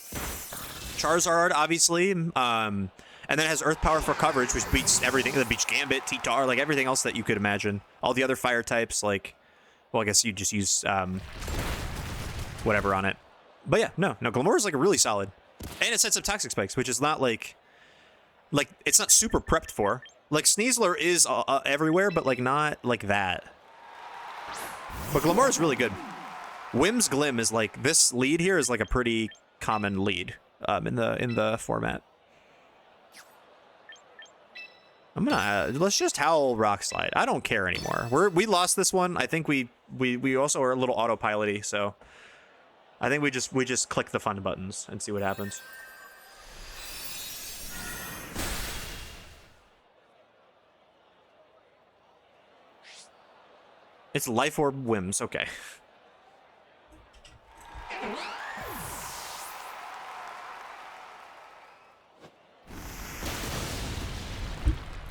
obviously. And then it has Earth Power for coverage, which beats everything. It beats Gambit, T-Tar, like everything else that you could imagine. All the other Fire types, like... Well, I guess you just use whatever on it. But yeah, no, Glamora's like really solid. And it sets up Toxic Spikes, which is not like it's not super prepped for. Like, Sneasler is everywhere, but, like, not like that. But Glamora is really good. Whims Glim is, like, this lead here is, like, a pretty common lead in the format. I'm gonna let's just howl rock slide. I don't care anymore. We lost this one. I think we also are a little autopilot-y, so I think we just click the fun buttons and see what happens. It's Life Orb Whims. Okay.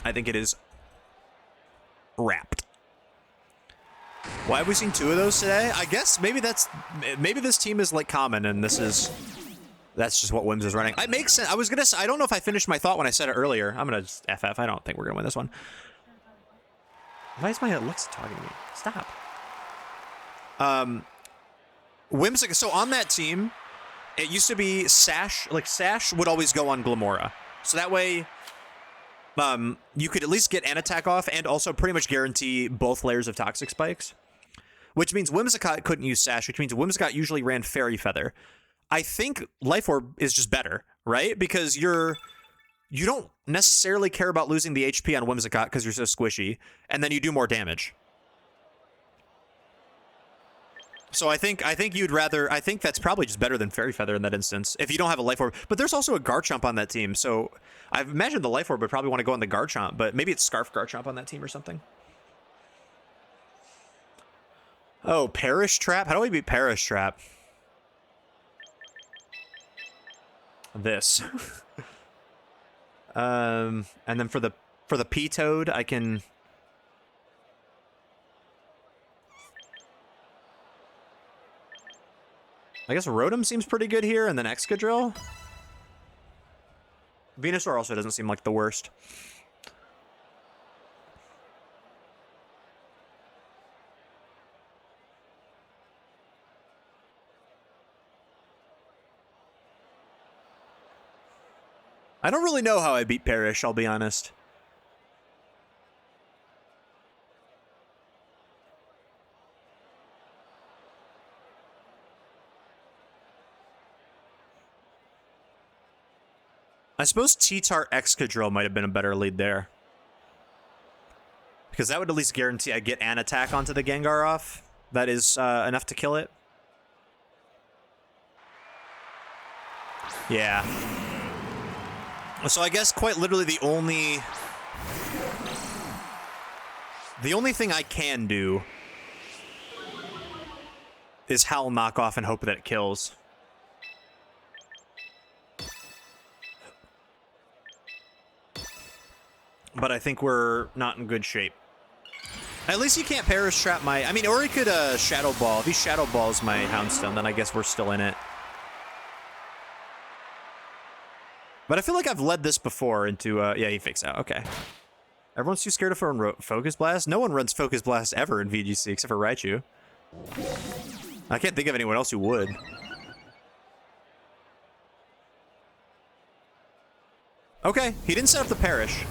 I think it is wrapped. Why have we seen 2 of those today? I guess maybe this team is like common and that's just what Wims is running. It makes sense. I was gonna say, I don't know if I finished my thought when I said it earlier. I'm gonna just FF. I don't think we're gonna win this one. Why is my Alexa talking to me? Stop. Whimsical. So on that team, it used to be Sash. Like Sash would always go on Glamora, so that way, you could at least get an attack off and also pretty much guarantee both layers of toxic spikes. Which means Whimsicott couldn't use Sash, which means Whimsicott usually ran Fairy Feather. I think Life Orb is just better, right? Because you don't necessarily care about losing the HP on Whimsicott because you're so squishy, and then you do more damage. So I think you'd rather. I think that's probably just better than Fairy Feather in that instance if you don't have a Life Orb. But there's also a Garchomp on that team, so I imagine the Life Orb would probably want to go on the Garchomp, but maybe it's Scarf Garchomp on that team or something. Oh, Perish Trap. How do we beat Perish Trap? This. And then for the P-Toad, I can. I guess Rotom seems pretty good here, and then Excadrill. Venusaur also doesn't seem like the worst. I don't really know how I beat Perish, I'll be honest. I suppose T-Tar Excadrill might have been a better lead there. Because that would at least guarantee I get an attack onto the Gengar off. That is enough to kill it. Yeah. So I guess quite literally the only thing I can do is Howl Knockoff and hope that it kills. But I think we're not in good shape. At least he can't Perish Trap my... I mean, or he could Shadow Ball. If he Shadow Balls my Houndstone, then I guess we're still in it. But I feel like I've led this before into... yeah, he fakes out. Okay. Everyone's too scared to run Focus Blast? No one runs Focus Blast ever in VGC except for Raichu. I can't think of anyone else who would. Okay, he didn't set up the Perish.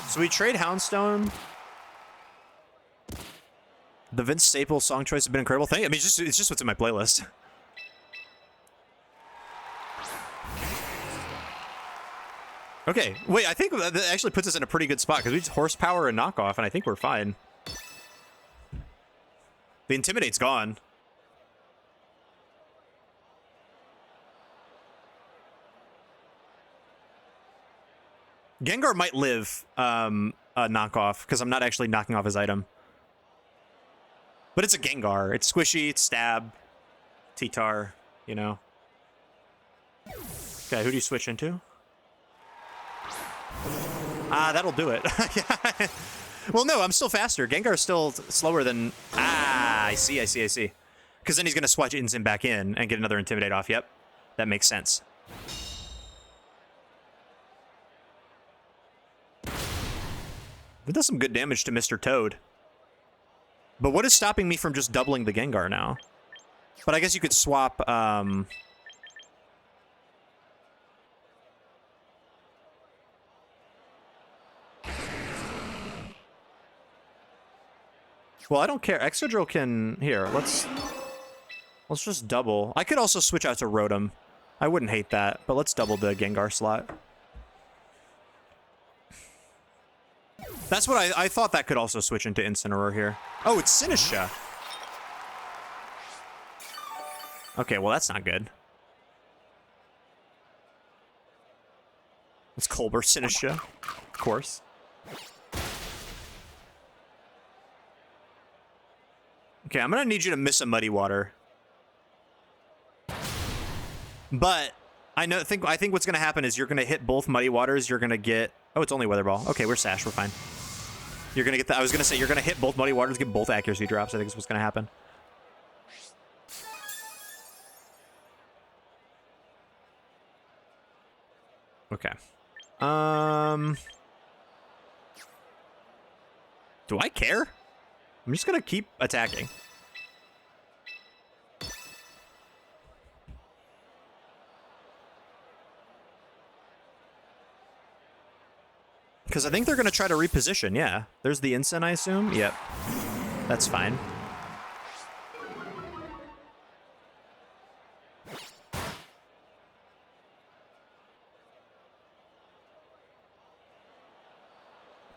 So we trade Houndstone. The Vince Staples song choice has been incredible. Thank you. I mean, it's just what's in my playlist. Okay, wait, I think that actually puts us in a pretty good spot because we just Horsepower and Knockoff, and I think we're fine. The Intimidate's gone. Gengar might live a Knockoff because I'm not actually knocking off his item. But it's a Gengar. It's squishy, it's stab, T-Tar, you know. Okay, who do you switch into? Ah, that'll do it. Yeah. Well, no, I'm still faster. Gengar's still slower than... Ah, I see. Because then he's going to switch Instant back in and get another Intimidate off. Yep, that makes sense. It does some good damage to Mr. Toad. But what is stopping me from just doubling the Gengar now? But I guess you could swap... Well, I don't care. Excadrill can... Here, let's... Let's just double. I could also switch out to Rotom. I wouldn't hate that, but let's double the Gengar slot. That's what I thought that could also switch into Incineroar here. Oh, it's Sinistcha. Okay, well, that's not good. It's Colbur Sinistcha, of course. Okay, I'm gonna need you to miss a Muddy Water. But I think what's gonna happen is you're gonna hit both Muddy Waters. You're gonna get. Oh, it's only Weather Ball. Okay, we're Sash. We're fine. You're gonna get that. I was gonna say you're gonna hit both Muddy Waters, get both accuracy drops. I think is what's gonna happen. Okay. Do I care? I'm just gonna keep attacking. Because I think they're going to try to reposition, yeah. There's the Incin, I assume? Yep. That's fine.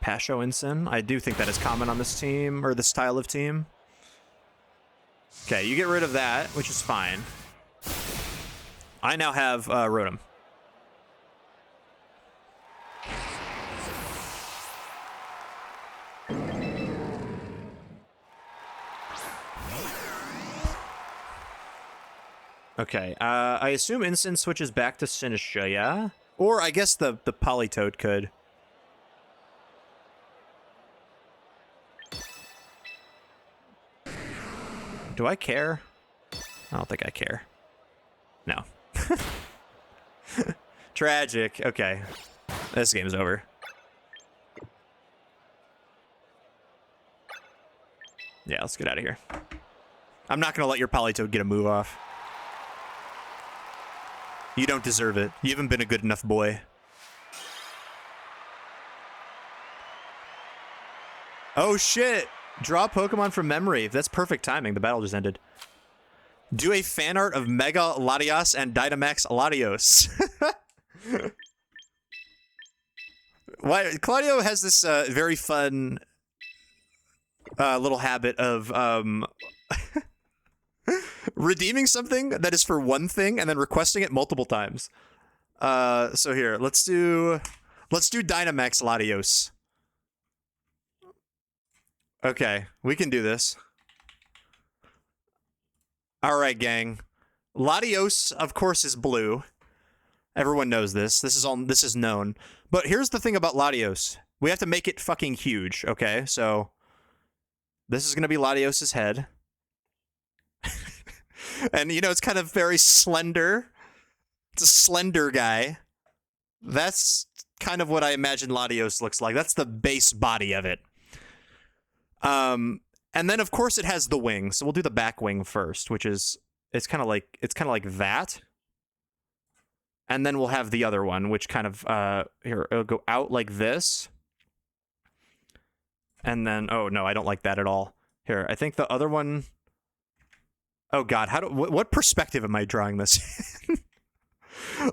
Pasho Incin. I do think that is common on this team, or this style of team. Okay, you get rid of that, which is fine. I now have Rotom. Okay, I assume Incin switches back to Sinistcha, yeah? Or I guess the Politoed could. Do I care? I don't think I care. No. Tragic. Okay. This game's over. Yeah, let's get out of here. I'm not going to let your Politoed get a move off. You don't deserve it. You haven't been a good enough boy. Oh, shit. Draw Pokemon from memory. That's perfect timing. The battle just ended. Do a fan art of Mega Latios and Dynamax Latios. Why? Claudio has this very fun little habit of redeeming something that is for one thing and then requesting it multiple times. So here, let's do Dynamax Latios. Okay, we can do this. All right, gang. Latios, of course, is blue. Everyone knows this. This is known. But here's the thing about Latios. We have to make it fucking huge, okay? So this is going to be Latios's head. And, you know, it's kind of very slender. It's a slender guy. That's kind of what I imagine Latios looks like. That's the base body of it. And then of course it has the wing. So we'll do the back wing first, which is it's kind of like that. And then we'll have the other one, which kind of here, it'll go out like this. And then oh no, I don't like that at all. Here, I think the other one. Oh god, what perspective am I drawing this in?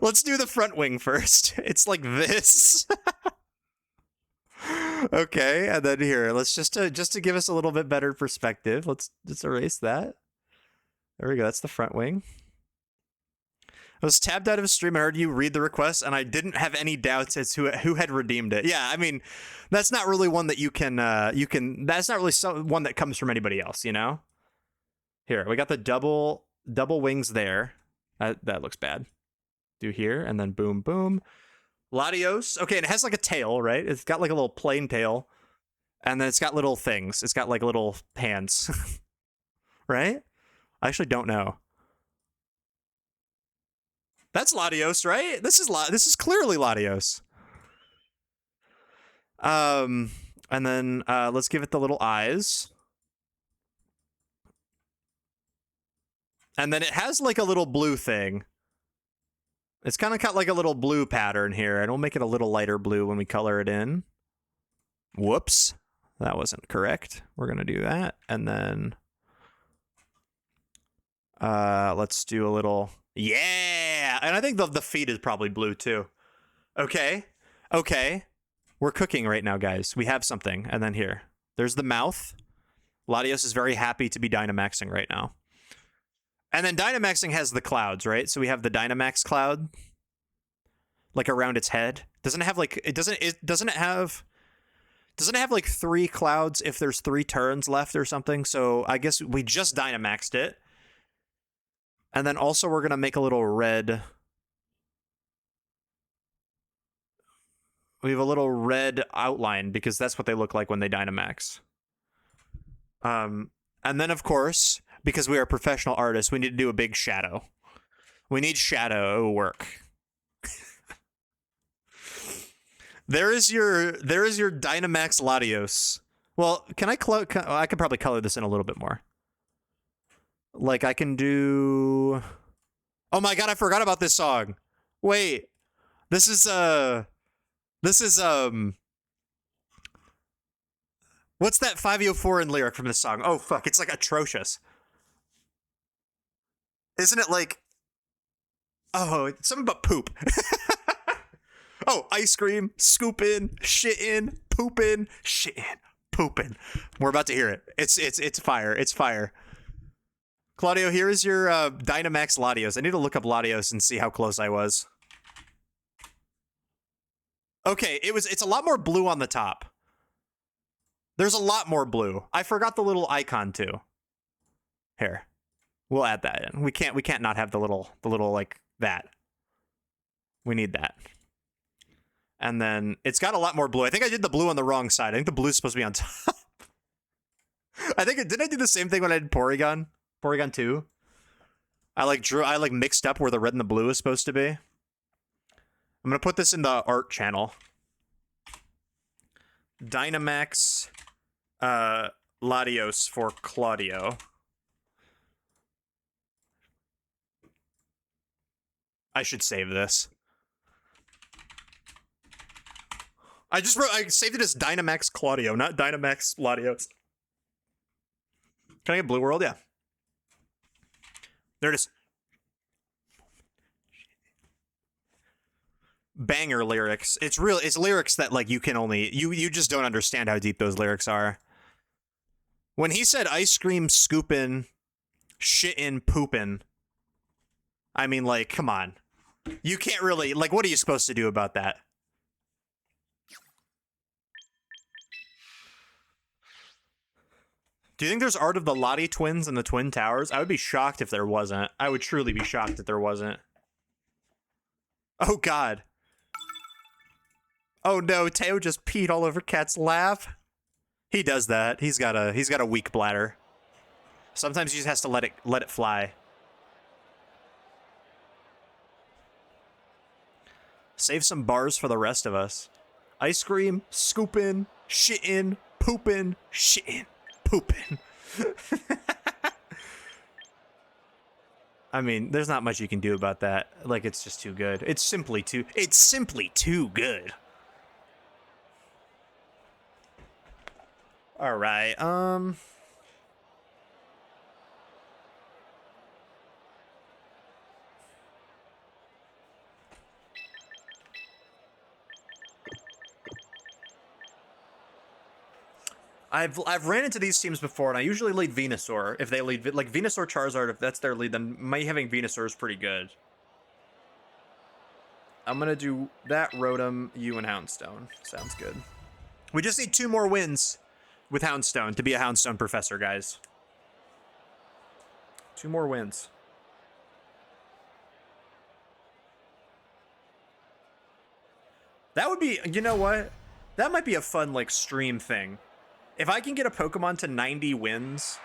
Let's do the front wing first. It's like this. Okay, and then here, let's just to give us a little bit better perspective, let's just erase that. There we go, that's the front wing. I was tabbed out of a stream, I heard you read the request, and I didn't have any doubts as to who had redeemed it. Yeah, I mean, that's not really one that you can, that's not really one that comes from anybody else, you know? Here, we got the double wings there. That looks bad. Do here, and then boom, boom. Latios. Okay, and it has like a tail, right? It's got like a little plain tail. And then it's got little things. It's got like little hands. Right? I actually don't know. That's Latios, right? This is clearly Latios. And then let's give it the little eyes. And then it has like a little blue thing. It's kind of got like a little blue pattern here, and we'll make it a little lighter blue when we color it in. Whoops. That wasn't correct. We're going to do that. And then... Let's do a little... Yeah! And I think the feet is probably blue, too. Okay. Okay. We're cooking right now, guys. We have something. And then here. There's the mouth. Latios is very happy to be Dynamaxing right now. And then Dynamaxing has the clouds, right? So we have the Dynamax cloud, like around its head. Doesn't it have like doesn't it have like 3 clouds if there's 3 turns left or something? So I guess we just Dynamaxed it. And then also we're gonna make a little red. We have a little red outline because that's what they look like when they Dynamax. And then of course, because we are professional artists, we need to do a big shadow. We need shadow work. There is your Dynamax Latios. Well, can I I could probably color this in a little bit more. Like I can do... Oh my god, I forgot about this song. Wait. This is what's that 504 in lyric from this song? Oh fuck, it's like atrocious. Isn't it like... Oh, it's something about poop. Oh, ice cream, scooping, shitting, pooping, shitting, pooping. We're about to hear it. It's fire. It's fire. Claudio, here is your Dynamax Latios. I need to look up Latios and see how close I was. Okay, it's a lot more blue on the top. There's a lot more blue. I forgot the little icon too. Here. We'll add that in. We can't not have the little like that. We need that. And then it's got a lot more blue. I think I did the blue on the wrong side. I think the blue's supposed to be on top. Did I do the same thing when I did Porygon? Porygon 2? I mixed up where the red and the blue is supposed to be. I'm gonna put this in the art channel. Dynamax Latios for Claudio. I should save this. I saved it as Dynamax Claudio, not Dynamax Latios. Can I get Blue World? Yeah. There it is. Banger lyrics. It's lyrics that like you can only you just don't understand how deep those lyrics are. When he said ice cream scoopin', shittin', poopin', I mean like, come on. You can't really like what are you supposed to do about that? Do you think there's art of the Lottie twins and the Twin Towers? I would be shocked if there wasn't. I would truly be shocked if there wasn't. Oh god. Oh no, Teo just peed all over Cat's lap. He does that. He's got a weak bladder. Sometimes he just has to let it fly. Save some bars for the rest of us. Ice cream, scoopin', shittin', poopin', shittin', poopin'. I mean, there's not much you can do about that. Like, it's just too good. It's simply too good. All right. I've ran into these teams before, and I usually lead Venusaur. If they lead, like, Venusaur Charizard, if that's their lead, then my having Venusaur is pretty good. I'm gonna do that, Rotom, you, and Houndstone. Sounds good. We just need 2 more wins with Houndstone to be a Houndstone professor, guys. 2 more wins. That would be, you know what? That might be a fun, like, stream thing. If I can get a Pokemon to 90 wins,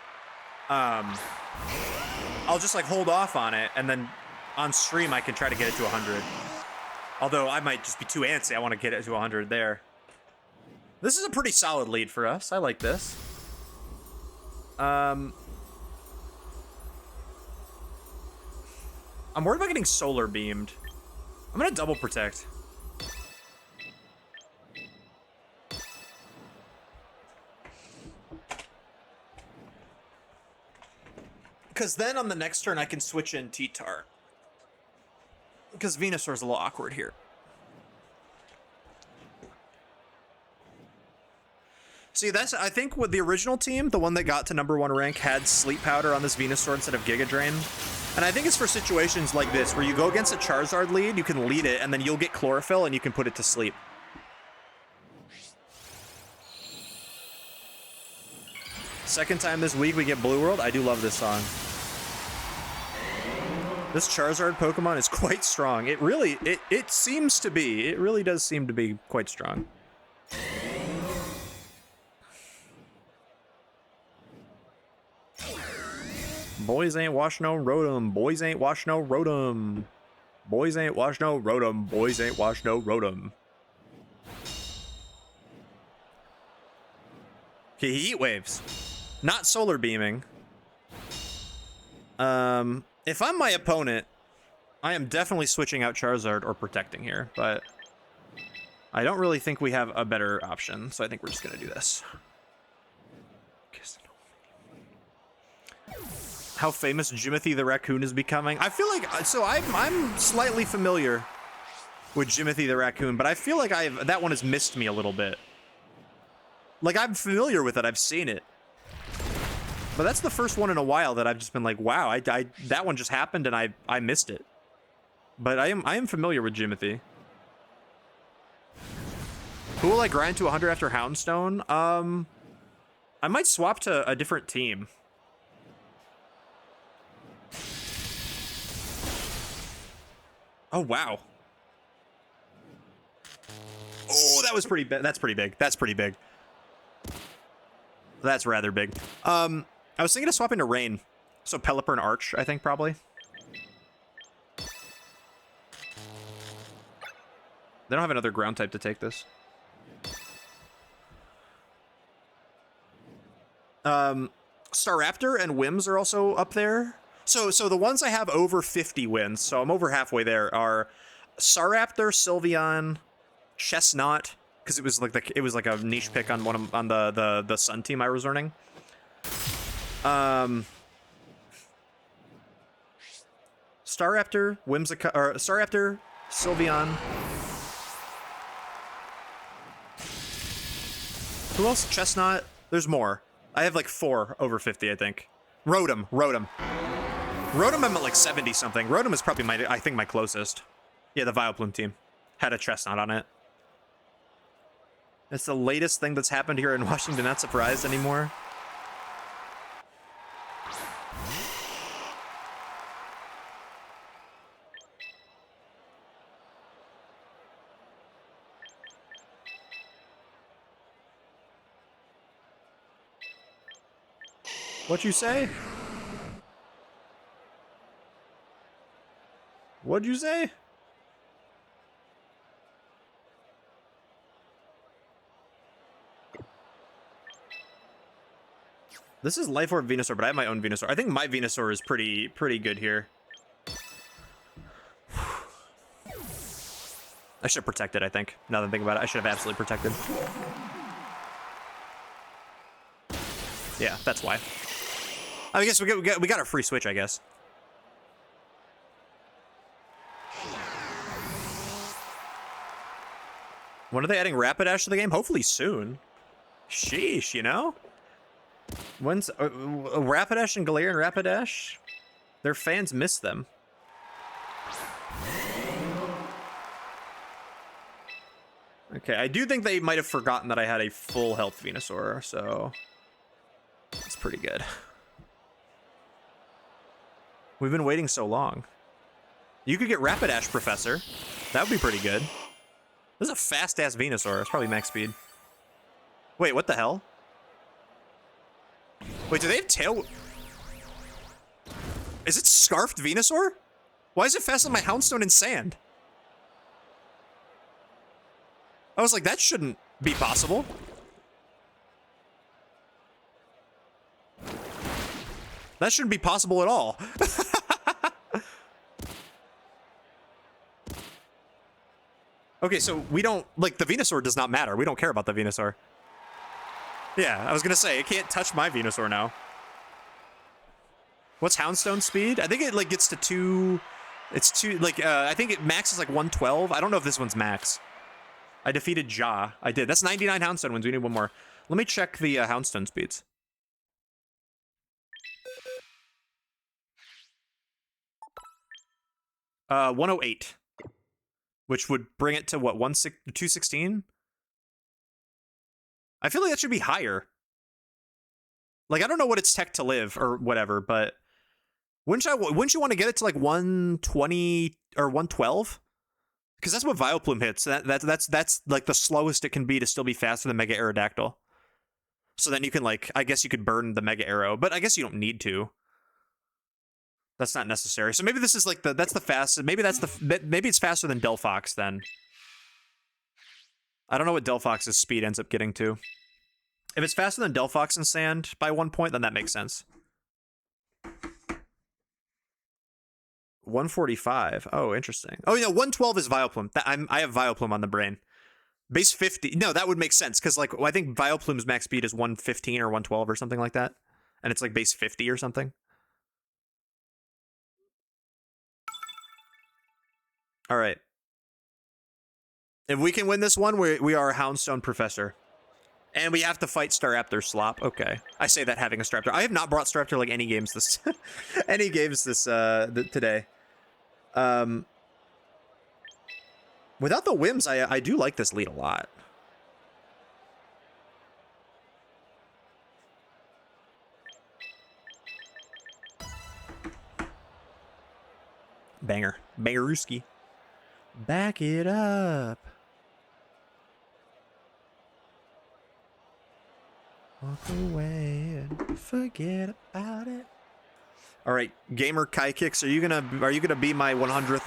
I'll just like hold off on it, and then on stream I can try to get it to 100. Although I might just be too antsy. I want to get it to 100 there. This is a pretty solid lead for us. I like this. I'm worried about getting solar beamed. I'm gonna double protect. Because then on the next turn I can switch in T-Tar. Because Venusaur's a little awkward here. See, that's, I think with the original team, the one that got to #1 rank, had Sleep Powder on this Venusaur instead of Giga Drain. And I think it's for situations like this, where you go against a Charizard lead, you can lead it, and then you'll get Chlorophyll, and you can put it to sleep. Second time this week we get Blue World. I do love this song. This Charizard Pokemon is quite strong. It really, it seems to be. It really does seem to be quite strong. Boys ain't wash no Rotom. Boys ain't wash no Rotom. Boys ain't wash no Rotom. Boys ain't wash no Rotom. Okay, Heat Waves. Not Solar Beaming. If I'm my opponent, I am definitely switching out Charizard or protecting here, but I don't really think we have a better option, so I think we're just gonna do this. How famous Jimothy the Raccoon is becoming. I feel like, so I'm slightly familiar with Jimothy the Raccoon, but I feel like that one has missed me a little bit. Like, I'm familiar with it, I've seen it. But that's the first one in a while that I've just been like, wow, that one just happened and I missed it. But I am familiar with Jimothy. Who will I grind to 100 after Houndstone? I might swap to a different team. Oh, wow. Oh, that was pretty big. That's pretty big. That's pretty big. That's rather big. I was thinking of swapping to Rain. So Pelipper and Arch, I think, probably. They don't have another ground type to take this. Staraptor and Wims are also up there. So the ones I have over 50 wins, so I'm over halfway there, are Staraptor, Sylveon, Chestnut, because it was like a niche pick on the Sun team I was running. Staraptor, Whimsicott, or Staraptor, Sylveon. Who else? Chestnut. There's more. I have like 4 over 50, I think. Rotom. Rotom, I'm at like 70 something. Rotom is probably I think my closest. Yeah, the Vileplume team had a Chestnut on it. It's the latest thing that's happened here in Washington. Not surprised anymore. What you say? What'd you say? This is Life Orb Venusaur, but I have my own Venusaur. I think my Venusaur is pretty good here. I should have protected, I think. Now that I think about it, I should have absolutely protected. Yeah, that's why. I guess we got a free switch, I guess. When are they adding Rapidash to the game? Hopefully soon. Sheesh, you know? When's Rapidash and Galarian Rapidash? Their fans miss them. Okay, I do think they might have forgotten that I had a full health Venusaur, so that's pretty good. We've been waiting so long. You could get Rapidash, Professor. That would be pretty good. This is a fast-ass Venusaur. It's probably max speed. Wait, what the hell? Wait, do they have tail? Is it Scarfed Venusaur? Why is it faster than my Houndstone in sand? I was like, that shouldn't be possible. That shouldn't be possible at all. Okay, so we don't, like, the Venusaur does not matter. We don't care about the Venusaur. Yeah, I was gonna say, it can't touch my Venusaur now. What's Houndstone speed? I think it like gets to 2. It's 2 like I think it max is like 112. I don't know if this one's max. I defeated Ja. I did. That's 99 Houndstone wins. We need one more. Let me check the Houndstone speeds. Uh, 108, which would bring it to what 216. I feel like that should be higher. Like I don't know what it's tech to live or whatever, but wouldn't you want to get it to like 120 or 112? Because that's what Vileplume hits. That's like the slowest it can be to still be faster than Mega Aerodactyl. So then you can like, I guess you could burn the Mega Arrow, but I guess you don't need to. That's not necessary. So maybe this is like that's the fastest. Maybe it's faster than Delphox then. I don't know what Delphox's speed ends up getting to. If it's faster than Delphox in Sand by 1 point, then that makes sense. 145. Oh, interesting. Oh, 112 is Vileplume. I have Vileplume on the brain. Base 50. No, that would make sense because like I think Vileplume's max speed is 115 or 112 or something like that, and it's like base 50 or something. All right. If we can win this one, we are a Houndstone Professor. And we have to fight Staraptor Slop. Okay. I say that having a Staraptor. I have not brought Staraptor like any games this today. Without the whims, I do like this lead a lot. Banger. Bangerooski. Back it up. Walk away and forget about it. All right, Gamer Kai Kicks, are you gonna be my 100th?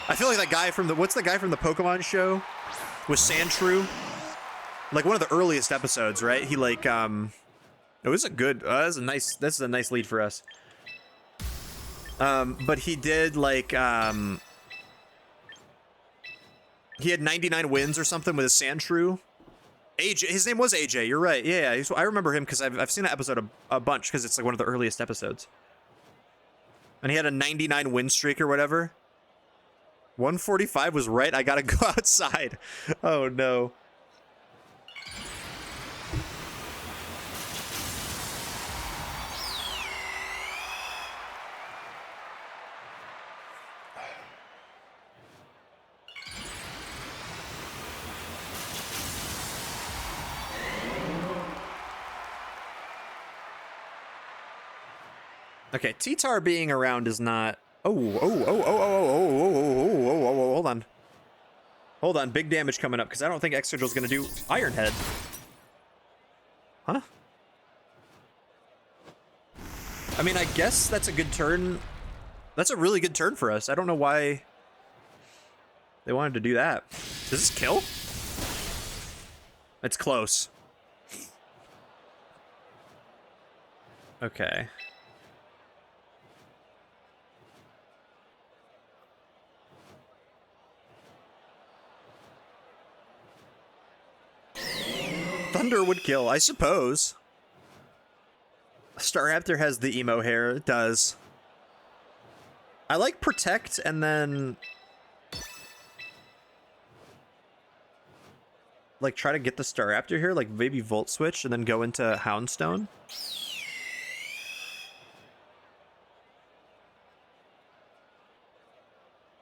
I feel like that guy from what's the guy from the Pokemon show with Sandshrew? Like one of the earliest episodes, right? He like it was a good. This is a nice lead for us. But he did like he had 99 wins or something with his Sandshrew. AJ, his name was AJ. You're right. Yeah, I remember him because I've seen that episode a bunch because it's like one of the earliest episodes. And he had a 99 win streak or whatever. 145 was right. I gotta go outside. Oh no. Okay, T-Tar being around is not. Hold on. Hold on, big damage coming up because I don't think Excadrill's gonna do Iron Head. Huh? I mean, I guess that's a good turn. That's a really good turn for us. I don't know why they wanted to do that. Does this kill? It's close. Okay. Thunder would kill, I suppose. Staraptor has the emo hair. It does. I like Protect and then like try to get the Staraptor here, like maybe Volt Switch and then go into Houndstone.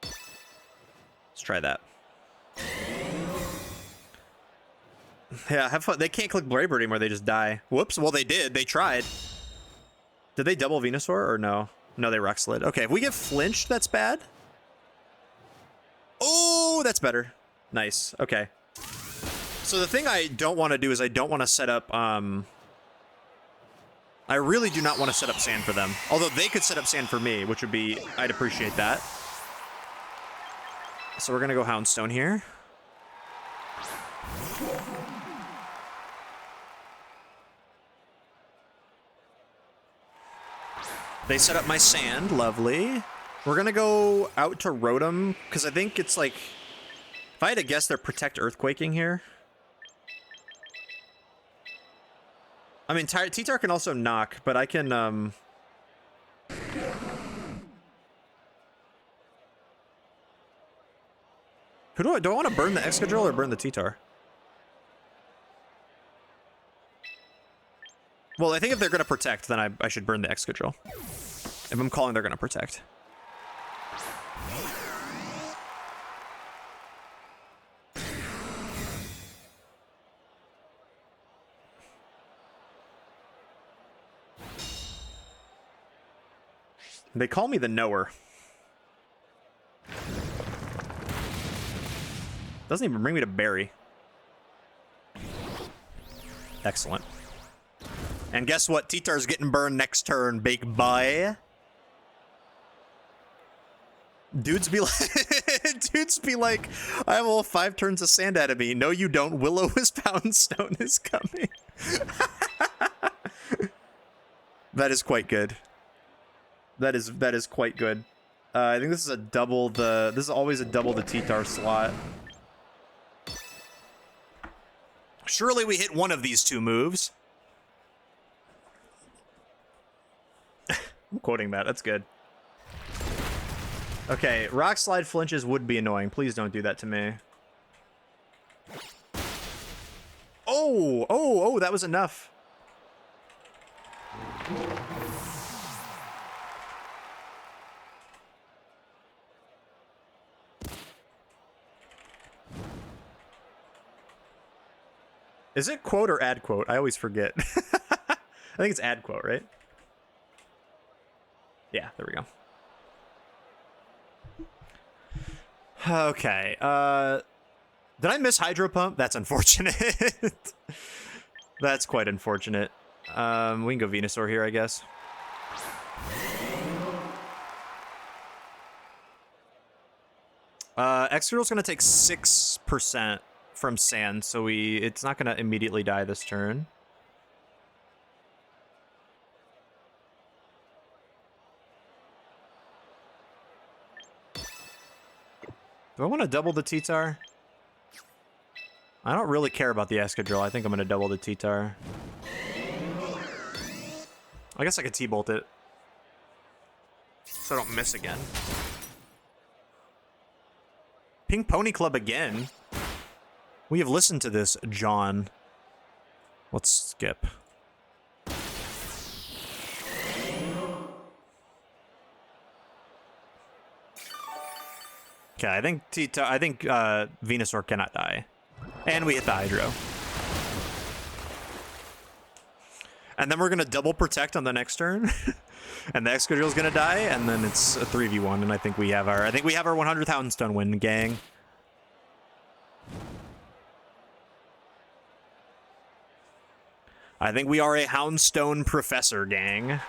Let's try that. Yeah, have fun. They can't click Braybird anymore, they just die. Whoops, well they did. They tried. Did they double Venusaur or no? No, they Rock Slid. Okay, if we get flinched, that's bad. Oh, that's better. Nice, okay. So the thing I don't want to do is I don't want to set up, I really do not want to set up Sand for them. Although they could set up Sand for me, which would be, I'd appreciate that. So we're gonna go Houndstone here. They set up my Sand, lovely. We're gonna go out to Rotom, because I think it's like, if I had to guess, they're Protect Earthquaking here. I mean, T-Tar can also knock, but I can, Do I want to burn the Excadrill or burn the T-Tar? Well, I think if they're going to protect, then I should burn the Excadrill. If I'm calling they're going to protect. They call me the knower. Doesn't even bring me to Barry. Excellent. And guess what? T-Tar's getting burned next turn, big boy. Dudes be like, I have all 5 turns of sand out of me. No, you don't. Will-O-Wisp Houndstone is coming. That is quite good. That is quite good. I think this is a double the. This is always a double the T-Tar slot. Surely we hit one of these 2 moves. I'm quoting that. That's good. Okay, Rock Slide flinches would be annoying. Please don't do that to me. Oh, that was enough. Is it quote or ad quote? I always forget. I think it's ad quote, right? Yeah, there we go. Okay, did I miss Hydro Pump? That's unfortunate. That's quite unfortunate. We can go Venusaur here, I guess. Excadrill's gonna take 6% from Sand, so it's not gonna immediately die this turn. Do I want to double the T-Tar? I don't really care about the Excadrill. I think I'm going to double the T-Tar. I guess I could T-Bolt it. So I don't miss again. Pink Pony Club again? We have listened to this, John. Let's skip. Okay, I think Venusaur cannot die. And we hit the Hydro. And then we're gonna double protect on the next turn. And the Excadrill's gonna die, and then it's a 3v1, and I think we have our 100th Houndstone win, gang. I think we are a Houndstone professor, gang.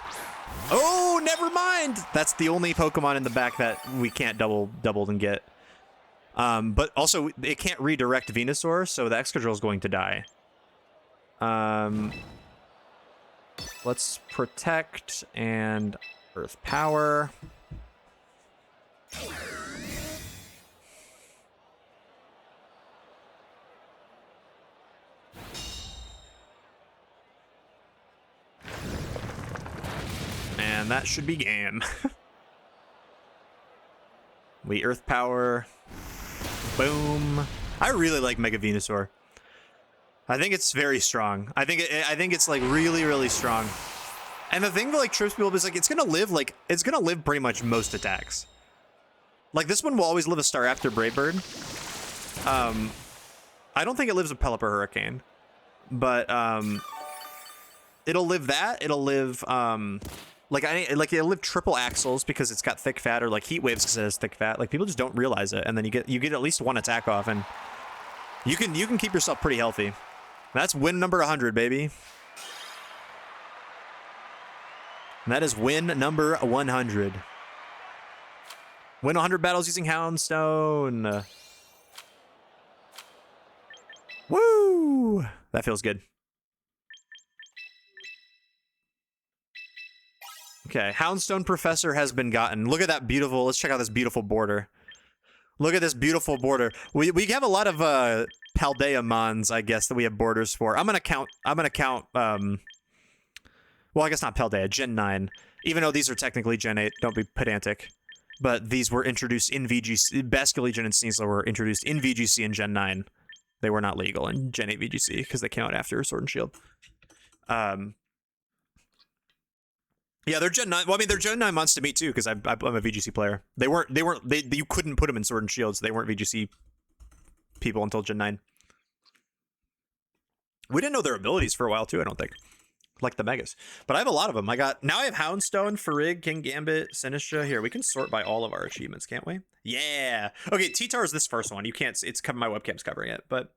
Oh, never mind! That's the only Pokemon in the back that we can't double and get. But also, it can't redirect Venusaur, so the Excadrill is going to die. Let's protect and Earth Power. And that should be game. We Earth Power. Boom. I really like Mega Venusaur. I think it's very strong. I think it's like really, really strong. And the thing that like trips people is like it's gonna live pretty much most attacks. Like this one will always live a Staraptor Brave Bird. I don't think it lives a Pelipper Hurricane. But it'll live that. It'll live it'll live triple axles because it's got thick fat, or like Heat Waves because it has thick fat. Like people just don't realize it, and then you get at least one attack off, and you can keep yourself pretty healthy. That's win number 100, baby. And that is win number 100. Win 100 battles using Houndstone. Woo! That feels good. Okay, Houndstone Professor has been gotten. Look at that beautiful. Let's check out this beautiful border. Look at this beautiful border. We have a lot of Paldea Mons, I guess, that we have borders for. I'm gonna count. Well, I guess not Paldea. Gen 9. Even though these are technically Gen 8. Don't be pedantic. But these were introduced in VGC. Basculegion and Sneasel were introduced in VGC in Gen 9. They were not legal in Gen 8 VGC because they came out after Sword and Shield. Yeah, they're Gen 9. Well, I mean, they're Gen 9 months to me too because I'm a VGC player. You couldn't put them in Sword and Shield, so they weren't VGC people until Gen 9. We didn't know their abilities for a while too, I don't think. Like the Megas. But I have a lot of them. Now I have Houndstone, Farig, King Gambit, Sinistra. Here, we can sort by all of our achievements, can't we? Yeah. Okay, T-Tar is this first one. You can't see, it's my webcam's covering it, but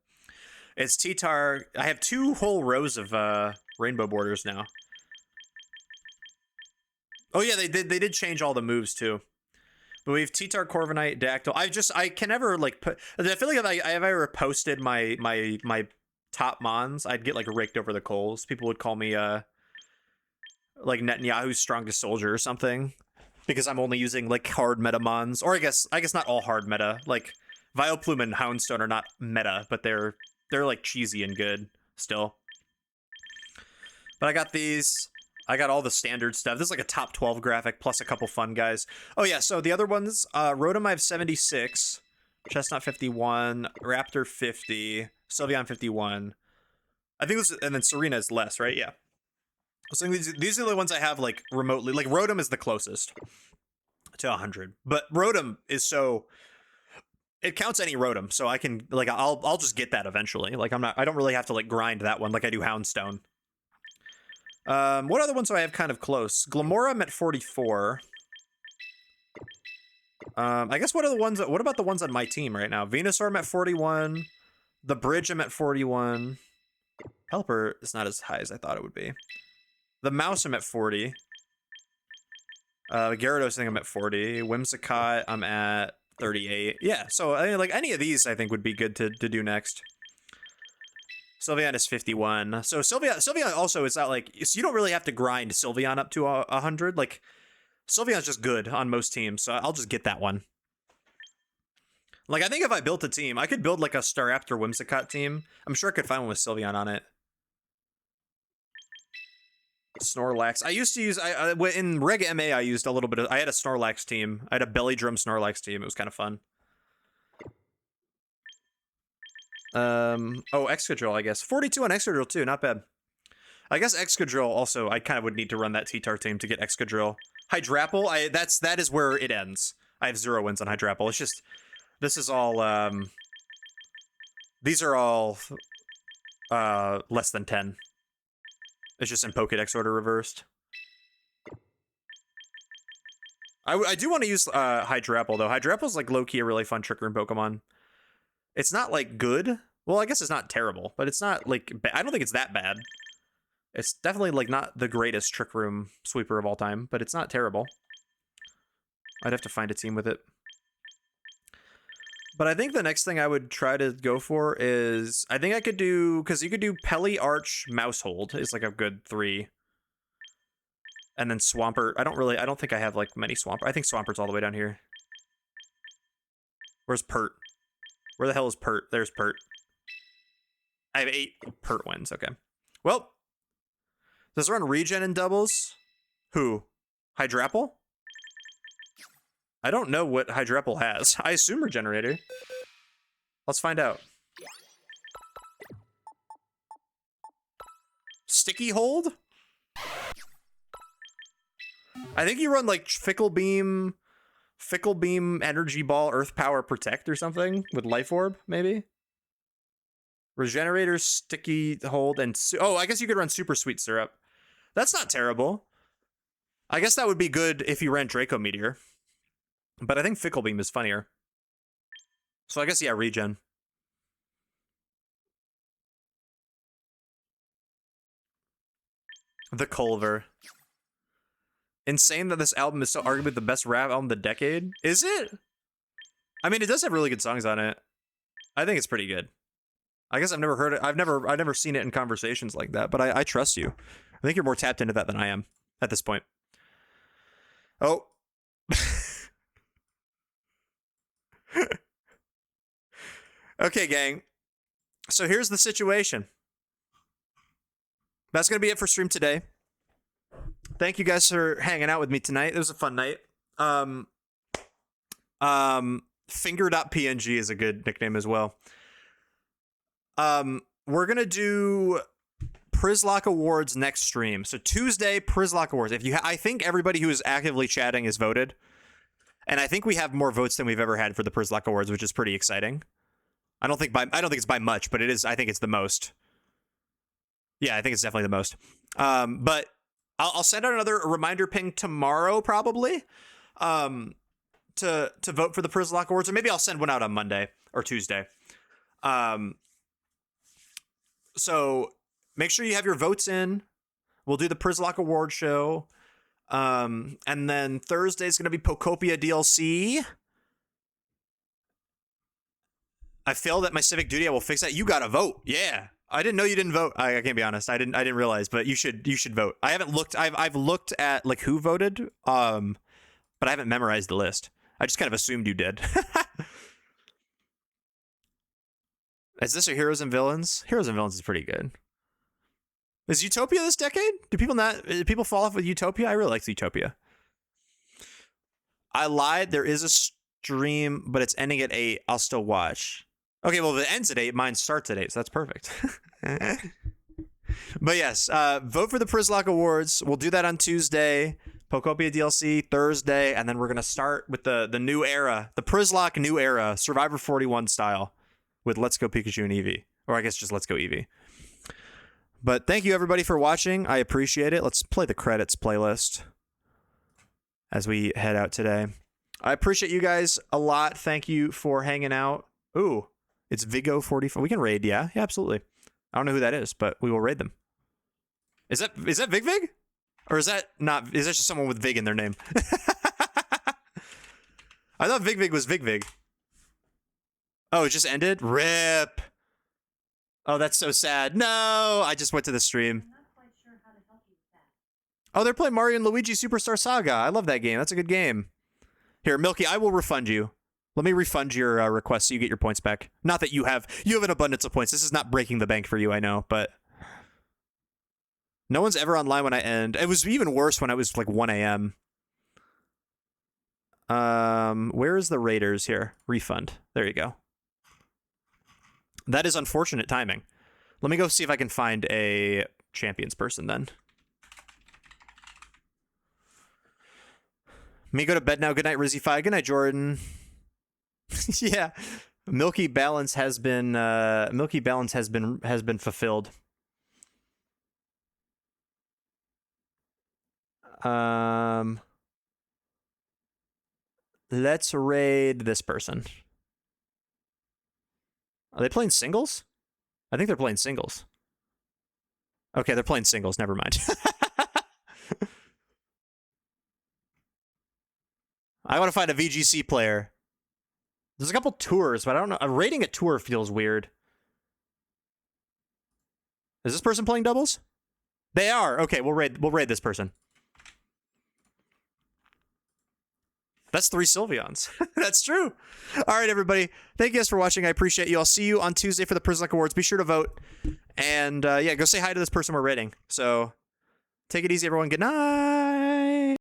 it's T-Tar. I have 2 whole rows of rainbow borders now. Oh yeah, they did change all the moves too. But we have T-Tar, Corviknight, Dactyl. I can never like put. I feel like if I ever posted my top mons, I'd get like raked over the coals. People would call me like Netanyahu's strongest soldier or something because I'm only using like hard meta mons. Or I guess not all hard meta. Like Vileplume and Houndstone are not meta, but they're like cheesy and good still. But I got these. I got all the standard stuff. This is like a top 12 graphic plus a couple fun guys. Oh yeah, so the other ones, Rotom I have 76, Chestnut 51, Raptor 50, Sylveon 51. I think this, and then Serena is less, right? Yeah. So these are the ones I have like remotely. Like Rotom is the closest to 100, but Rotom is so it counts any Rotom, so I can like I'll just get that eventually. Like I don't really have to like grind that one like I do Houndstone. What other ones do I have kind of close? Glamora I'm at 44. I guess what about the ones on my team right now? Venusaur I'm at 41. The Bridge I'm at 41. Pelipper is not as high as I thought it would be. The Mouse I'm at 40. Gyarados I think I'm at 40. Whimsicott I'm at 38. Yeah, so I mean, like any of these I think would be good to do next. Sylveon is 51. So Sylveon also is not like, so you don't really have to grind Sylveon up to 100. Like Sylveon's just good on most teams, so I'll just get that one. Like I think if I built a team, I could build like a Staraptor Whimsicott team. I'm sure I could find one with Sylveon on it. Snorlax. I used to use in Reg MA I used a little bit of, I had a Snorlax team. I had a Belly Drum Snorlax team. It was kind of fun. Oh, Excadrill, I guess. 42 on Excadrill too, not bad. I guess Excadrill also, I kind of would need to run that T-Tar team to get Excadrill. Hydrapple, that is where it ends. I have 0 wins on Hydrapple. It's just, this is all, these are all, less than 10. It's just in Pokédex order reversed. I do want to use, Hydrapple, though. Hydrapple's, like, low-key a really fun Trick Room Pokemon. It's not, like, good. Well, I guess it's not terrible, but it's not, like, I don't think it's that bad. It's definitely, like, not the greatest Trick Room sweeper of all time, but it's not terrible. I'd have to find a team with it. But I think the next thing I would try to go for is, I think I could do, because you could do Pelly, Arch, Mousehold is, like, a good 3. And then Swampert. I don't think I have, like, many Swampert. I think Swampert's all the way down here. Where's Pert? Where the hell is Pert? There's Pert. I have 8 Pert wins. Okay. Well, does it run regen in doubles? Who? Hydrapple? I don't know what Hydrapple has. I assume Regenerator. Let's find out. Sticky Hold? I think you run like Fickle Beam, Energy Ball, Earth Power, Protect or something with Life Orb, maybe? Regenerator, Sticky Hold, and... oh, I guess you could run Super Sweet Syrup. That's not terrible. I guess that would be good if you ran Draco Meteor. But I think Fickle Beam is funnier. So I guess, yeah, regen. The Culver. Insane that this album is still arguably the best rap album of the decade. Is it? I mean, it does have really good songs on it. I think it's pretty good. I guess I've never heard it. I've never seen it in conversations like that, but I trust you. I think you're more tapped into that than I am at this point. Oh. Okay, gang. So here's the situation. That's going to be it for stream today. Thank you guys for hanging out with me tonight. It was a fun night. Finger.png is a good nickname as well. We're gonna do Prizlock Awards next stream. So Tuesday, Prizlock Awards. If you, I think everybody who is actively chatting is voted, and I think we have more votes than we've ever had for the Prizlock Awards, which is pretty exciting. I don't think it's by much, but it is. I think it's the most. Yeah, I think it's definitely the most. But I'll send out another reminder ping tomorrow, probably, to vote for the Prizlock Awards, or maybe I'll send one out on Monday or Tuesday. So make sure you have your votes in. We'll do the Prizlock Award show. And then Thursday is going to be Pokopia DLC. I failed at my civic duty. I will fix that. You got to vote. Yeah. I didn't know you didn't vote. I can't be honest. I didn't realize, but you should vote. I haven't looked. I've looked at like who voted. But I haven't memorized the list. I just kind of assumed you did. Is this your Heroes and Villains? Heroes and Villains is pretty good. Is Utopia this decade? Do people fall off with Utopia? I really like Utopia. I lied. There is a stream, but it's ending at 8. I'll still watch. Okay, well, if it ends at 8, mine starts at 8, so that's perfect. But yes, vote for the Prizlock Awards. We'll do that on Tuesday. Pokopia DLC Thursday, and then we're gonna start with the new era, the Prizlock new era, Survivor 41 style, with Let's Go Pikachu and Eevee, or I guess just Let's Go Eevee. But thank you everybody for watching. I appreciate it. Let's play the credits playlist as we head out today. I appreciate you guys a lot. Thank you for hanging out. Ooh, it's Vigo 45. We can raid, yeah, absolutely. I don't know who that is, but we will raid them. Is that Vig Vig? Or is that not? Is that just someone with Vig in their name? I thought Vig Vig was Vig Vig. Oh, it just ended? RIP. Oh, that's so sad. No, I just went to the stream. I'm not quite sure how to help you with that. Oh, they're playing Mario and Luigi Superstar Saga. I love that game. That's a good game. Here, Milky, I will refund you. Let me refund your request so you get your points back. Not that you have an abundance of points. This is not breaking the bank for you, I know, but no one's ever online when I end. It was even worse when it was like 1 a.m. Where is the Raiders here? Refund. There you go. That is unfortunate timing. Let me go see if I can find a champions person then. Me go to bed now. Good night, Rizzy5. Good night, Jordan. Yeah. Milky balance has been fulfilled. Let's raid this person. Are they playing singles? I think they're playing singles. Okay, they're playing singles. Never mind. I want to find a VGC player. There's a couple tours, but I don't know. Raiding a tour feels weird. Is this person playing doubles? They are. Okay, we'll raid this person. That's 3 Sylveons. That's true. All right, everybody. Thank you guys for watching. I appreciate you. I'll see you on Tuesday for the Prizlock Awards. Be sure to vote. And yeah, go say hi to this person we're rating. So take it easy, everyone. Good night.